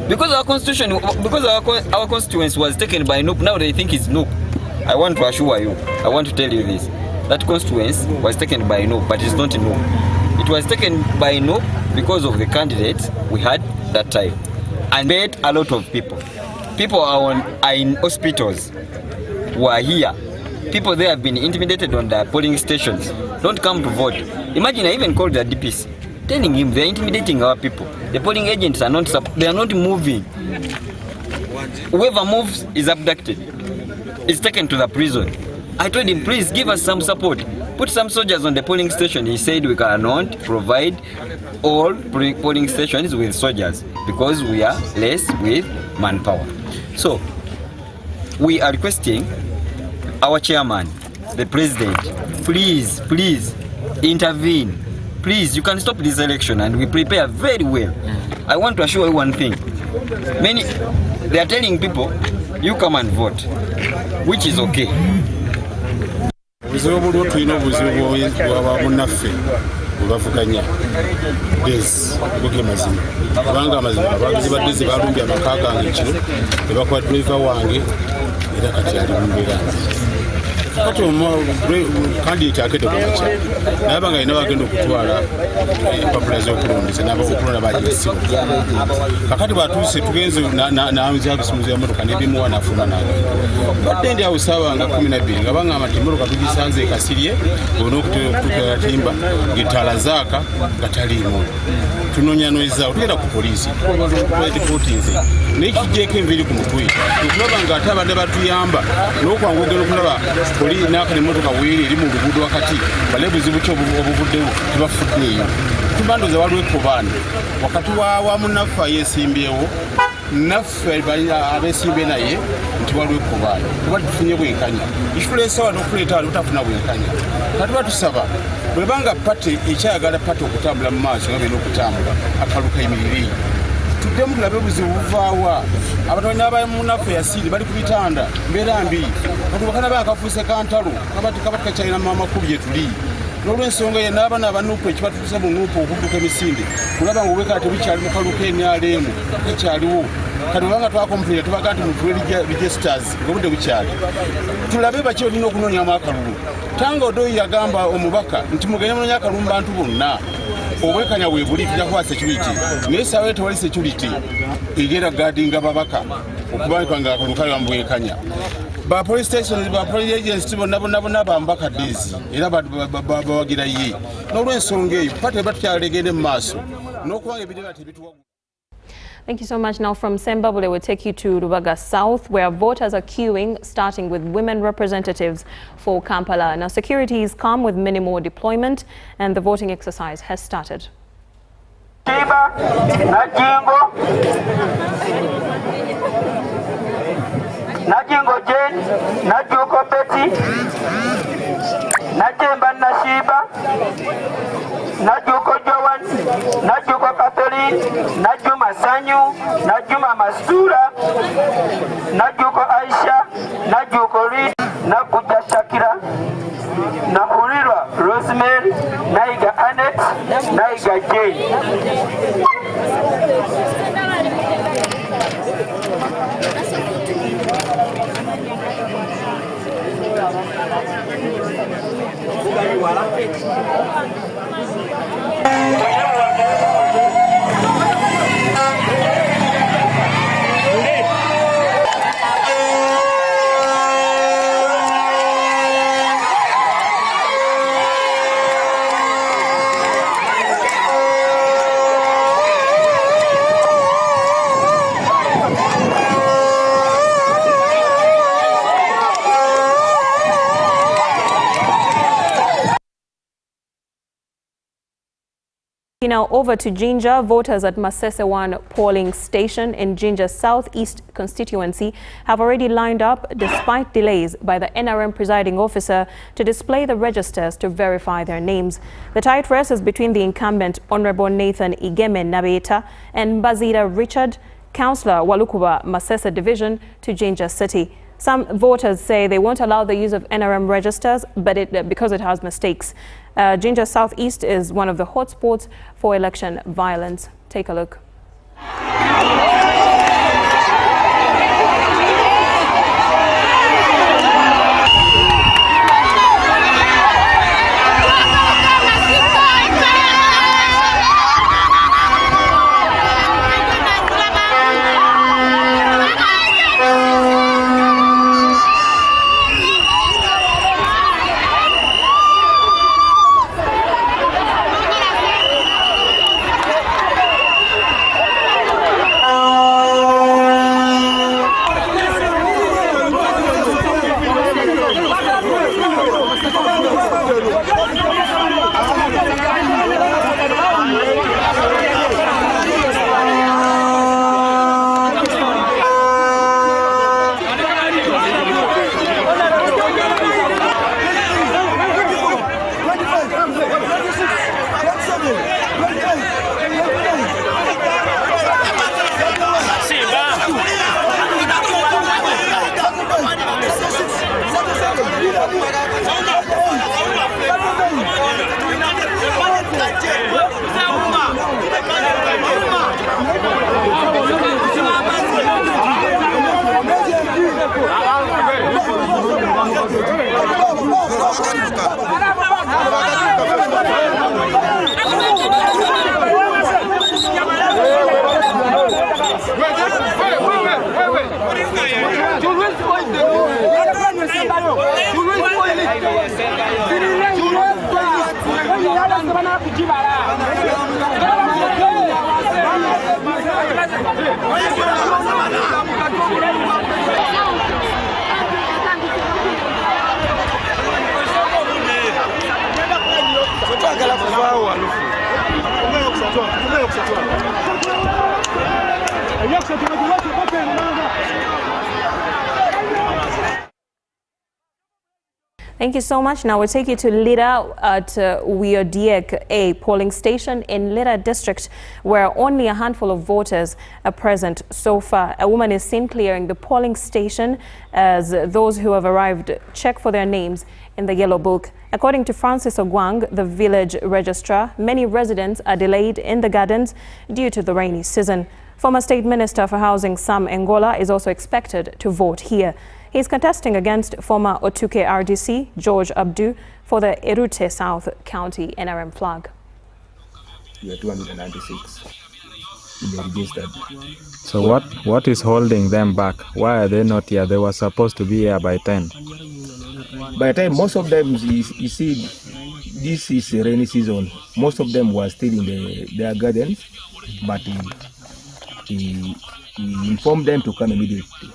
Because our constitution, because our constituency was taken by NUP, now they think it's NUP. I want to assure you, I want to tell you this, that constituency was taken by NUP, but it's not NUP. It was taken by NUP because of the candidates we had that time. And met a lot of people. People are in hospitals who are here. People there have been intimidated on the polling stations. Don't come to vote. Imagine I even called the DPs, telling him they're intimidating our people. The polling agents are not moving. Whoever moves is abducted, is taken to the prison. I told him, please give us some support. Put some soldiers on the polling station. He said we cannot provide all polling stations with soldiers because we are less with manpower. So we are requesting our chairman, the president, please intervene. Please, you can stop this election and we prepare very well. I want to assure you one thing. They are telling people, you come and vote, which is okay. Ubuzibu bwo twino ubuzibu bwa munaffe ubavuganya des buge mazima banga mazima abagizi badezi balumbya amakaga ngikiro ebakwa driver wange era kati ali mumbera kati kandi itakete kumacha nabanga ina bagenda okutwala empapula z'okulondesa n'abakulonda bagisiba kakati batuse tugenze n'amzi abisimuzi ya motoka n'ebimu wanafuna nawe badde ndi awo sawa nga 12 nga banga amatimuruka tugisanze ekasirye ono okutuka timba gitala zaka gatalimu tunonya noiza tugenda ku polisi tukotinze n'ekijeko enviri ku mutwe tukulaba nga ate abadde batuyamba n'okwangu ogenda okulaba poli n'akali motoka wiri eri mu luguudo wakati balebuzibu ki obuvuddewo tebafuddeeyo tubandoza waliwo ekkobaani wakati wa munaffe yeesimbyewo naffe abeesimbye naye nti waliwo ekkobaani kuba tufunye bwenkanya ituleesa wano okuleeta wano tutafuna bwenkanya kati batusaba bwe banga pate ekyayagala pate okutambula mu maaso nga bena okutambula akaluka emiriri tuddemu tulabe obuzibu buvaawa abatonyi abamunaffe yasiiri bali ku bitanda mbeera mbi kati wakana bakafuuse kantalo kabati kakyalina mamakulu gye tuli n'olw'ensonga ye n'abaana abanupu ekibatutuusa mu nupu okudduka emisinde kulaba nga obwekala tebukyali mu kaluka NRM tekyaliwo kati wanga twakomplera tubaga nti mutuwe registers ngobudde bukyali tulabe baki olina okunoonyamu akalulu tanga odoyi yagamba omubaka nti mugende munoonya akalulu bantu bonna obwekanya weebuli tujja kuba security naye saawa tewali security egera gadinga babaka okuba nga akalulu kali bamubwekanya ba police stations ba police agencies bonna bambaka dezi era bawagira ye n'olw'ensonga eyo pate batyalegende mu maaso n'okubanga ebireba tebituwa. Thank you so much. Now from Sembabule, we'll take you to Rubaga South, where voters are queuing, starting with women representatives for Kampala. Now security is calm with minimal deployment, and the voting exercise has started. Najingo Jane, Najuko Betty, Najemba Nashiba, Najuko Joan, Najuko Catherine, Najuma Sanyu, Najuma Masura, Najuko Aisha, Najuko Reed, Nakuja Shakira, Nahulirwa Rosemary, Naiga Annette, Naiga Jane. Now over to Jinja. Voters at Masese 1 polling station in Jinja's southeast constituency have already lined up despite delays by the NRM presiding officer to display the registers to verify their names. The tight race is between the incumbent Honorable Nathan Igeme Nabeta and Mbazira Richard, Councillor Walukuba Masese Division to Jinja City. Some voters say they won't allow the use of NRM registers because it has mistakes. Jinja Southeast is one of the hotspots for election violence. Take a look. Thank you so much. Now we'll take you to Lira at Wiodiek A polling station in Lira district, where only a handful of voters are present so far. A woman is seen clearing the polling station as those who have arrived check for their names in the yellow book. According to Francis Ogwang, the village registrar, many residents are delayed in the gardens due to the rainy season. Former State Minister for Housing Sam Engola is also expected to vote here. He is contesting against former Otuke RDC George Abdu for the Erute South County NRM flag. We are 296 in the registered. So what is holding them back? Why are they not here? They were supposed to be here by 10. By the time most of them, you see, this is a rainy season. Most of them were still in their gardens, but he informed them to come immediately,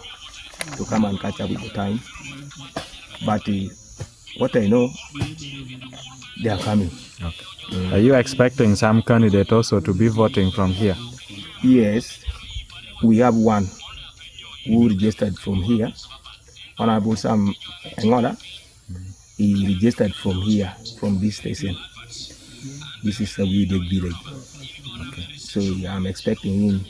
to come and catch up with the time. But what I know, they are coming. Okay. Are you expecting some candidate also to be voting from here? Yes, we have one who registered from here. Honorable Sam Engola, he registered from here, from this station. This is a big village. Okay. So I'm expecting him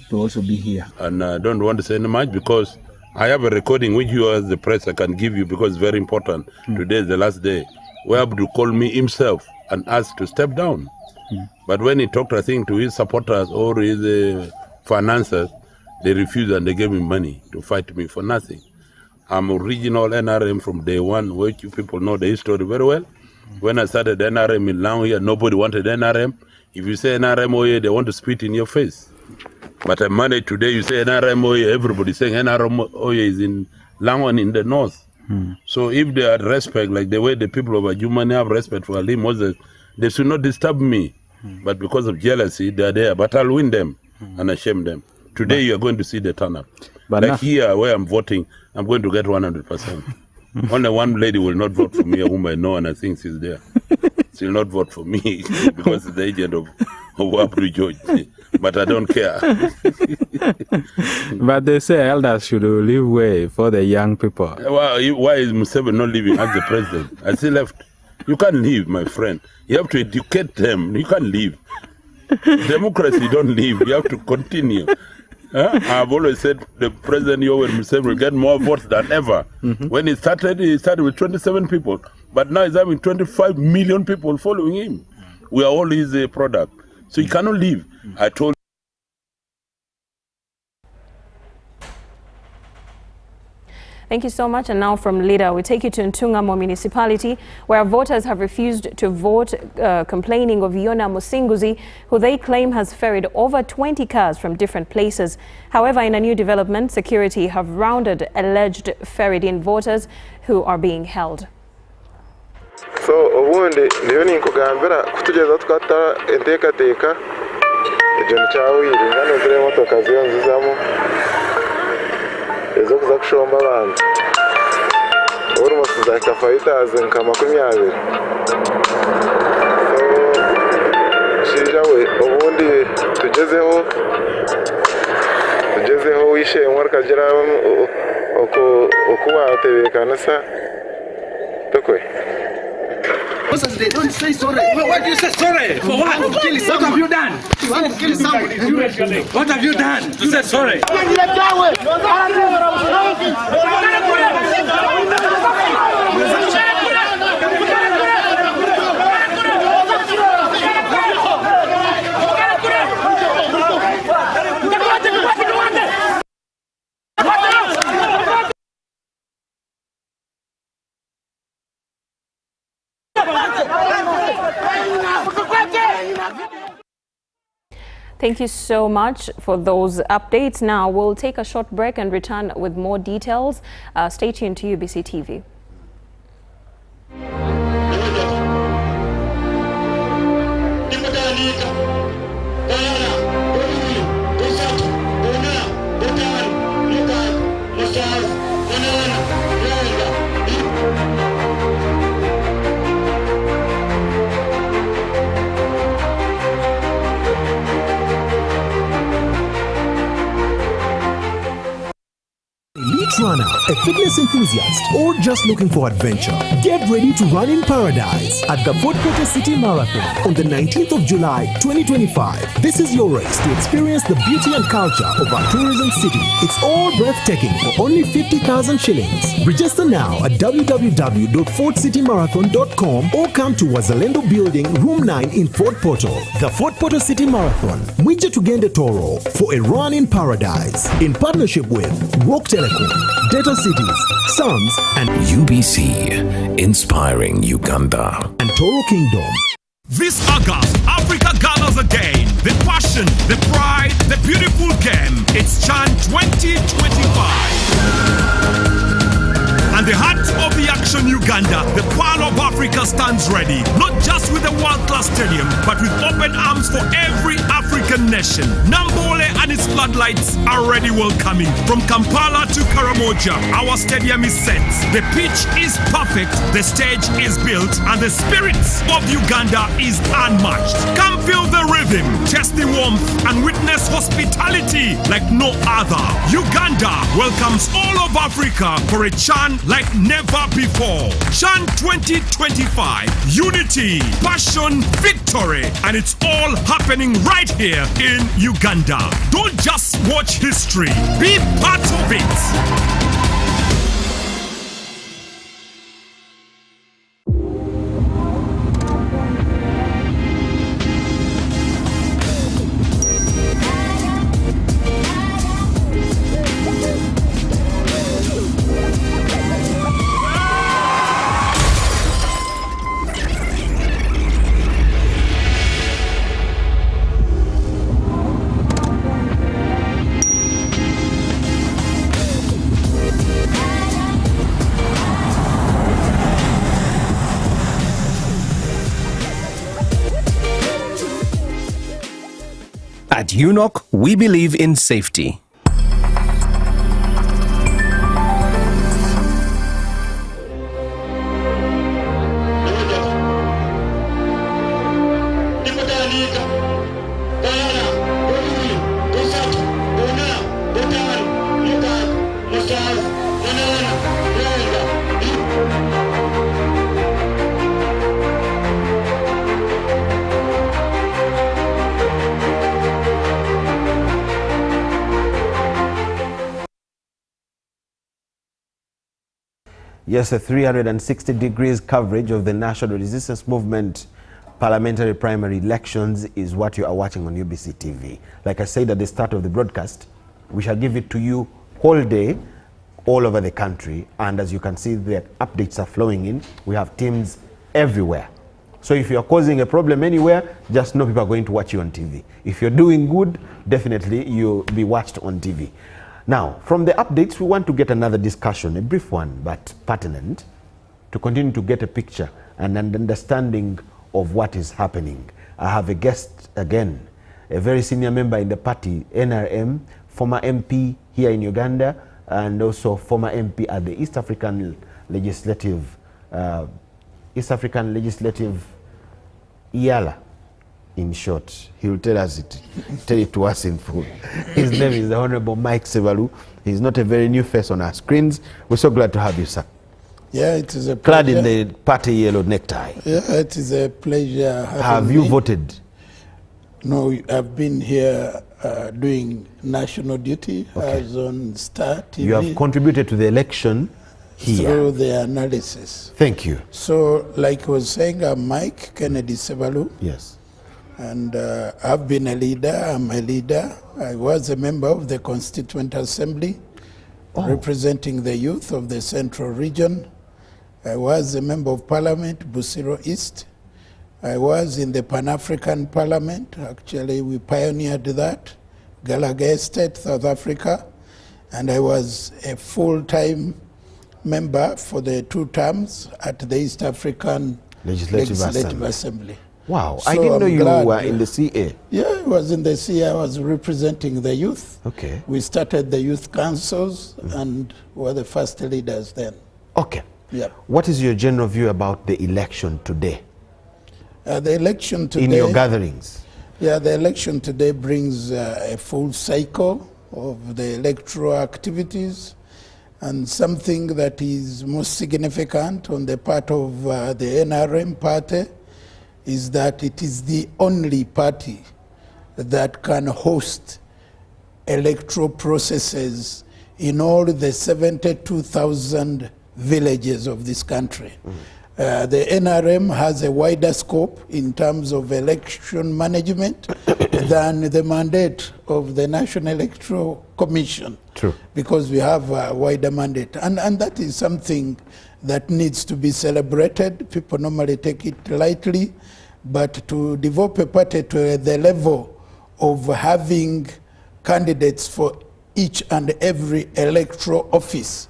to also be here. And I don't want to say much because I have a recording which you as the press I can give you because it's very important. Today is the last day where Abdu called me himself and asked to step down. But when he talked, I think, to his supporters or his financiers, they refused and they gave him money to fight me for nothing. I'm original NRM from day one, which you people know the history very well. When I started NRM in Lamu here, nobody wanted NRM. If you say NRM Oye, they want to spit in your face. But I managed today, you say NRM Oye, everybody saying NRM Oye is in Lamu and in the north. So if they had respect, like the way the people of Ajumani have respect for Ali Moses, they should not disturb me. But because of jealousy, they are there. But I'll win them and I shame them. Today you are going to see the turn up. But like here where I'm voting, I'm going to get 100%. Only one lady will not vote for me, whom I know and I think she's there. She will not vote for me because it's the agent of Abdu George. But I don't care. But they say elders should leave way for the young people. Why is Museveni not leaving as the president? I still left. You can't leave, my friend. You have to educate them. You can't leave. Democracy don't leave. You have to continue. I've always said the president Yoweri Museveni will get more votes than ever. When he started with 27 people. But now he's having 25 million people following him. We are all his product. So he cannot leave. I told Thank you so much. And now from Lira, we take you to Ntungamo municipality, where voters have refused to vote, complaining of Yona Musinguzi, who they claim has ferried over 20 cars from different places. However, in a new development, security have rounded alleged ferried-in voters who are being held. So ubundi niyo ninkugambira kutugeza tukata enteekateeka egyo nikyawire ngano ziri emotoka ziyo nzizamo ezokuza kushomba abantu almost za kafaitas nka 20. So shija we ubundi tugezeho wishe mwarkagira okuba atebekana sa tokwe. They don't say sorry. Why do you say sorry? For what? What have you done? You want to kill somebody. What have you done? You say sorry. Thank you so much for those updates. Now we'll take a short break and return with more details. Stay tuned to UBC TV. distance runner, a fitness enthusiast, or just looking for adventure, get ready to run in paradise at the Fort Portal City Marathon on the 19th of July 2025. This is your race to experience the beauty and culture of our tourism city. It's all breathtaking for only 50,000 shillings. Register now at www.fortcitymarathon.com or come to Wazalendo Building, Room 9 in Fort Portal. The Fort Portal City Marathon, Mwije Tugende Toro, for a run in paradise. In partnership with Rock Telecom, Data Cities, Sons, and UBC, inspiring Uganda. And Toro Kingdom. This August, Africa gathers again. The passion, the pride, the beautiful game. It's Chan 2025. And the heart of the action, Uganda, the Pearl of Africa stands ready. Not just with a world-class stadium, but with open arms for every African nation. Nambole and its floodlights are already welcoming. From Kampala to Karamoja, our stadium is set. The pitch is perfect, the stage is built, and the spirit of Uganda is unmatched. Come feel the rhythm, taste the warmth, and witness hospitality like no other. Uganda welcomes all of Africa for a Chan like never before. Chan 2025, unity, passion, victory, and it's all happening right here in Uganda. Don't just watch history, be part of it. At UNOC, we believe in safety. Yes, a 360 degrees coverage of the National Resistance Movement parliamentary primary elections is what you are watching on UBC TV. Like I said at the start of the broadcast, we shall give it to you whole day, all over the country. And as you can see, the updates are flowing in. We have teams everywhere. So if you're causing a problem anywhere, just know people are going to watch you on TV. If you're doing good, definitely you'll be watched on TV. Now, from the updates, we want to get another discussion, a brief one, but pertinent, to continue to get a picture and an understanding of what is happening. I have a guest again, a very senior member in the party, NRM, former MP here in Uganda, and also former MP at the East African Legislative, IALA. In short, he will tell it to us in full. His name is the Honorable Mike Sembabule. He's not a very new face on our screens. We're so glad to have you, sir. Yeah, it is a pleasure. Clad in the party yellow necktie. Yeah, it is a pleasure having Have you voted? No, I've been here doing national duty as on Star TV. You have contributed to the election here. Through the analysis. Thank you. So, like I was saying, I'm Mike Kennedy Sembabule. Yes. And I've been a leader, I'm a leader. I was a member of the Constituent Assembly, representing the youth of the Central Region. I was a member of Parliament, Busiro East. I was in the Pan-African Parliament. Actually, we pioneered that. Gallagher State, South Africa. And I was a full-time member for the 2 terms at the East African Legislative Assembly. Wow, So I didn't know I'm you glad, were in the CA. Yeah, I was in the CA. I was representing the youth. Okay. We started the youth councils and were the first leaders then. Okay. Yeah. What is your general view about the election today? The election today... In your gatherings? Yeah, the election today brings a full cycle of the electoral activities. And something that is most significant on the part of the NRM party is that it is the only party that can host electoral processes in all the 72,000 villages of this country. The NRM has a wider scope in terms of election management than the mandate of the National Electoral Commission. True. Because we have a wider mandate. And that is something that needs to be celebrated. People normally take it lightly, but to develop a party to the level of having candidates for each and every electoral office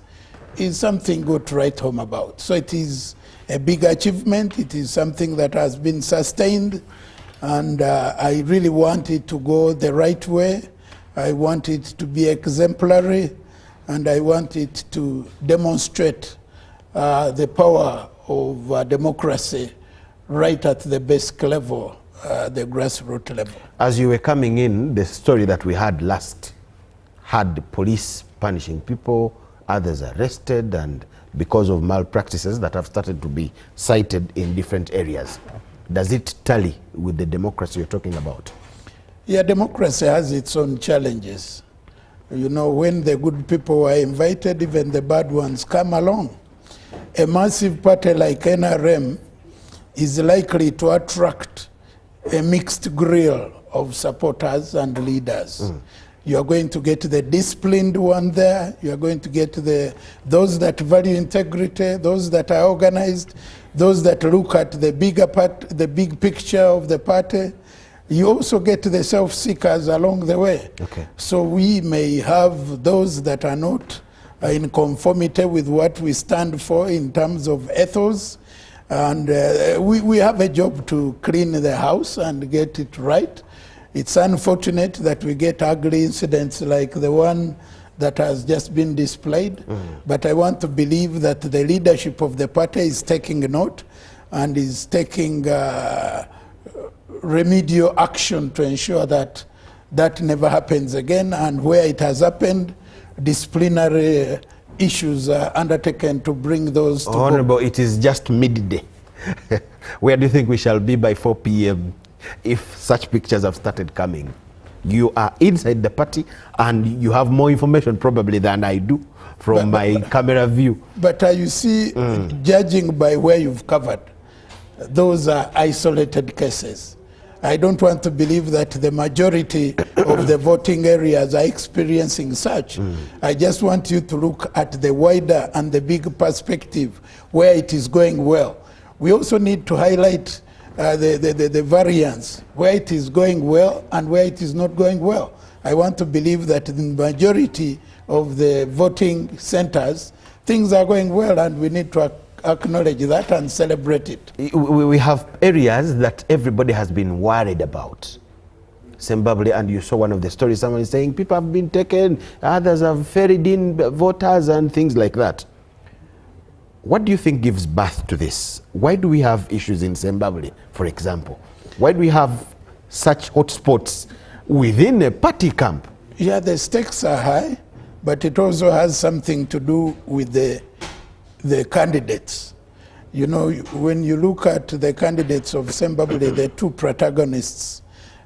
is something good to write home about. So it is a big achievement. It is something that has been sustained, and I really want it to go the right way. I want it to be exemplary, and I want it to demonstrate the power of democracy right at the basic level, the grassroots level. As you were coming in, the story that we had last had the police punishing people, others arrested, and because of malpractices that have started to be cited in different areas. Does it tally with the democracy you're talking about? Yeah, democracy has its own challenges. You know, when the good people are invited, even the bad ones come along. A massive party like NRM is likely to attract a mixed grill of supporters and leaders. You are going to get the disciplined one there. You are going to get those that value integrity, those that are organized, those that look at the the big picture of the party. You also get the self-seekers along the way. Okay. So we may have those that are not in conformity with what we stand for in terms of ethos. And we have a job to clean the house and get it right. It's unfortunate that we get ugly incidents like the one that has just been displayed, but I want to believe that the leadership of the party is taking note and is taking remedial action to ensure that that never happens again, and where it has happened, disciplinary issues are undertaken to bring those to Honorable, it is just midday. Where do you think we shall be by 4 p.m. if such pictures have started coming? You are inside the party and you have more information probably than I do from my camera view. But you see, judging by where you've covered, those are isolated cases. I don't want to believe that the majority of the voting areas are experiencing such. I just want you to look at the wider and the big perspective where it is going well. We also need to highlight the variance, where it is going well and where it is not going well. I want to believe that in the majority of the voting centers, things are going well, and we need to acknowledge that and celebrate it. We have areas that everybody has been worried about. Sembabule, and you saw one of the stories, someone is saying people have been taken, others have ferried in voters and things like that. What do you think gives birth to this? Why do we have issues in Sembabule, for example? Why do we have such hotspots within a party camp? Yeah, the stakes are high, but it also has something to do with the candidates. You know, when you look at the candidates of Sembabule, the two protagonists,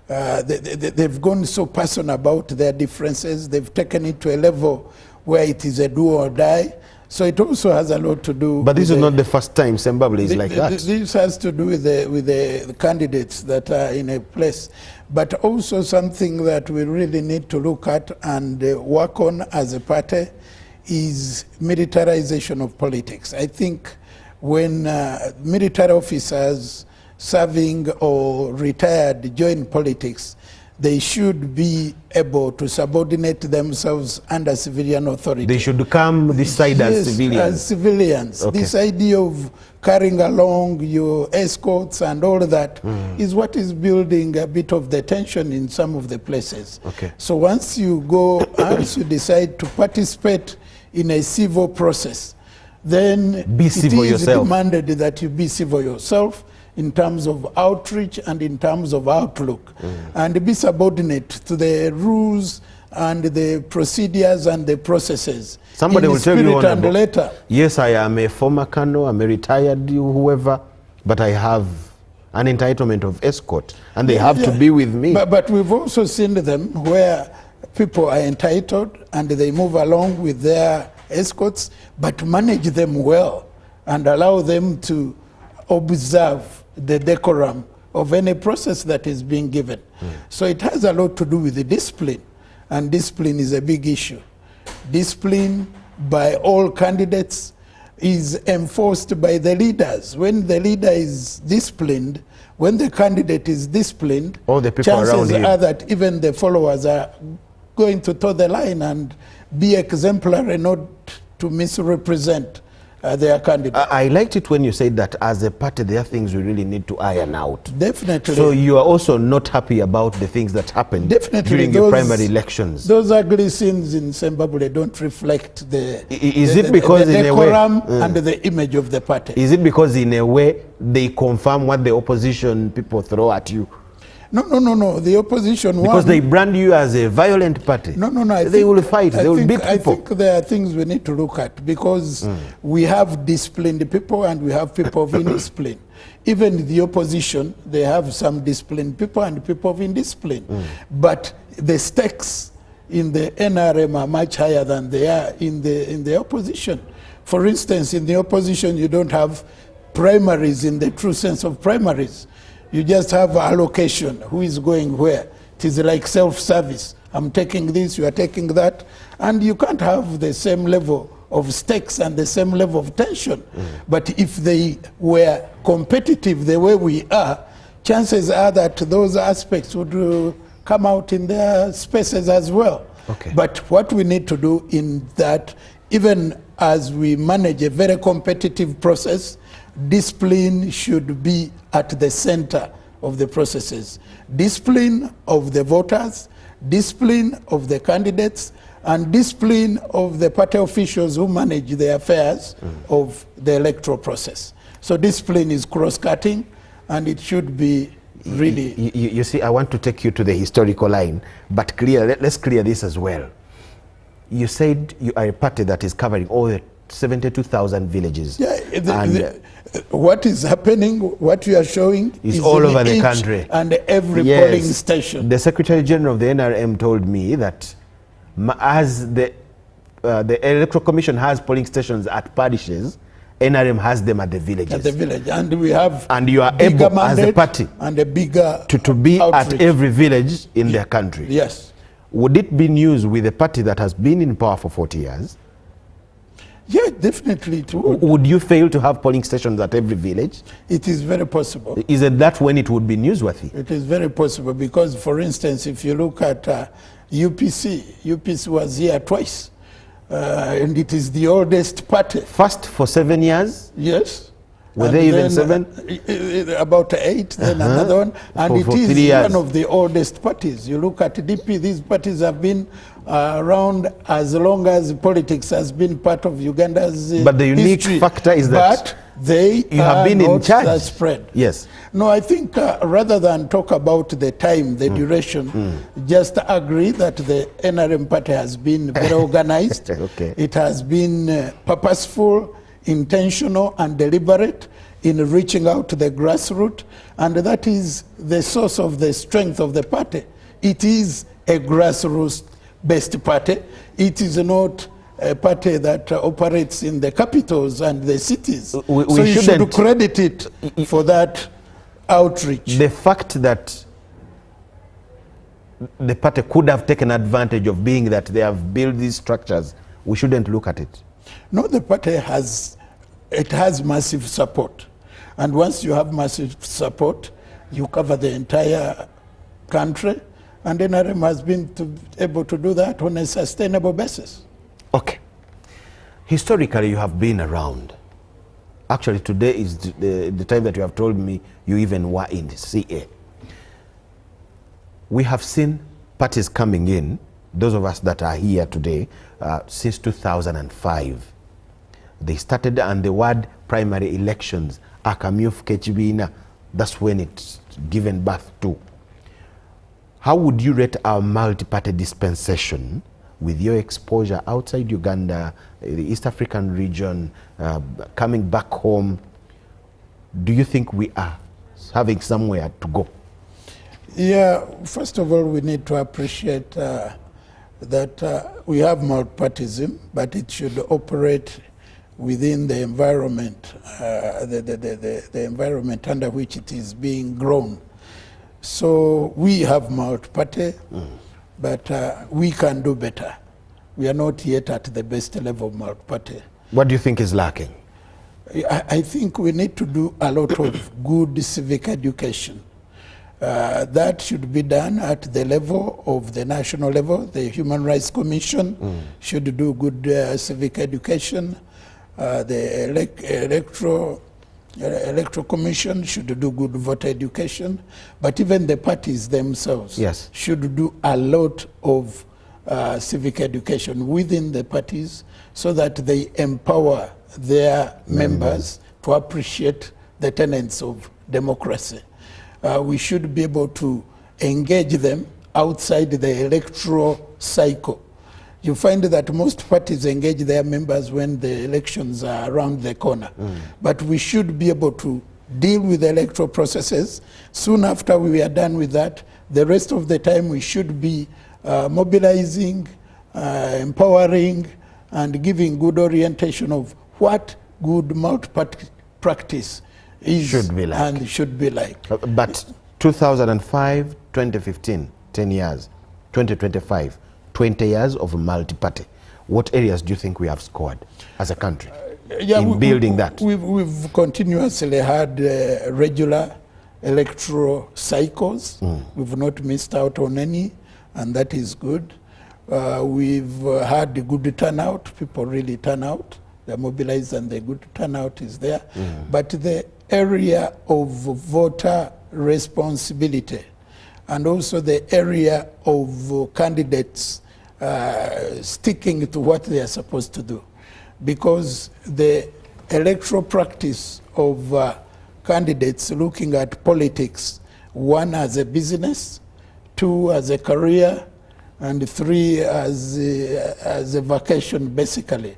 they've gone so personal about their differences. They've taken it to a level where it is a do or die. So it also has a lot to do. But this is not the first time Sembabule is like that. This has to do with the candidates that are in a place, but also something that we really need to look at and work on as a party is militarization of politics. I think when military officers serving or retired join politics, they should be able to subordinate themselves under civilian authority. They should come this side as civilians. As civilians. Okay. This idea of carrying along your escorts and all that is what is building a bit of the tension in some of the places. Okay. So once you go, once you decide to participate in a civil process, then be civil it is yourself. demanded that you be civil yourself in terms of outreach and in terms of outlook, and be subordinate to the rules and the procedures and the processes. Somebody will tell you, and later. Yes, I am a former colonel, I'm a retired whoever, but I have an entitlement of escort, and they have to be with me. But we've also seen them where people are entitled and they move along with their escorts, but manage them well and allow them to observe the decorum of any process that is being given. So it has a lot to do with the discipline, and discipline is a big issue. Discipline by all candidates is enforced by the leaders. When the leader is disciplined, when the candidate is disciplined, all the people around chances him are that even the followers are going to toe the line and be exemplary, not to misrepresent their candidate. I liked it when you said that as a party there are things we really need to iron out. Definitely. So you are also not happy about the things that happened during the primary elections. Those ugly scenes in Sembabule don't reflect the decorum and the image of the party. Is it because in a way they confirm what the opposition people throw at you? No. The opposition because they brand you as a violent party. No. They will fight. They will beat people. I think there are things we need to look at, because we have disciplined people and we have people of indiscipline. Even the opposition, they have some disciplined people and people of indiscipline. But the stakes in the NRM are much higher than they are in the opposition. For instance, in the opposition, you don't have primaries in the true sense of primaries. You just have allocation, who is going where. It is like self-service. I'm taking this, you are taking that. And you can't have the same level of stakes and the same level of tension. But if they were competitive the way we are, chances are that those aspects would come out in their spaces as well. But what we need to do in that, even as we manage a very competitive process, discipline should be at the center of the processes. Discipline of the voters, discipline of the candidates, and discipline of the party officials who manage the affairs of the electoral process. So discipline is cross-cutting, and it should be really... You see, I want to take you to the historical line, but let's clear this as well. You said you are a party that is covering all the 72,000 villages. What is happening, what you are showing is all over the country. And every polling station. The Secretary General of the NRM told me that as the Electoral Commission has polling stations at parishes, NRM has them at the villages. At the village. And we have and you are able as a party and a bigger to be outreach. At every village in their country. Yes. Would it be news with a party that has been in power for 40 years? Yeah, definitely it would. Would you fail to have polling stations at every village? It is very possible. Is it that when it would be newsworthy? It is very possible because, for instance, if you look at UPC was here twice, and it is the oldest party. First for 7 years? Yes. Were they even 7? About 8, then another one. And it is one of the oldest parties. You look at DP, these parties have been around as long as politics has been part of Uganda's But the unique history. factor is that you have been in charge. Spread. Yes. No, I think rather than talk about the time, the duration, just agree that the NRM party has been very organized. It has been purposeful, intentional and deliberate in reaching out to the grassroots, and that is the source of the strength of the party. It is a grassroots-based party. It is not a party that operates in the capitals and the cities. So you should credit it for that outreach. The fact that the party could have taken advantage of being that they have built these structures, we shouldn't look at it. No, the party has massive support. And once you have massive support, you cover the entire country. And NRM has been able to do that on a sustainable basis. Okay. Historically, you have been around. Actually, today is the time that you have told me you even were in the CA. We have seen parties coming in, those of us that are here today, since 2005. They started, and the word primary elections, Akamyuf Kechibina, that's when it's given birth to. How would you rate our multi-party dispensation with your exposure outside Uganda, the East African region, coming back home? Do you think we are having somewhere to go? Yeah, first of all, we need to appreciate that we have multipartism, but it should operate within the environment, the environment under which it is being grown. So we have multi-party, but we can do better. We are not yet at the best level of multi-party. What do you think is lacking? I think we need to do a lot of good civic education. That should be done at the level of the national level. The Human Rights Commission should do good civic education. The Electoral Commission should do good voter education, but even the parties themselves should do a lot of civic education within the parties so that they empower their members to appreciate the tenets of democracy. We should be able to engage them outside the electoral cycle. You find that most parties engage their members when the elections are around the corner. But we should be able to deal with the electoral processes. Soon after we are done with that, the rest of the time we should be mobilizing, empowering, and giving good orientation of what good multi-party practice is should be like. And should be like. But 2005, 2015, 10 years, 2025, 20 years of multi-party. What areas do you think we have scored as a country in building that? We've continuously had regular electoral cycles. We've not missed out on any, and that is good. We've had a good turnout. People really turn out. They're mobilized and the good turnout is there. But the area of voter responsibility and also the area of candidates sticking to what they are supposed to do. Because the electoral practice of candidates looking at politics, one as a business, two as a career, and three as a vacation, basically,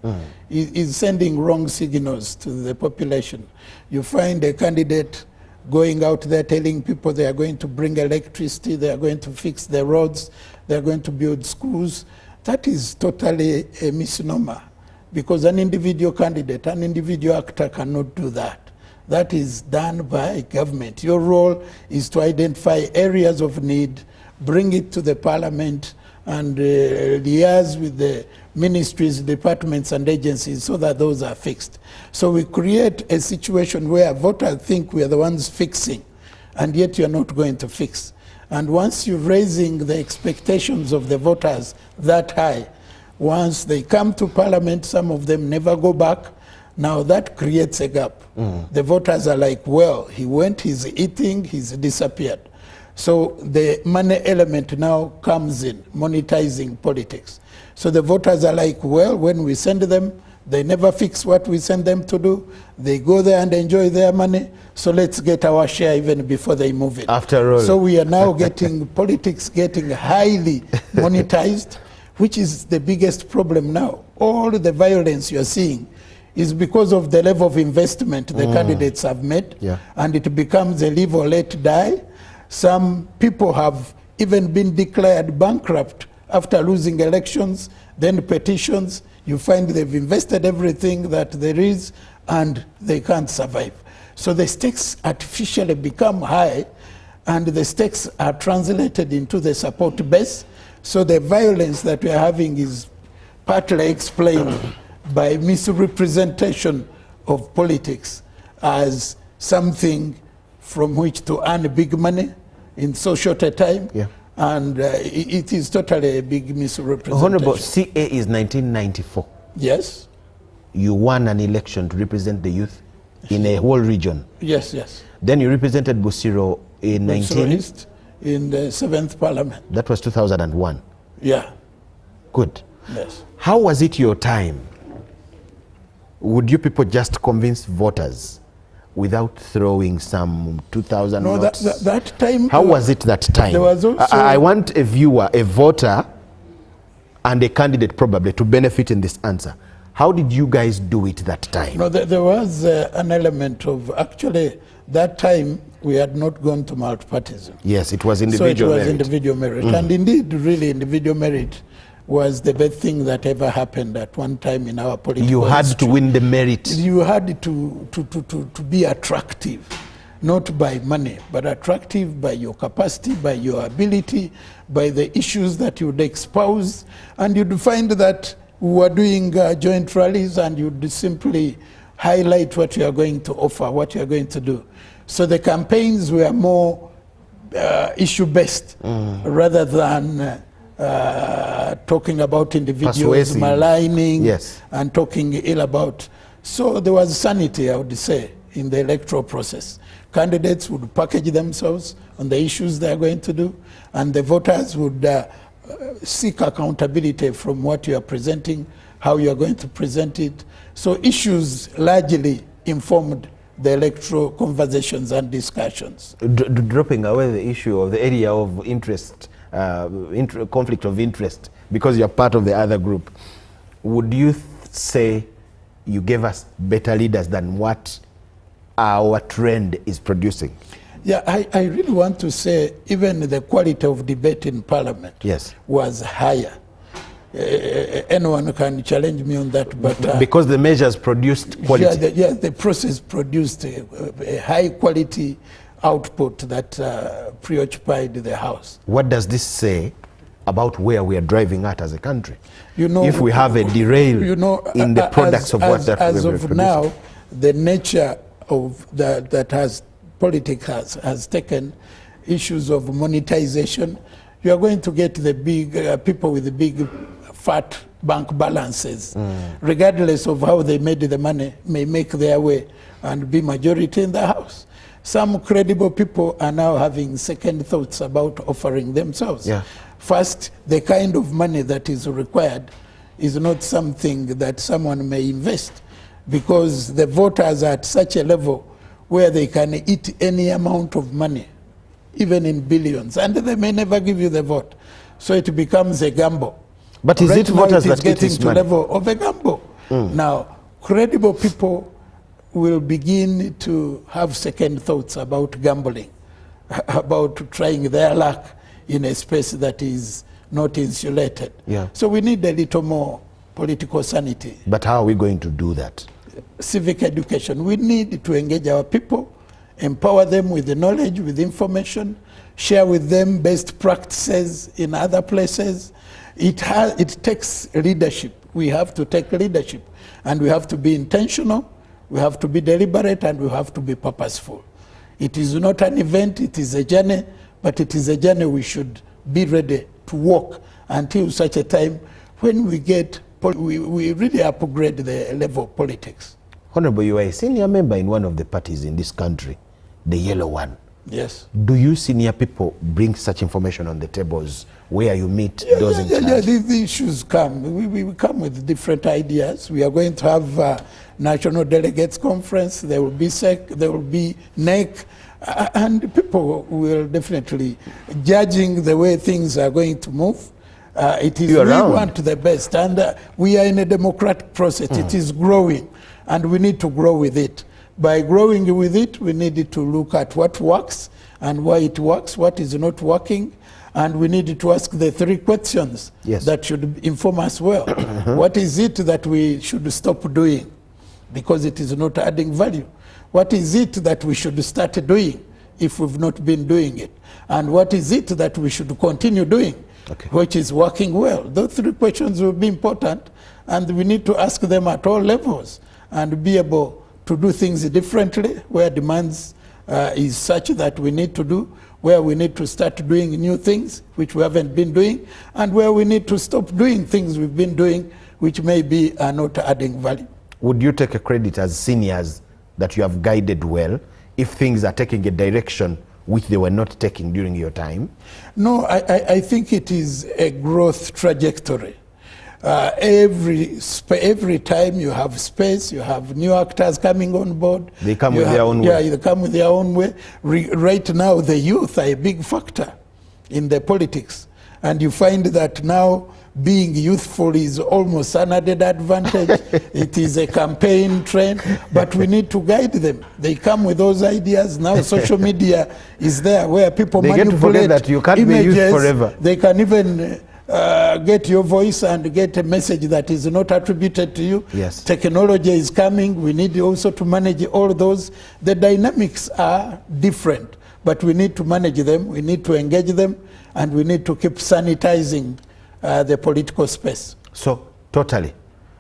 is sending wrong signals to the population. You find a candidate going out there telling people they are going to bring electricity, they are going to fix the roads, they are going to build schools. That is totally a misnomer, because an individual candidate, an individual actor cannot do that. That is done by government. Your role is to identify areas of need, bring it to the parliament, and liaise with the ministries, departments, and agencies so that those are fixed. So we create a situation where voters think we are the ones fixing, and yet you're not going to fix. And once you're raising the expectations of the voters that high, once they come to parliament, some of them never go back. Now that creates a gap. The voters are like, well, he went, he's eating, he's disappeared. So the money element now comes in, monetizing politics. So the voters are like, well, when we send them, they never fix what we send them to do. They go there and enjoy their money. So let's get our share even before they move it. After all. So we are now getting politics getting highly monetized, which is the biggest problem now. All the violence you're seeing is because of the level of investment the candidates have made, and it becomes a live or let die. Some people have even been declared bankrupt after losing elections, then petitions. You find they've invested everything that there is and they can't survive. So the stakes artificially become high, and the stakes are translated into the support base. So the violence that we are having is partly explained by misrepresentation of politics as something from which to earn big money in so short a time. And it is totally a big misrepresentation. Honorable, CA is 1994. Yes. You won an election to represent the youth in a whole region. Yes, yes. Then you represented Busiro in East in the 7th Parliament. That was 2001. Yeah. Good. Yes. How was it your time? Would you people just convince voters without throwing some 2,000 No, notes? that time. How was it that time? There was also. I want a viewer, a voter, and a candidate probably to benefit in this answer. How did you guys do it that time? No, there was an element of, actually, that time we had not gone to multipartism. Yes, it was individual merit. So it was individual merit. And indeed, really, individual merit was the best thing that ever happened at one time in our political You had history. to win the merit. You had to be attractive, not by money, but attractive by your capacity, by your ability, by the issues that you'd espouse. And you'd find that we were doing joint rallies, and you'd simply highlight what you are going to offer, what you are going to do. So the campaigns were more issue-based rather than talking about individuals, Persuasive. maligning, Yes. and talking ill about. So there was sanity, I would say, in the electoral process. Candidates would package themselves on the issues they are going to do, and the voters would seek accountability from what you are presenting, how you are going to present it. So issues largely informed the electoral conversations and discussions. Dropping away the issue of the area of interest, conflict of interest, because you're part of the other group, would you say you gave us better leaders than what our trend is producing? Yeah, I really want to say even the quality of debate in Parliament was higher. Anyone can challenge me on that, but because the measures produced quality. Yeah, the process produced a high quality output that preoccupied the House. What does this say about where we are driving at as a country? You know, if we have a derail in the products of what that as we of now, the nature of that has politics has taken issues of monetization. You are going to get the big people with the big fat bank balances, regardless of how they made the money, may make their way and be majority in the House. Some credible people are now having second thoughts about offering themselves. First, the kind of money that is required is not something that someone may invest, because the voters are at such a level where they can eat any amount of money, even in billions, and they may never give you the vote. So it becomes a gamble. But is it voters that eat this money? Level of a gamble. Now, credible people will begin to have second thoughts about gambling, about trying their luck in a space that is not insulated. So we need a little more political sanity. But how are we going to do that? Civic education. We need to engage our people, empower them with the knowledge, with information, share with them best practices in other places. It takes leadership. We have to take leadership, and we have to be intentional, we have to be deliberate, and we have to be purposeful. It is not an event, it is a journey, but it is a journey we should be ready to walk until such a time when we get, we really upgrade the level of politics. Honorable, you are a senior member in one of the parties in this country, the yellow one. Yes. Do you senior people bring such information on the tables where you meet those in charge? Yeah, the issues come. We come with different ideas. We are going to have a National Delegates Conference. There will be SEC, there will be NEC, and people will definitely, judging the way things are going to move, it is, we want the best, and we are in a democratic process. It is growing, and we need to grow with it. By growing with it, we need to look at what works and why it works, what is not working, and we need to ask the three questions that should inform us well. What is it that we should stop doing because it is not adding value? What is it that we should start doing if we've not been doing it? And what is it that we should continue doing, which is working well? Those three questions will be important, and we need to ask them at all levels and be able to do things differently where demands is such that we need to do, where we need to start doing new things which we haven't been doing, and where we need to stop doing things we've been doing which maybe are not adding value. Would you take a credit as seniors that you have guided well if things are taking a direction which they were not taking during your time? No, I think it is a growth trajectory. Every time you have space, you have new actors coming on board. They come with their own way. Yeah, they come with their own way. Right now, the youth are a big factor in the politics. And you find that now being youthful is almost an added advantage. It is a campaign trend, but we need to guide them. They come with those ideas. Now social media is there where people manipulate get to forget that you can't images. be youth forever. They can even get your voice and get a message that is not attributed to you. Yes. Technology is coming. We need also to manage all those. The dynamics are different, but we need to manage them. We need to engage them, and we need to keep sanitizing the political space. So, totally,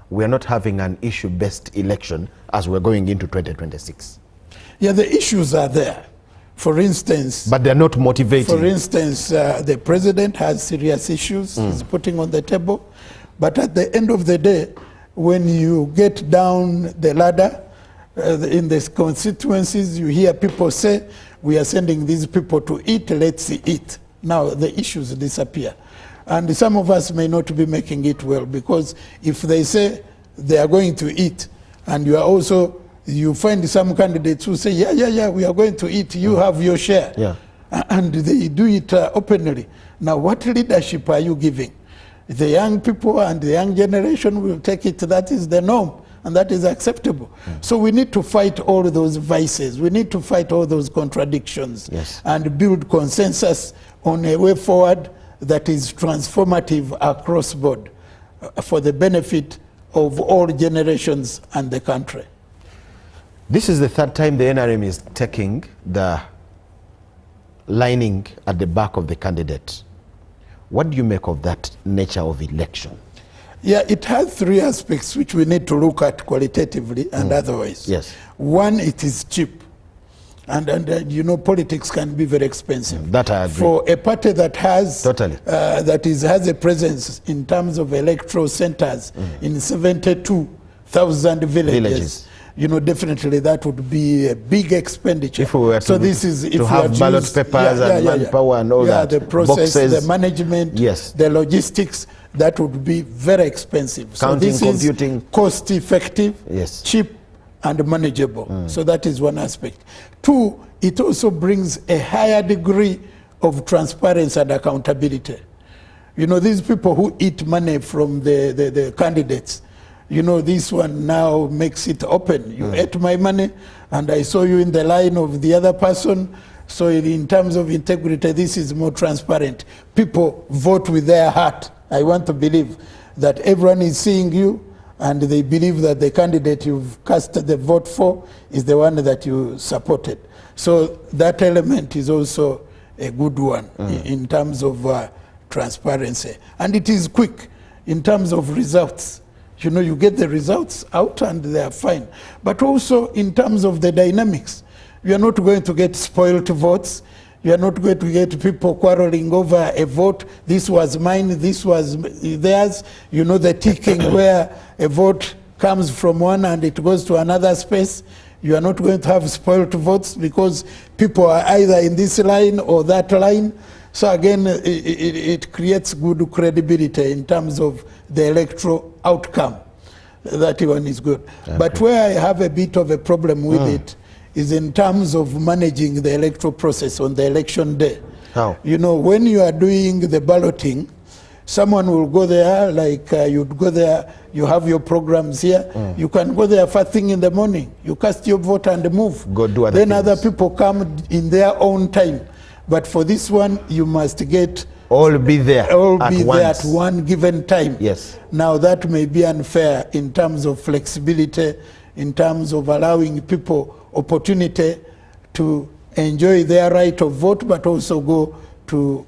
we are not having an issue-based election as we're going into 2026. Yeah, the issues are there. For instance... But they're not motivating. For instance, the president has serious issues he's putting on the table. But at the end of the day, when you get down the ladder, in the constituencies, you hear people say, we are sending these people to eat, let's eat. Now the issues disappear. And some of us may not be making it well, because if they say they are going to eat, and you are also, you find some candidates who say, yeah, we are going to eat, you have your share. Yeah. And they do it openly. Now what leadership are you giving? The young people and the young generation will take it, that is the norm, and that is acceptable. So we need to fight all those vices. We need to fight all those contradictions, and build consensus on a way forward that is transformative across board for the benefit of all generations and the country. This is the third time the NRM is taking the lining at the back of the candidate. What do you make of that nature of election? Yeah, it has three aspects which we need to look at qualitatively and otherwise. Yes. One, it is cheap. And you know, politics can be very expensive. That I agree. For a party that has totally has a presence in terms of electoral centers in 72,000 villages, you know, definitely that would be a big expenditure. If we were so this is if to have ballot papers and manpower and all that, the process, boxes, the management, the logistics, that would be very expensive. Counting, so this computing, is cost effective, cheap, and manageable. So that is one aspect. Two, it also brings a higher degree of transparency and accountability. You know, these people who eat money from the candidates, you know, this one now makes it open. You ate my money, and I saw you in the line of the other person. So in terms of integrity, this is more transparent. People vote with their heart. I want to believe that everyone is seeing you, and they believe that the candidate you've cast the vote for is the one that you supported. So that element is also a good one in terms of transparency. And it is quick in terms of results. You know, you get the results out and they are fine. But also in terms of the dynamics, you are not going to get spoiled votes. You are not going to get people quarreling over a vote. This was mine, this was theirs. You know, the ticking where a vote comes from one and it goes to another space. You are not going to have spoiled votes because people are either in this line or that line. So again, it creates good credibility in terms of the electoral outcome. That one is good. Okay. But where I have a bit of a problem with it is in terms of managing the electoral process on the election day. How? You know, when you are doing the balloting, someone will go there, like you'd go there, you have your programs here, you can go there first thing in the morning, you cast your vote and move. Go do other then things. Other people come in their own time. But for this one, you must get all be there at one given time. Yes. Now that may be unfair in terms of flexibility, in terms of allowing people opportunity to enjoy their right of vote, but also go to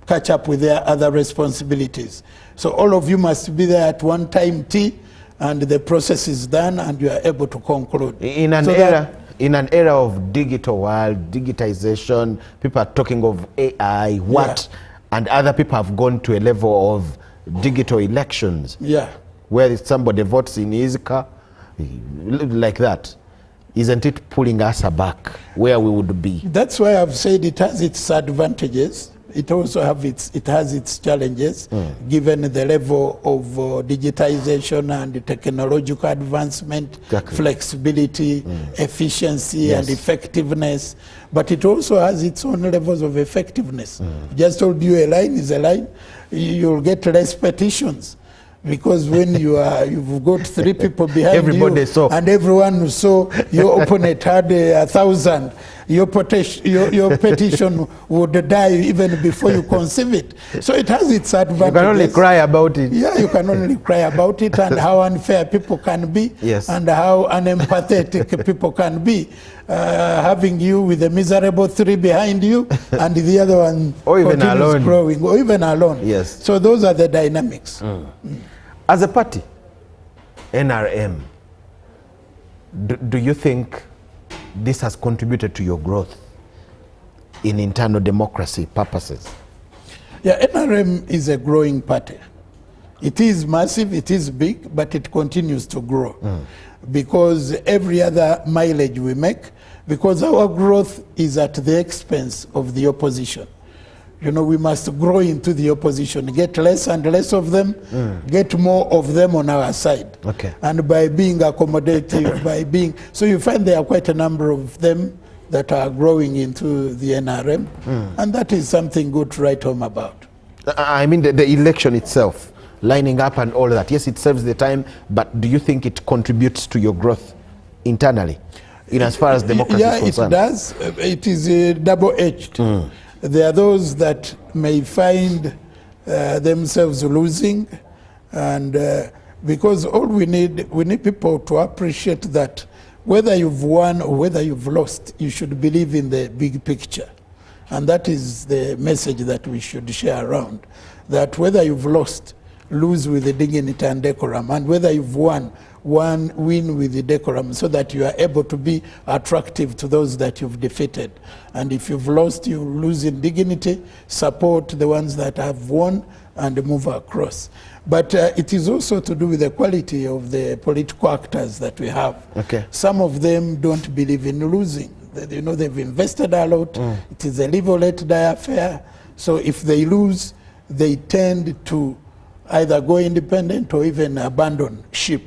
catch up with their other responsibilities. So all of you must be there at one time T, and the process is done, and you are able to conclude. In an era of digital world, digitization, people are talking of AI, and other people have gone to a level of digital elections. Yeah. Where somebody votes in his car, like that. Isn't it pulling us back where we would be? That's why I've said it has its advantages. it also has its challenges, given the level of digitization and technological advancement, flexibility, efficiency, and effectiveness. But it also has its own levels of effectiveness. Just told you a line is a line, you'll get less petitions. Because when you've got 3 people behind you, and everyone saw your opponent had 1,000, your petition would die even before you conceive it. So it has its advantages. You can only cry about it. Yeah, you can only cry about it, and how unfair people can be, and how unempathetic people can be. Having you with a miserable 3 behind you, and the other one or even alone. Growing, or even alone. Yes. So those are the dynamics. As a party, NRM, do you think this has contributed to your growth in internal democracy purposes? Yeah, NRM is a growing party. It is massive, it is big, but it continues to grow. Because every other mileage we make, because our growth is at the expense of the opposition. You know, we must grow into the opposition, get less and less of them, get more of them on our side. And by being accommodative, so you find there are quite a number of them that are growing into the NRM, and that is something good to write home about. I mean the election itself, lining up and all that. Yes, it serves the time, but do you think it contributes to your growth internally, in as far as democracy is concerned? Yeah, it does. It is double-edged. There are those that may find themselves losing, and because all we need people to appreciate that whether you've won or whether you've lost, you should believe in the big picture. And that is the message that we should share around, that whether you've lost, lose with the dignity and decorum, and whether you've won, win with the decorum, so that you are able to be attractive to those that you've defeated. And if you've lost, you lose in dignity, support the ones that have won, and move across. But it is also to do with the quality of the political actors that we have. Some of them don't believe in losing. You know, they've invested a lot. It is a live or let die affair. So if they lose, they tend to either go independent or even abandon ship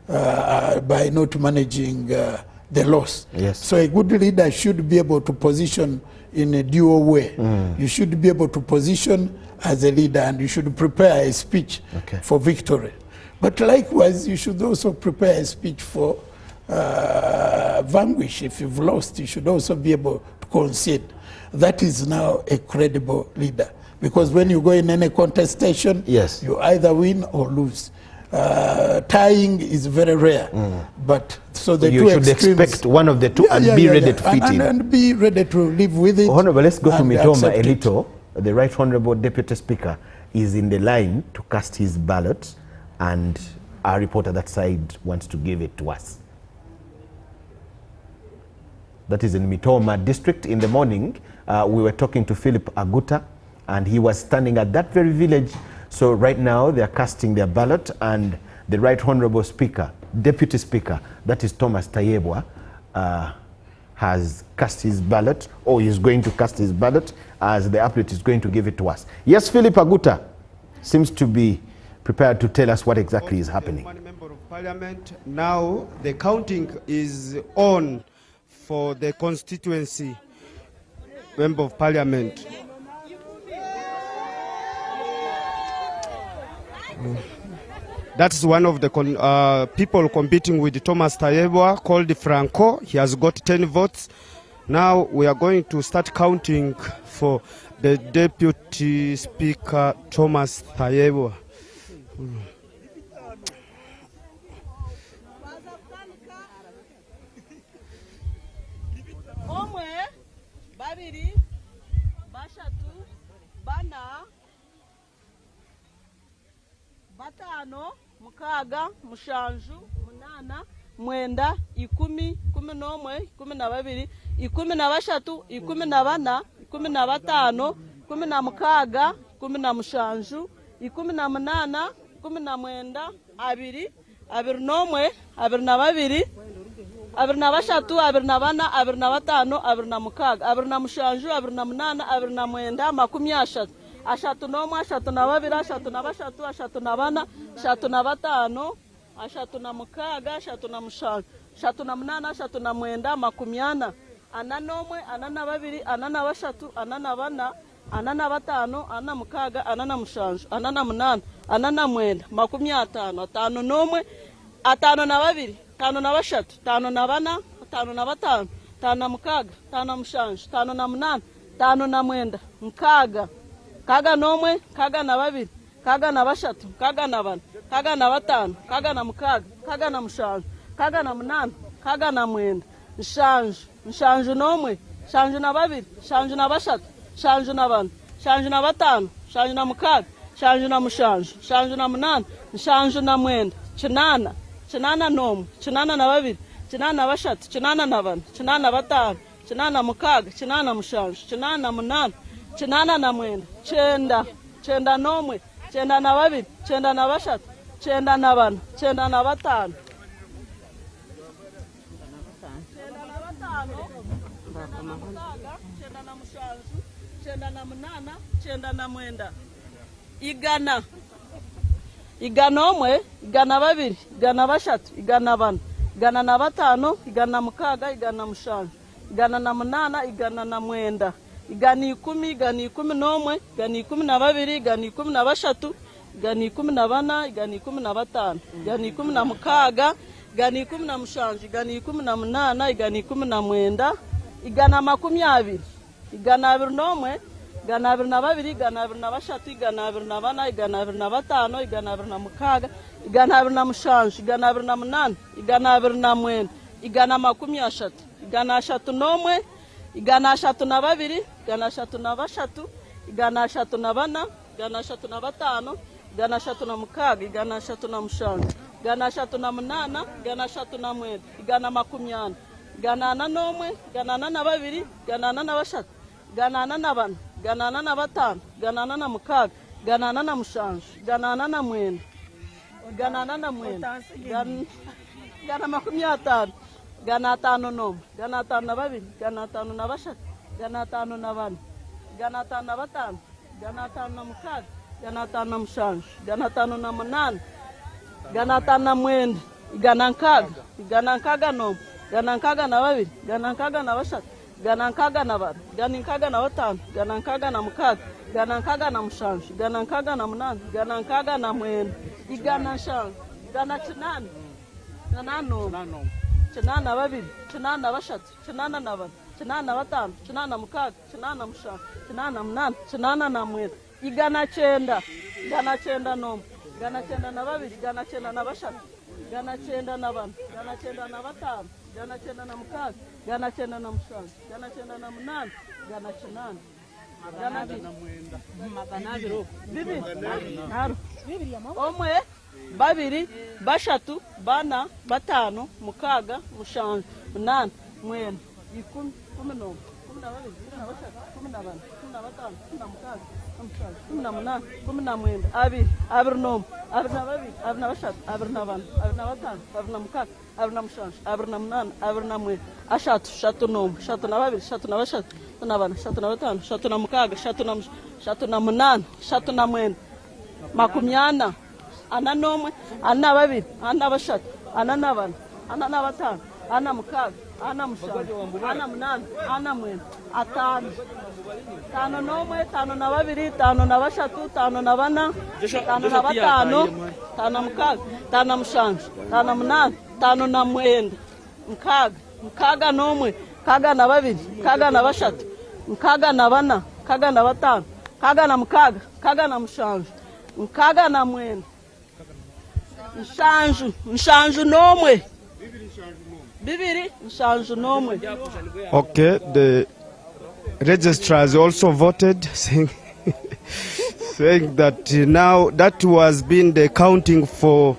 by not managing the loss. So a good leader should be able to position in a dual way. You should be able to position as a leader, and you should prepare a speech for victory. But likewise, you should also prepare a speech for vanquish. If you've lost, you should also be able to concede. That is now a credible leader. Because when you go in any contestation, you either win or lose. Tying is very rare, but so the you should expect one of the two and be ready to fit in. And be ready to live with it. Honorable, let's go to Mitooma a little. The Right Honorable Deputy Speaker is in the line to cast his ballot, and our reporter that side wants to give it to us. That is in Mitooma district. In the morning, we were talking to Philip Aguta, and he was standing at that very village. So right now they are casting their ballot, and the Right Honorable Speaker, Deputy Speaker, that is Thomas Tayebwa, has cast his ballot, or is going to cast his ballot, as the applicant is going to give it to us. Yes, Philip Aguta seems to be prepared to tell us what exactly is happening. Member of Parliament, now the counting is on for the constituency Member of Parliament. That's one of the people competing with Thomas Tayebwa, called Franco. He has got 10 votes. Now we are going to start counting for the Deputy Speaker, Thomas Tayebwa. Batano, mukaga, mushanju, munana, mwenda, ikumi, kumi n'omwe, ikumi na babiri, ikumi na bashatu, ikumi na bana, ikumi na batano, ikumi na mukaga, ikumi na mushanju, ikumi na munana, ikumi na mwenda, abiri, abiri n'omwe, abiri na babiri, abiri na bashatu abiri na bana abiri na batano abiri na mukaga abiri na mushanju abiri na munana abiri na mwenda makumi ashatu ashatu n'omwe ashatu na babiri ashatu na bashatu ashatu na bana ashatu na batano ashatu na mukaga ashatu na mushanju ashatu na munana ashatu na mwenda makumi ana ana n'omwe ana na babiri ana na bashatu ana na bana ana na batano ana na mukaga ana na mushanju ana na munana ana na mwenda makumi atano atano n'omwe atano na babiri atano na bashatu atano na bana atano na batano atano na mukaga atano na mushanju atano na munana atano na mwenda mukaga kaga n'omwe kaga na babiri kaga na bashatu kaga na bana kaga na batano kaga na mukaga kaga na mushanju kaga na munana kaga na mwenda nshanju n'omwe nshanju na babiri nshanju na bashatu nshanju na bana nshanju na batano nshanju na mukaga nshanju na mushanju nshanju na munana nshanju na mwenda kinana n'omwe kinana na babiri kinana na bashatu kinana na bana kinana na batano kinana na mukaga kinana na mushanju kinana na munana kinana na mwenda cyenda n'omwe cyenda na babiri cyenda na bashatu cyenda na bana cyenda na batano cyenda na mushanju cyenda na munana cyenda na mwenda igana omwe igana babiri igana bashatu igana bana igana na batano igana mukaga igana mushanju igana na munana igana na mwenda igana ikumi n'omwe igana ikumi na babiri igana ikumi na bashatu igana ikumi na bana igana ikumi na batano igana ikumi na mukaga igana ikumi na mushanju igana ikumi na munana igana ikumi na mwenda igana makumyabiri igana abiri n'omwe igana abiri na babiri igana abiri na bashatu igana abiri na bana igana abiri na batano igana abiri na mukaga igana abiri na mushanju igana abiri na munana igana abiri na mwenda igana makumi ashatu igana ashatu n'omwe igana ashatu na babiri igana ashatu na bashatu igana ashatu na bana igana ashatu na batano igana ashatu na mukaga igana ashatu na mushanju igana ashatu na munana igana ashatu na mwenda igana makumyana igana ana n'omwe igana ana na babiri igana ana na bashatu igana ana na bana igana ana na batano igana ana na mukaga igana ana na mushanju igana ana na mwenda igana ana na mwenda igana makumyatano igana atano n'omwe igana atano na babiri igana atano na bashatu igana atano na bana igana atano na batano igana atano na mukaga igana atano na mushanju igana atano na munana igana atano na mwenda igana nkaga n'omwe igana nkaga na babiri igana nkaga na bashatu igana nkaga na bana igana nkaga na batano igana nkaga na mukaga igana nkaga na mushanju igana nkaga na munana igana nkaga na mwenda igana nshanju igana kinani n'omwe kinana na babiri kinana na bashatu kinana na bana kinana na batano kinana na mukaga kinana na mushanju kinana na munana kinana na mwenda igana cyenda n'omwe igana cyenda na babiri igana cyenda na bashatu igana cyenda na bana igana cyenda na batano igana cyenda na mukaga igana cyenda na mushanju igana cyenda na munana igana kinana omwe babiri bashatu bana batano mukaga mushanju munana mwenda ikumi n'omwe kumi na babiri kumi na bashatu kumi na bana kumi na batano kumi na mukaga kumi na munana kumi na mwenda abiri n'omwe abiri na babiri abiri na bashatu abiri na bana abiri na batano abiri na mukaga abiri na mushanju abiri na munana abiri na mwenda ashatu n'omwe ashatu na babiri ashatu na bashatu ashatu na bana ashatu na batano ashatu na mukaga ashatu na munana ashatu na mwenda makumyana ana n'omwe ana na babiri ana na bashatu ana na bana ana na batano ana mukaga ana mushanju ana munana ana mwenda atano n'omwe tano na babiri tano na bashatu tano na bana tano na batano tano na mukaga tano na mushanju tano na munana tano na mwenda mukaga n'omwe kaga na babiri kaga na bashatu mukaga na bana kaga na batano kaga na mukaga kaga na mushanju mukaga na mwenda nshanju n'omwe bibiri nshanju n'omwe. Okay, the registrars also voted saying that now that was been the counting for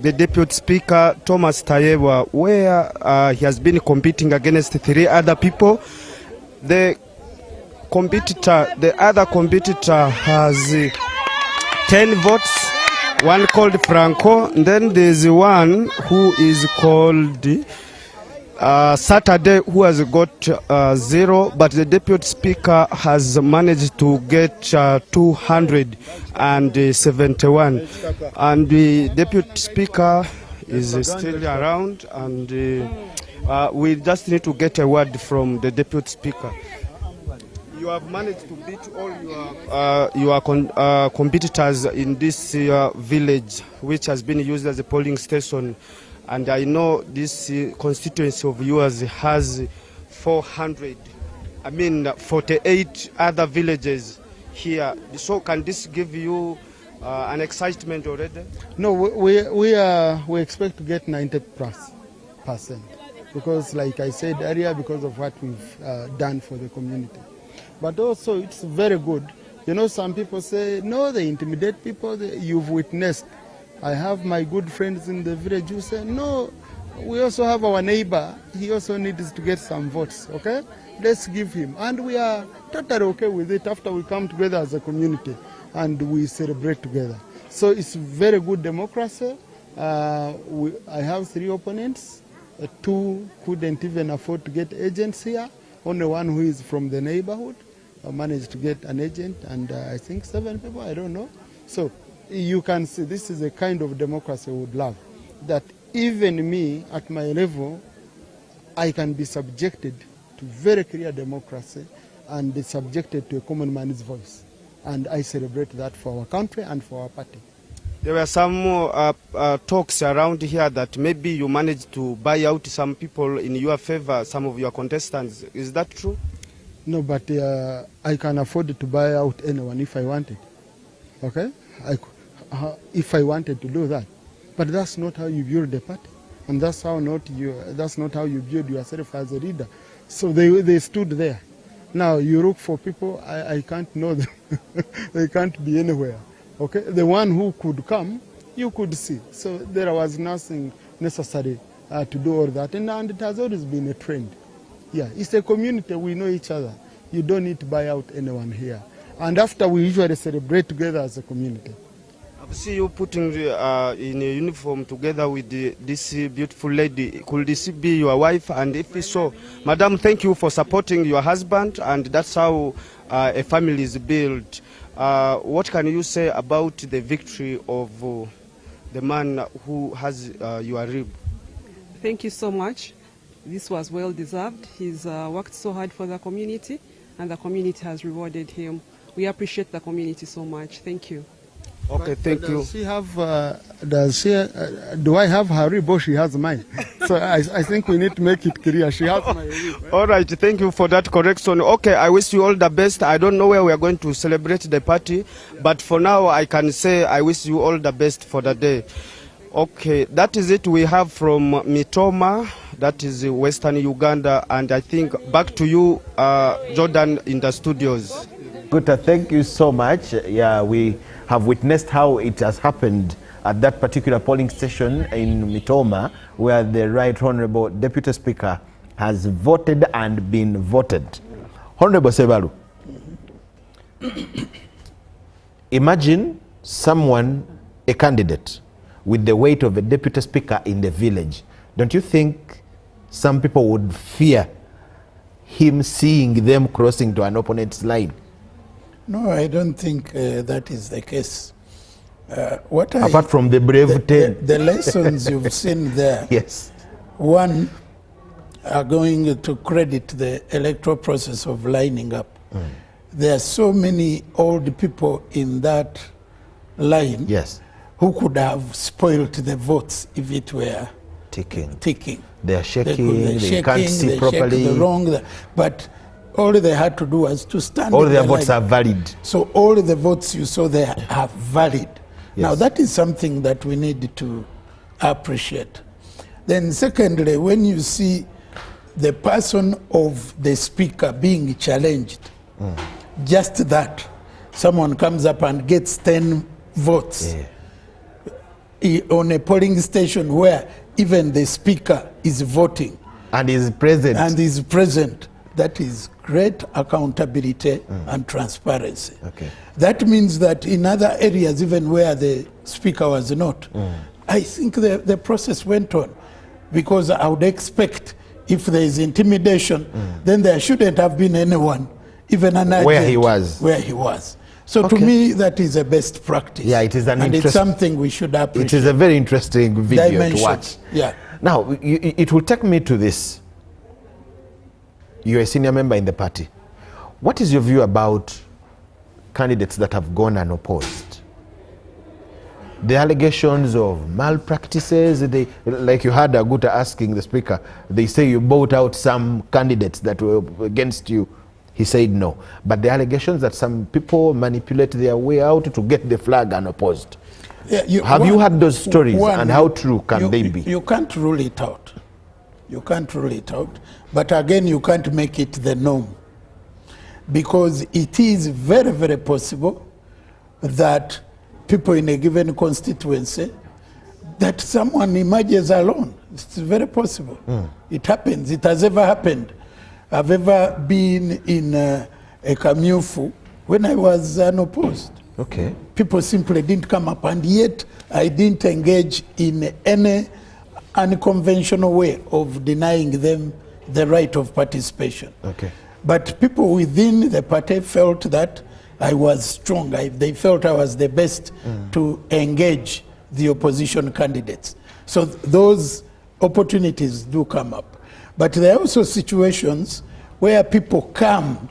the Deputy Speaker Thomas Tayebwa, where he has been competing against 3 other people. The other competitor has 10 votes, one called Franco, and then there's one who is called Saturday, who has got 0, but the deputy speaker has managed to get 271, and the deputy speaker is still around, and we just need to get a word from the deputy speaker. You have managed to beat all your competitors in this village, which has been used as a polling station. And I know this constituency of yours has 48 other villages here. So can this give you an excitement already? No, we expect to get 90+%, because like I said earlier, because of what we've done for the community. But also it's very good. You know, some people say, no, they intimidate people. You've witnessed. I have my good friends in the village who say, no, we also have our neighbor. He also needs to get some votes, okay? Let's give him. And we are totally okay with it after we come together as a community and we celebrate together. So it's very good democracy. I have 3 opponents. 2 couldn't even afford to get agents here. Only one who is from the neighborhood managed to get an agent, and I think 7 people, I don't know. So you can see this is a kind of democracy we would love, that even me at my level, I can be subjected to very clear democracy and be subjected to a common man's voice. And I celebrate that for our country and for our party. There were some talks around here that maybe you managed to buy out some people in your favor, some of your contestants. Is that true? No, but I can afford to buy out anyone if I wanted. Okay? If I wanted to do that. But that's not how you build a party. And that's not how you build yourself as a leader. So they stood there. Now you look for people, I can't know them. They can't be anywhere. Okay, the one who could come, you could see. So there was nothing necessary to do all that. And it has always been a trend. Yeah, it's a community, we know each other. You don't need to buy out anyone here. And after, we usually celebrate together as a community. I see you putting in a uniform together with this beautiful lady. Could this be your wife? And if so, Madam, thank you for supporting your husband, and that's how a family is built. What can you say about the victory of the man who has your rib? Thank you so much. This was well deserved. He's worked so hard for the community, and the community has rewarded him. We appreciate the community so much. Thank you. Okay, thank you. Does she have, do I have her rib or she has mine? So I think we need to make it clear. She has my rib. All right, thank you for that correction. Okay, I wish you all the best. I don't know where we are going to celebrate the party, but for now I can say I wish you all the best for the day. Okay, that is it we have from Mitooma, that is Western Uganda, and I think back to you, Jordan, in the studios. Good, thank you so much. Yeah, we have witnessed how it has happened at that particular polling station in Mitooma, where the Right Honourable Deputy Speaker has voted and been voted. Honourable Sembabule, imagine someone, a candidate, with the weight of a Deputy Speaker in the village. Don't you think some people would fear him seeing them crossing to an opponent's line? No, I don't think that is the case. Apart from the brave 10. The lessons you've seen there. Yes. One, are going to credit the electoral process of lining up. There are so many old people in that line. Yes. Who could have spoiled the votes if it were ticking. They are shaking, they can't see properly. But all they had to do was to stand. All their votes are valid. So all the votes you saw there are valid. Yes. Now that is something that we need to appreciate. Then secondly, when you see the person of the speaker being challenged, just that, someone comes up and gets 10 votes. Yeah. On a polling station where even the speaker is voting and is present, that is great accountability and transparency. Okay. That means that in other areas, even where the speaker was not, I think the process went on, because I would expect if there is intimidation, then there shouldn't have been anyone, even an agent, where he was. So to me, that is a best practice. Yeah, it is it's something we should appreciate. It is a very interesting video to watch. Yeah. Now, it will take me to this. You're a senior member in the party. What is your view about candidates that have gone unopposed? The allegations of malpractices, like you had Aguta asking the speaker, they say you bought out some candidates that were against you. He said no. But the allegations that some people manipulate their way out to get the flag unopposed. Yeah, have you had those stories, and how true can they be? You can't rule it out. You can't rule it out. But again, you can't make it the norm. Because it is very, very possible that people in a given constituency, that someone emerges alone. It's very possible. It happens. It has ever happened. I've ever been in a Kamyufu when I was unopposed. Okay. People simply didn't come up, and yet I didn't engage in any unconventional way of denying them the right of participation. Okay. But people within the party felt that I was strong. They felt I was the best to engage the opposition candidates. So those opportunities do come up. But there are also situations where people come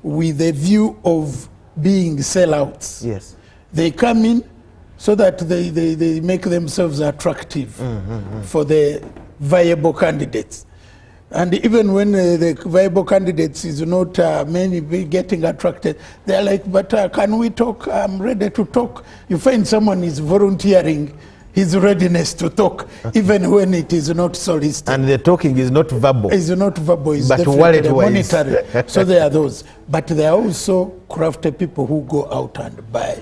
with a view of being sellouts. Yes. They come in so that they make themselves attractive for the viable candidates. And even when the viable candidates is not many getting attracted, they're like, but can we talk? I'm ready to talk. You find someone is volunteering his readiness to talk, even when it is not solicited. And the talking is not verbal. It's not verbal, it's but definitely monetary. So there are those. But there are also crafted people who go out and buy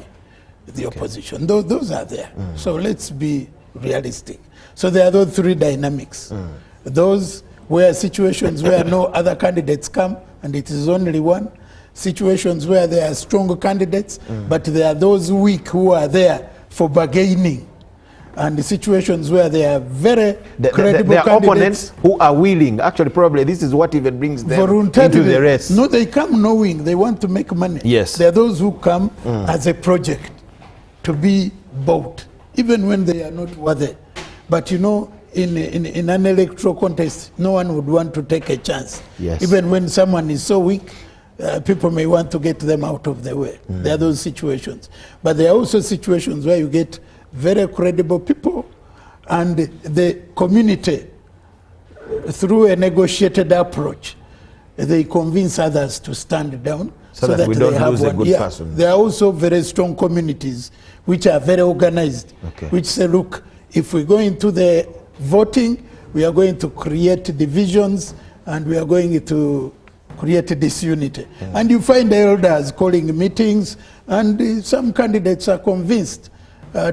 the opposition. Those are there. So let's be realistic. So there are those three dynamics. Those where situations where no other candidates come and it is only one. Situations where there are strong candidates, but there are those weak who are there for bargaining. And the situations where they are very credible there are candidates opponents who are willing. Actually, probably this is what even brings them into the race. No, they come knowing they want to make money. Yes. There are those who come as a project to be bought, even when they are not worthy. But you know, in an electoral contest, no one would want to take a chance. Yes. Even when someone is so weak, people may want to get them out of the way. There are those situations. But there are also situations where you get very credible people, and the community, through a negotiated approach, they convince others to stand down so that we don't lose a good person. There are also very strong communities which are very organized, which say, look, if we go into the voting, we are going to create divisions and we are going to create disunity. And you find the elders calling meetings, and some candidates are convinced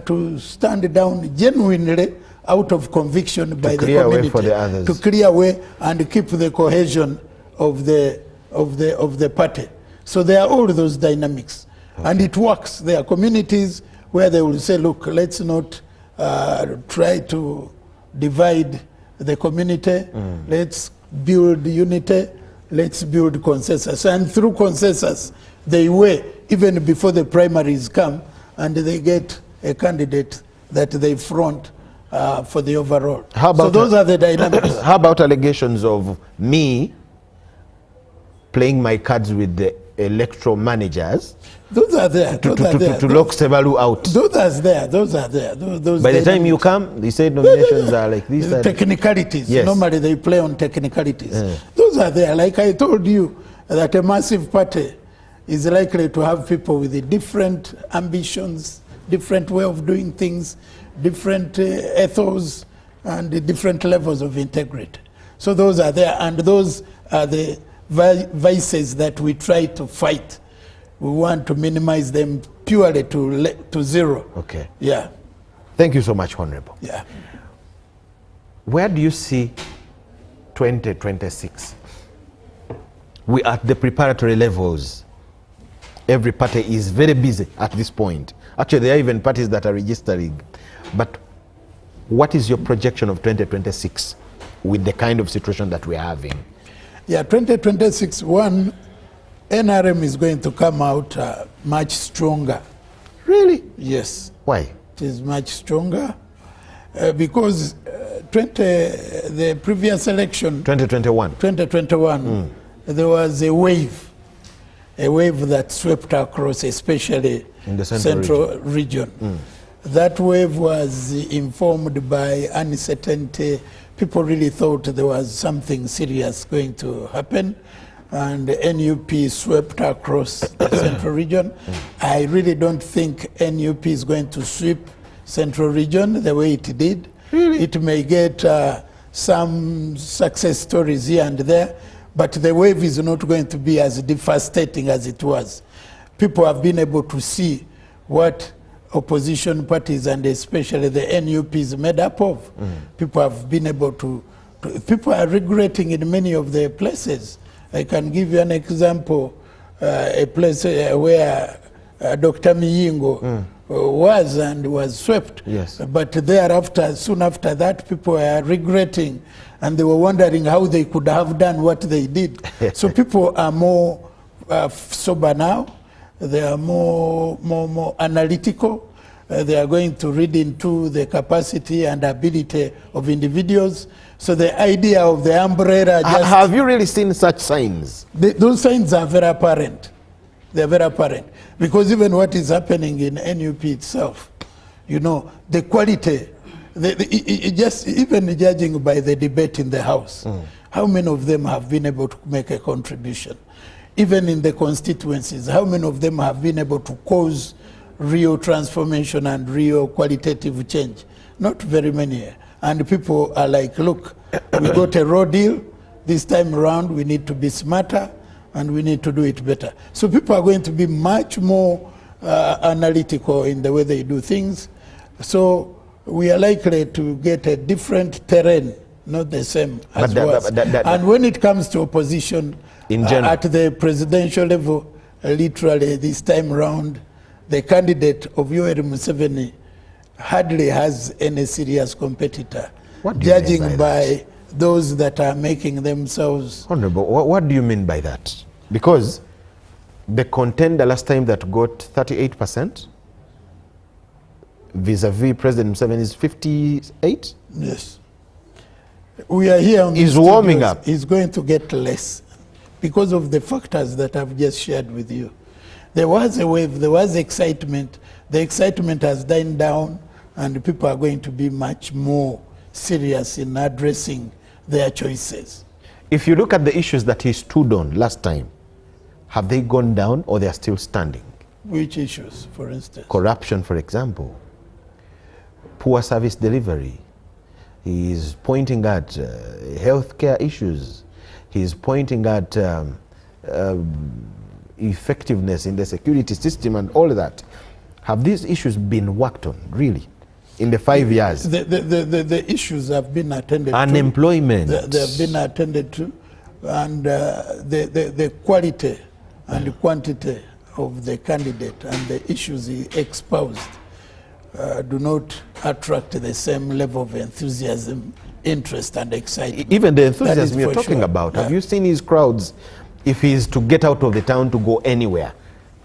to stand down genuinely out of conviction by the community, for the others. to clear way and keep the cohesion of the party. So there are all those dynamics, and it works. There are communities where they will say, look, let's not try to divide the community. Let's build unity. Let's build consensus. And through consensus, they weigh even before the primaries come, and they get a candidate that they front for the overall. So those are the dynamics. How about allegations of me playing my cards with the electoral managers? Those are there. To lock Sembabule out. Those are there. Those are there. Those By the time you come, they say nominations are like these. Technicalities. Yes. Normally they play on technicalities. Those are there. Like I told you, that a massive party is likely to have people with different ambitions, different way of doing things, different ethos, and different levels of integrity. So those are there, and those are the vices that we try to fight. We want to minimize them purely to zero. Okay. Yeah. Thank you so much, Honorable. Yeah. Where do you see 2026? We are at the preparatory levels. Every party is very busy at this point. Actually, there are even parties that are registering. But what is your projection of 2026? with the kind of situation that we're having? Yeah, 2026, one, NRM is going to come out much stronger. Really? Yes. Why? It is much stronger because the previous election, 2021, there was a wave that swept across, especially in the central region. That wave was informed by uncertainty. People really thought there was something serious going to happen, and the NUP swept across the central region. I really don't think NUP is going to sweep central region the way it did. Really? It may get some success stories here and there, but the wave is not going to be as devastating as it was. People have been able to see what opposition parties and especially the NUP is made up of. People have been able to, people are regretting in many of the places. I can give you an example, a place where Dr. Miyingo was swept. Yes. But thereafter, soon after that, people were regretting and they were wondering how they could have done what they did. So people are more sober now. They are more analytical. They are going to read into the capacity and ability of individuals. So the idea of the umbrella just... Have you really seen such signs? Those signs are very apparent. They are very apparent. Because even what is happening in NUP itself, you know, the quality, just even judging by the debate in the House, how many of them have been able to make a contribution? Even in the constituencies, how many of them have been able to cause real transformation and real qualitative change? Not very many. And people are like, look, we got a raw deal. This time around, we need to be smarter and we need to do it better. So people are going to be much more analytical in the way they do things. So we are likely to get a different terrain, not the same as was. And when it comes to opposition, in general, at the presidential level, literally this time around, the candidate of Yoweri Museveni hardly has any serious competitor. What do you mean judging by those that are making themselves... Honorable, what do you mean by that? Because the contender last time that got 38% vis-a-vis President Museveni is 58? Yes. We are here on He's warming up. He's going to get less because of the factors that I've just shared with you. There was a wave, there was excitement. The excitement has died down and people are going to be much more serious in addressing their choices. If you look at the issues that he stood on last time, have they gone down or they are still standing? Which issues, for instance? Corruption, for example. Poor service delivery. He is pointing at healthcare issues. He is pointing at effectiveness in the security system and all that. Have these issues been worked on, really, in the 5 years? The issues have been attended Unemployment. to. They have been attended to. And the quality and the quantity of the candidate and the issues he espoused do not attract the same level of enthusiasm, interest, and excitement. Even the enthusiasm you're talking about, have you seen his crowds? If he is to get out of the town to go anywhere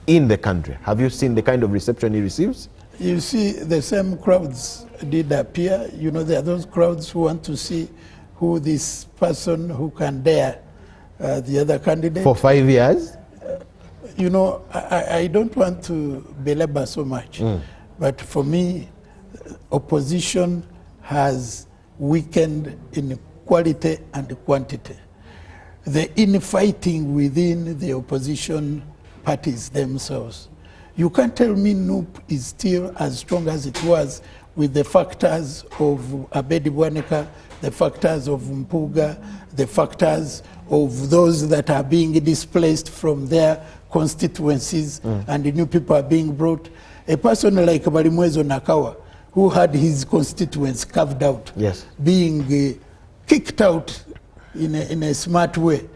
in the country, have you seen the kind of reception he receives? You see, the same crowds did appear. You know, there are those crowds who want to see who this person who can dare the other candidate. For 5 years? You know, I don't want to belabor so much, but for me, opposition has weakened in quality and quantity. The infighting within the opposition parties themselves. You can't tell me NUP is still as strong as it was with the factors of Abedi Bwaneka, the factors of Mpuga, the factors of those that are being displaced from their constituencies and the new people are being brought. A person like Balimwezo Nakawa, who had his constituents carved out, being kicked out in a smart way.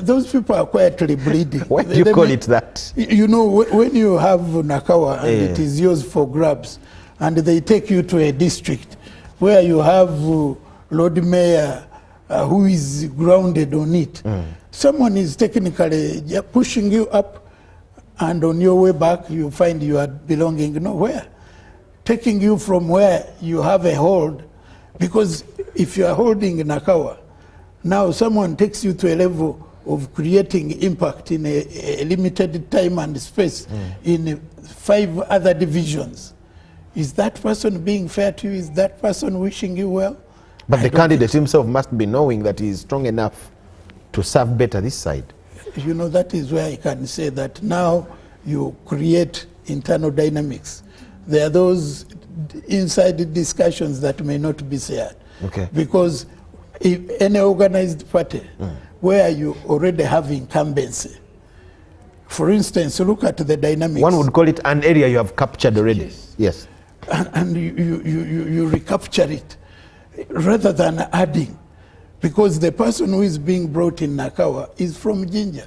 Those people are quietly bleeding. Why do you call it that? You know, when you have Nakawa and it is yours for grabs, and they take you to a district where you have Lord Mayor who is grounded on it. Someone is technically pushing you up, and on your way back, you find you are belonging nowhere. Taking you from where you have a hold, because if you are holding Nakawa, now someone takes you to a level of creating impact in a limited time and space in 5 other divisions. Is that person being fair to you? Is that person wishing you well? But the candidate himself must be knowing that he is strong enough to serve better this side. You know, that is where I can say that now you create internal dynamics. There are those inside discussions that may not be shared. Okay. Because if any organized party where you already have incumbency, for instance, look at the dynamics. One would call it an area you have captured already. Yes. And you recapture it rather than adding, because the person who is being brought in Nakawa is from Jinja.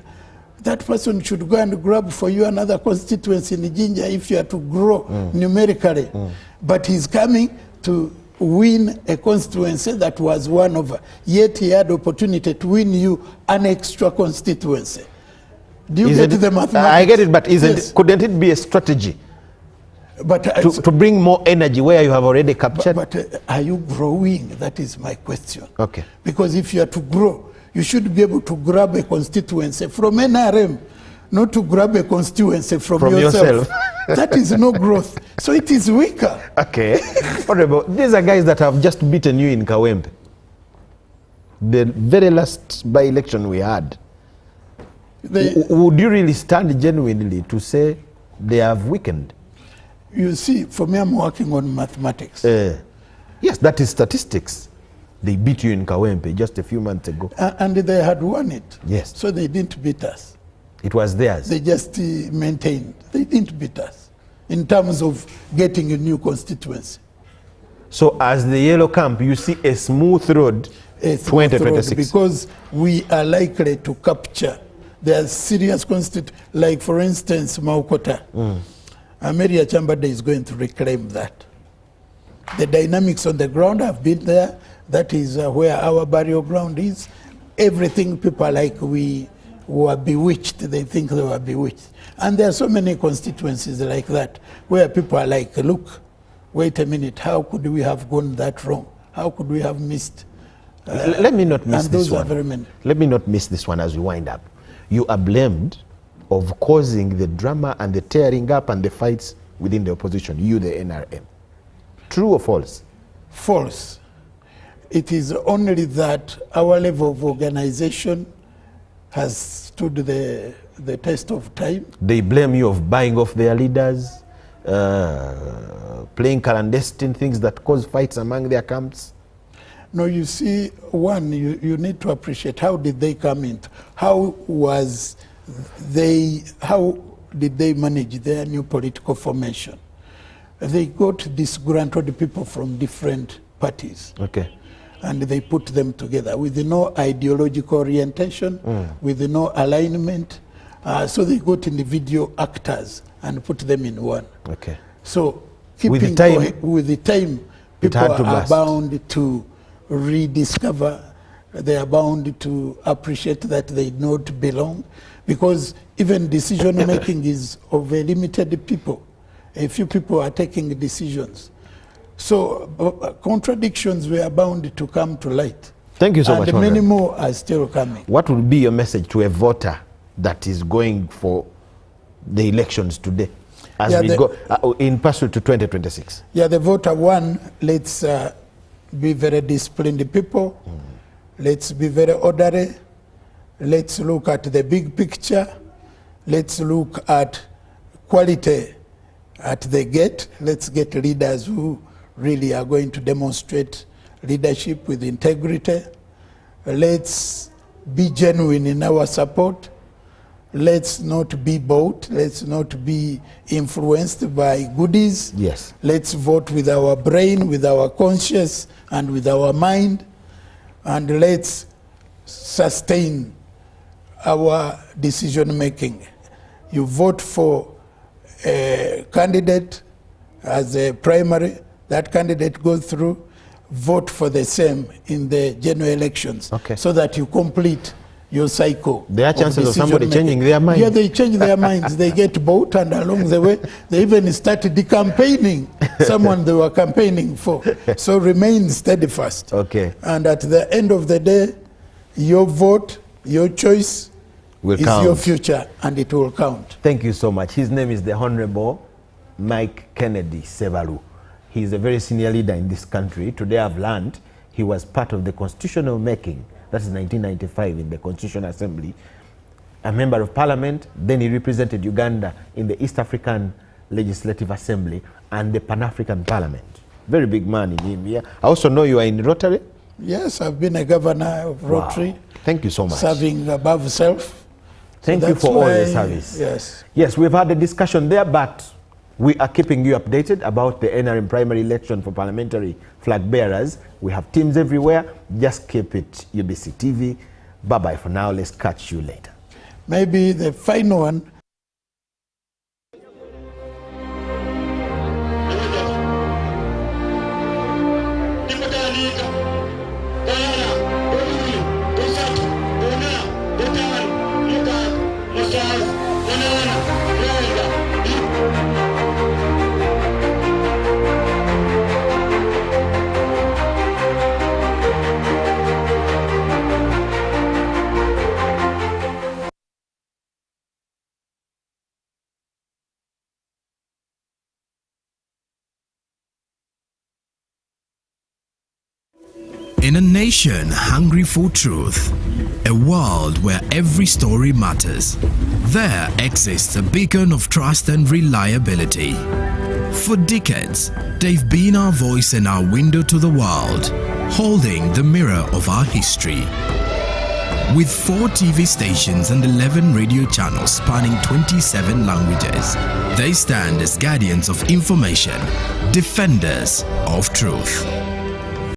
That person should go and grab for you another constituency in Jinja if you are to grow numerically. But he's coming to win a constituency that was one over, yet he had opportunity to win you an extra constituency. Do you get the mathematics? I get it, but couldn't it be a strategy? But to bring more energy where you have already captured? But are you growing? That is my question. Okay. Because if you are to grow, you should be able to grab a constituency from NRM, not to grab a constituency from yourself. That is no growth. So it is weaker. Okay. Honorable, these are guys that have just beaten you in Kawempe. The very last by-election we had. Would you really stand genuinely to say they have weakened? You see, for me, I'm working on mathematics. Yes, that is statistics. They beat you in Kawempe just a few months ago. And they had won it. Yes. So they didn't beat us. It was theirs. They just maintained. They didn't beat us in terms of getting a new constituency. So as the yellow camp, you see a smooth road, 2026. Because we are likely to capture. There are serious like for instance, Maukota. Ameria Chambada is going to reclaim that. The dynamics on the ground have been there. That is where our burial ground is. Everything people are like we were bewitched. They think they were bewitched. And there are so many constituencies like that where people are like, look, wait a minute, how could we have gone that wrong? How could we have missed? Let me not miss this one. Are very many. Let me not miss this one as we wind up. You are blamed of causing the drama and the tearing up and the fights within the opposition, you, the NRM. True or false? False. It is only that our level of organization has stood the test of time. They blame you of buying off their leaders, playing clandestine things that cause fights among their camps. No, you see, one, you need to appreciate how did they come in? How did they manage their new political formation? They got disgruntled people from different parties. Okay. And they put them together with no ideological orientation, with no alignment. So they got individual actors and put them in one. Okay. So with the time people are bound to rediscover, they are bound to appreciate that they don't belong, because even decision making is of a limited people. A few people are taking decisions. So contradictions were bound to come to light. Thank you so much. And many more are still coming. What would be your message to a voter that is going for the elections today as we go in pursuit to 2026? Yeah, the voter, one, let's be very disciplined people. Let's be very orderly. Let's look at the big picture. Let's look at quality at the gate. Let's get leaders who really are going to demonstrate leadership with integrity. Let's be genuine in our support. Let's not be bought. Let's not be influenced by goodies. Yes. Let's vote with our brain, with our conscience, and with our mind. And let's sustain our decision making. You vote for a candidate as a primary, that candidate goes through. vote for the same in the general elections, so that you complete your cycle. There are chances of somebody changing their mind. Yeah, they change their minds. They get bought, and along the way, they even started decampaigning someone they were campaigning for. So remain steadfast. Okay. And at the end of the day, your vote, your choice is your future, and it will count. Thank you so much. His name is the Honorable Mike Kennedy Sembabule. He is a very senior leader in this country. Today I've learned he was part of the constitutional making. That is 1995 in the Constitutional Assembly. A member of parliament, then he represented Uganda in the East African Legislative Assembly and the Pan-African Parliament. Very big man in him here. I also know you are in Rotary. Yes, I've been a governor of Rotary. Wow. Thank you so much. Serving above self. Thank you for all the service. Yes. Yes, we've had a discussion there, but we are keeping you updated about the NRM primary election for parliamentary flag bearers. We have teams everywhere. Just keep it UBC TV. Bye-bye for now. Let's catch you later. Maybe the final one. In a nation hungry for truth, a world where every story matters, there exists a beacon of trust and reliability. For decades, they've been our voice and our window to the world, holding the mirror of our history. With 4 TV stations and 11 radio channels spanning 27 languages, they stand as guardians of information, defenders of truth.